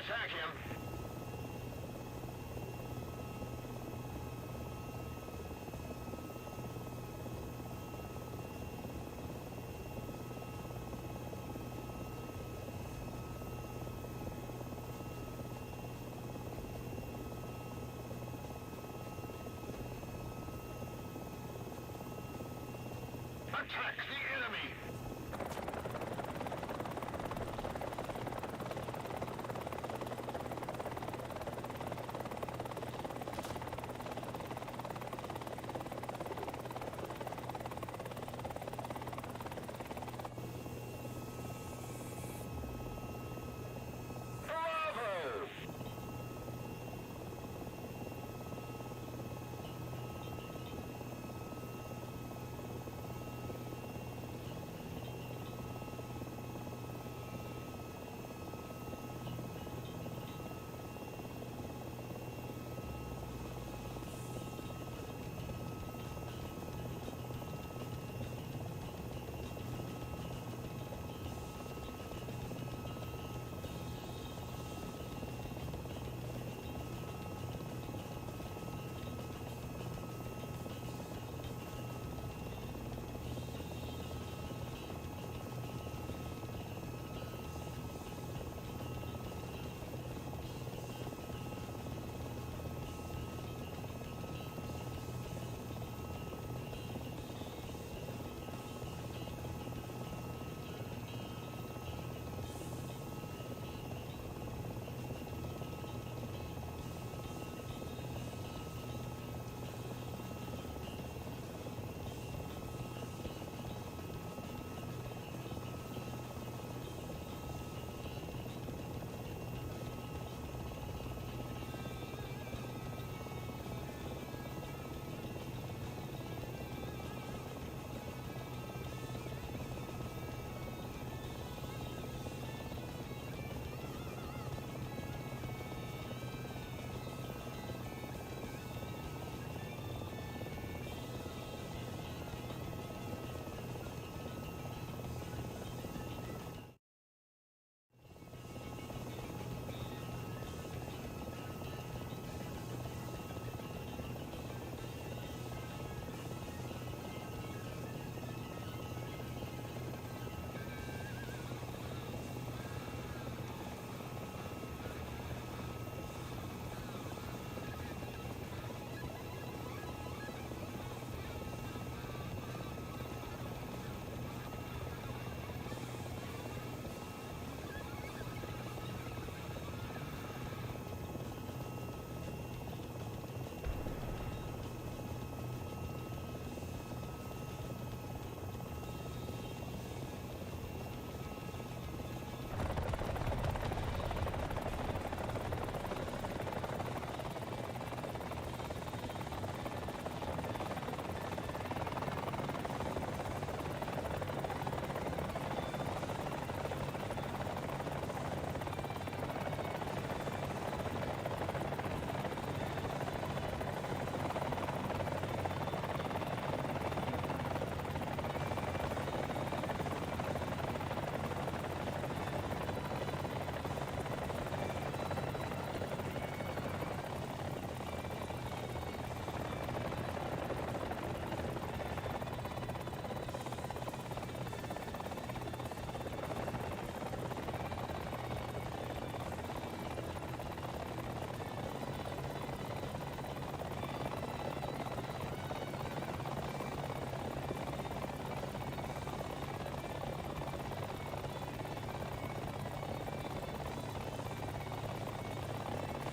attack him. Attack the enemy! Bravo!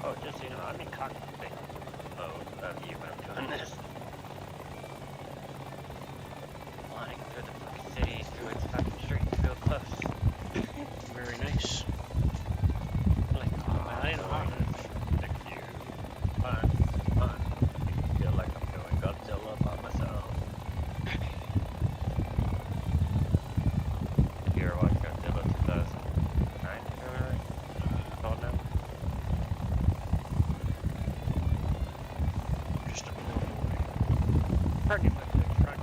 Oh, just so you know, I'm in cockpit mode of you when I'm doing this. Flying through the fucking city, through its fucking streets real close. Very nice. Like, oh, I know how to. thank you. Fun. I feel like I'm doing Godzilla by myself. You ever watch Godzilla 2009? Called now? Just a poor boy. Pretty much a truck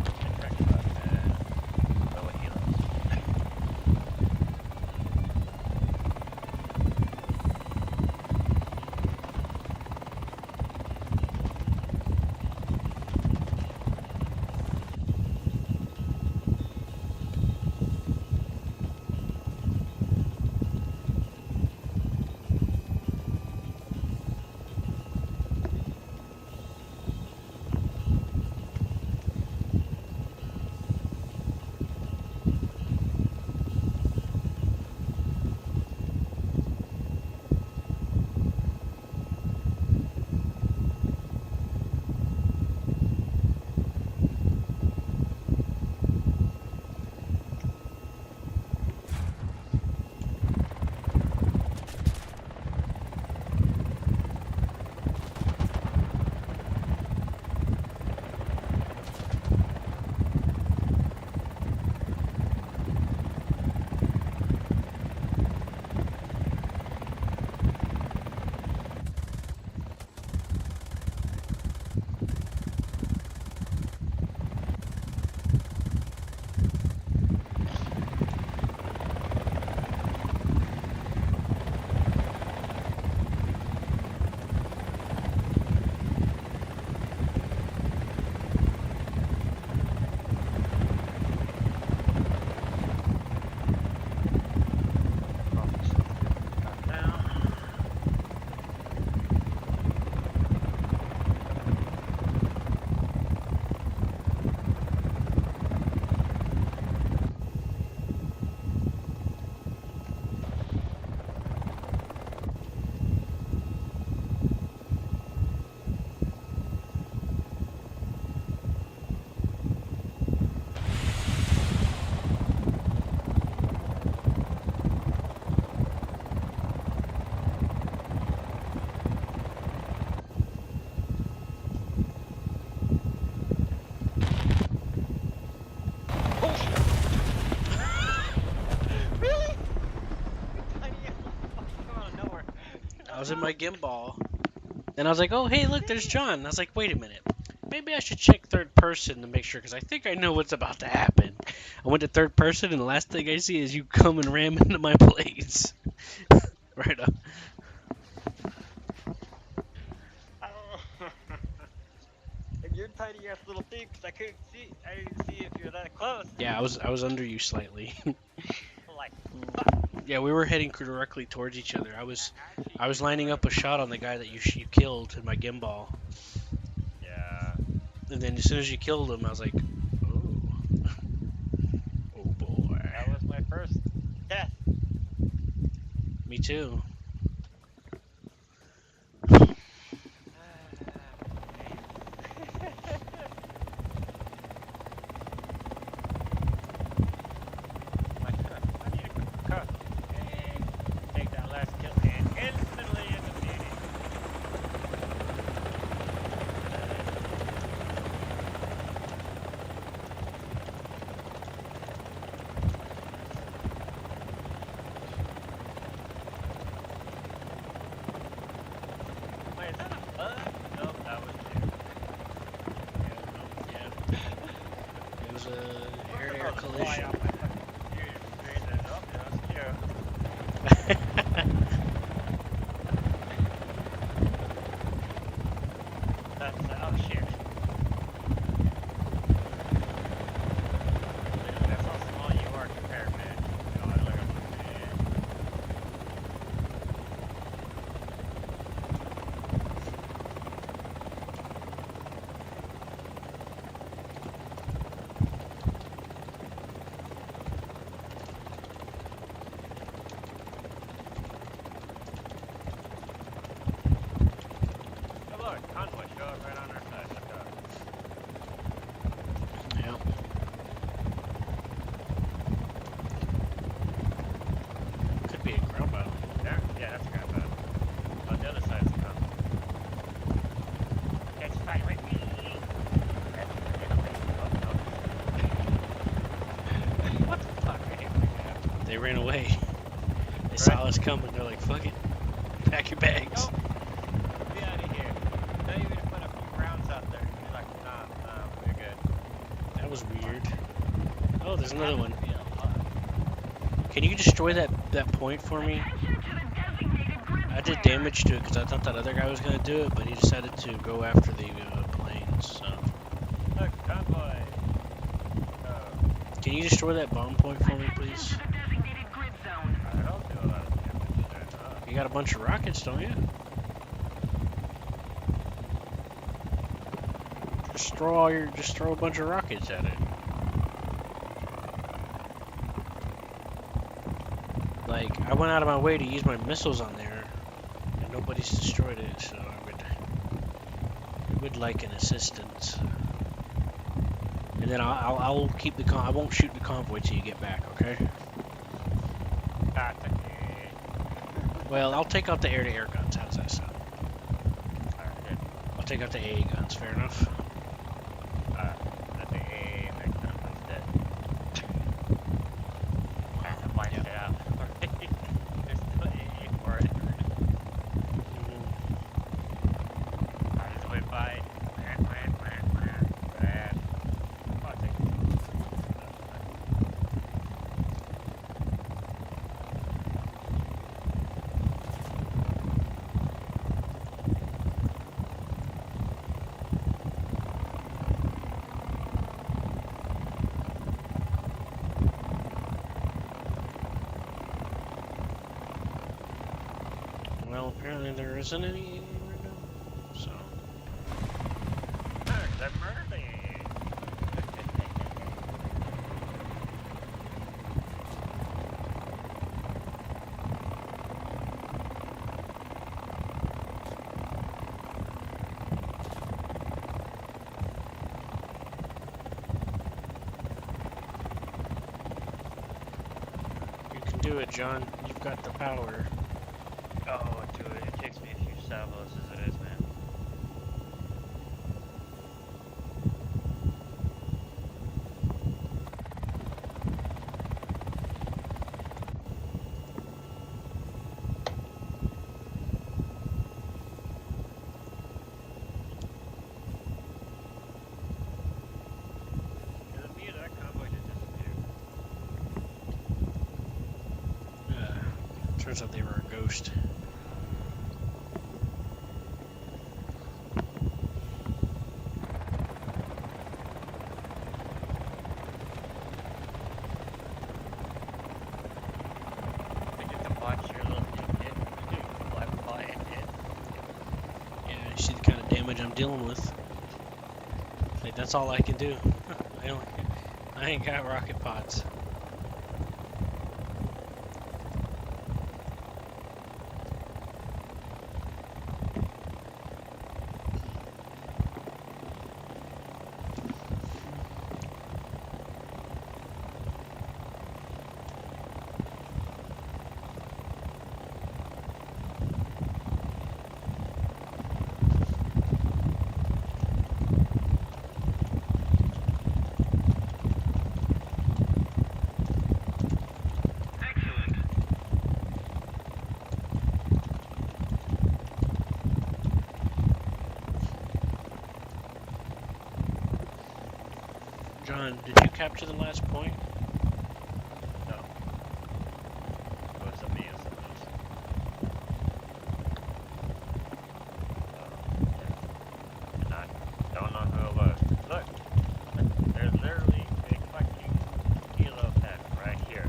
well, what he loves. I was in my gimbal, and I was like, oh, hey, look, there's John. And I was like, wait a minute. Maybe I should check third person to make sure, because I think I know what's about to happen. I went to third person, and the last thing I see is you come and ram into my plates. Right up. And you're tiny ass little thing, because I couldn't see. I didn't see if you're that close. Yeah, I was under you slightly. I'm like, Yeah, we were heading directly towards each other. I was actually, lining up a shot on the guy that you killed in my gimbal, Yeah. and then as soon as you killed him, I was like, oh, oh boy. That was my first death. Me too. I need a cup. And take that last kill and instantly in the meeting. Wait, is that a bug? Nope, that was you. Yeah. It was a air-to-air collision. Oh shit. That's how small you are compared, man. You know, I look up, man. Oh look, convoy show up right on our side. Look up. Yeah. Could be a ground battle. There? Yeah, that's a ground battle. On the other side is a convoy. Catch fight with me! What the fuck? I hate when that happens. They ran away. They saw us coming. They're like, fuck it. Pack your bags. Nope. Get out of here. Not even put a few rounds out there. You're like, nah, we're good. That was weird. Oh, there's another one. Yeah, Can you destroy that point for me? Attention to the designated grid I did flare. damage to it because I thought that other guy was going to do it, but he decided to go after the planes. So. Look, convoy. Oh, Can you destroy that bomb point for me, please? Attention to the designated grid zone. I don't do a lot of damage there. You got a bunch of rockets, don't you? Just throw a bunch of rockets at it. Like, I went out of my way to use my missiles on there, and nobody's destroyed it, so I would like an assistance. And then I'll keep the I won't shoot the convoy till you get back, okay? That's okay. Well, I'll take out the air-to-air guns. How does that sound? Alright, good. I'll take out the AA guns. Fair enough. I think A makes convoy's dead. That's wiped it out. There's still AA for it. I just went by. I'll take it. Well, apparently there isn't any right now. So. The mermaid. You can do it, John. You've got the power. Oh, dude, it takes me a few salvos as it is, man. turns out they were a ghost. I get to watch your little kid fly by and hit. Yeah, you see the kind of damage I'm dealing with. Like, that's all I can do. I ain't got rocket pods. Excellent. John, did you capture the last point? No. It was me or something else. Yeah. And I don't know who it was. Look, there's literally a fucking kilo pad right here.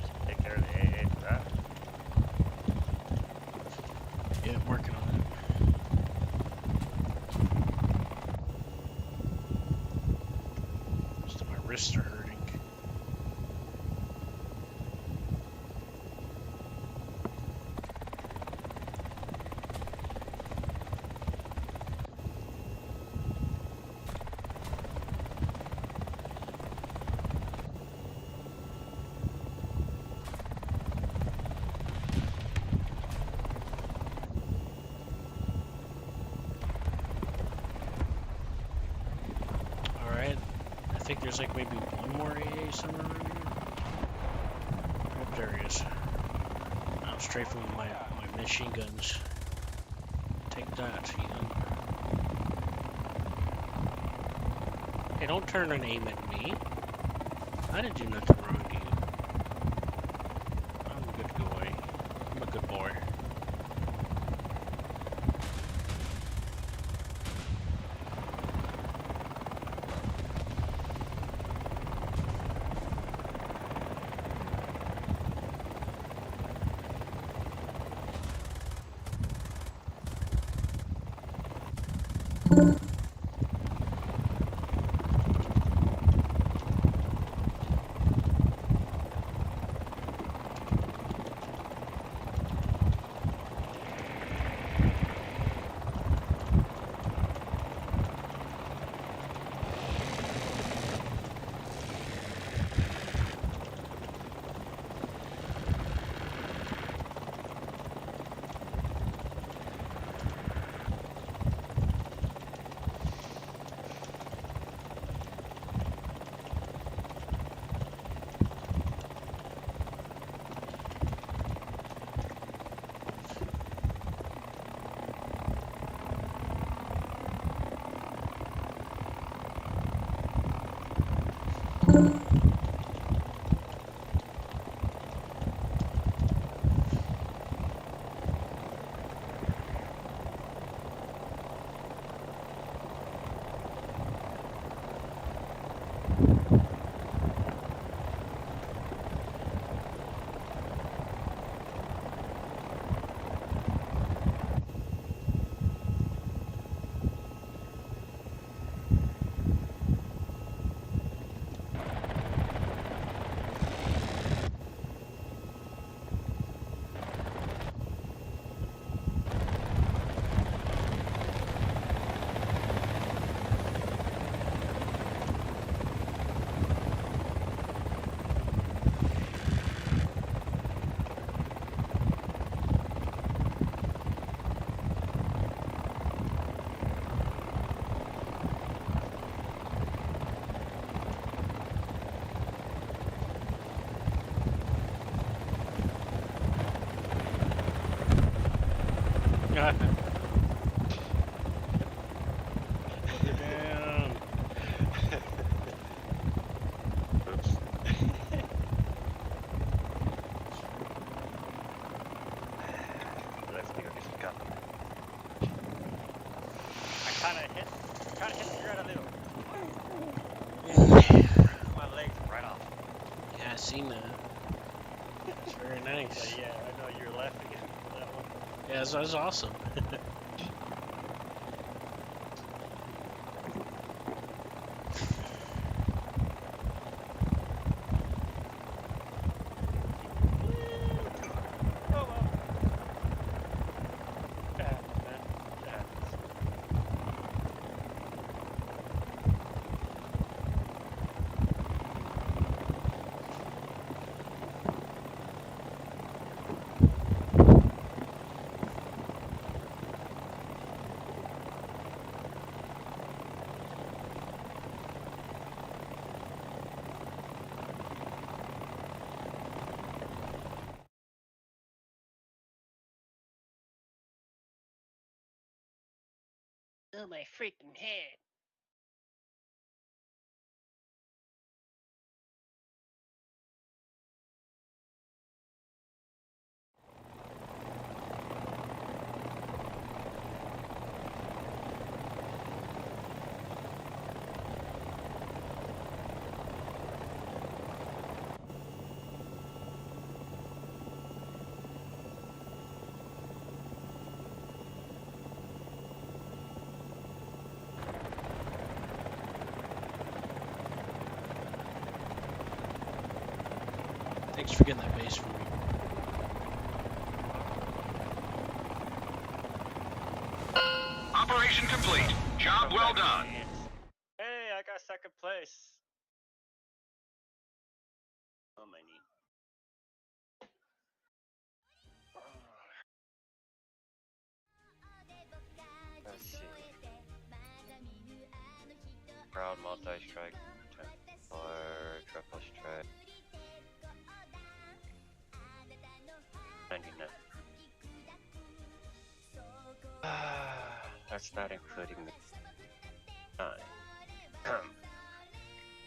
Just take care of the AA for that. Yeah, I'm working on it. Just my wrists are hurting. Alright, I think there's like maybe one more AA somewhere around here. Oh, there he is. I'm straight from my machine guns. Take that, Ethan. Hey, don't turn and aim at me. I didn't do nothing wrong to you. I'm a good boy. I'm a good boy. Put it down. Oops. Let's go get some coffee. I kind of hit the ground a little. My legs right off. Yeah, I seen that. It's very nice. But yeah, I know you're laughing at that one. Yeah, that was awesome. Oh well. It happens, man. It happens. Oh, my freaking head. Thanks for getting that base for me. Operation complete. Job well done. Hey, I got second place. Oh, my knee. Let's see. Proud multi-strike. Or triple strike. 99. That's not including the time.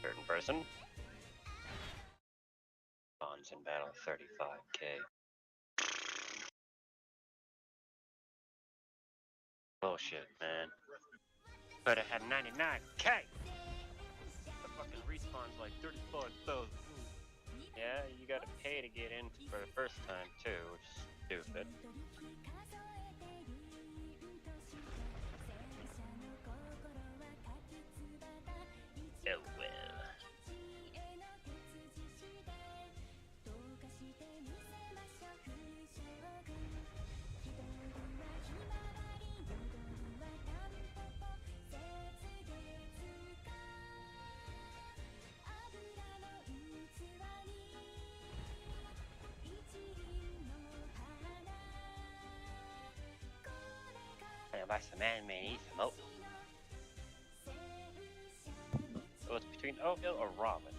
Third person. Bonds in battle 35k. Bullshit, man. But I had 99k. The fucking respawn's like 34,000. Yeah, you gotta pay to get in for the first time too, which is stupid. Oh well. I'm gonna buy some anime and eat some oatmeal. So it's between oatmeal or ramen.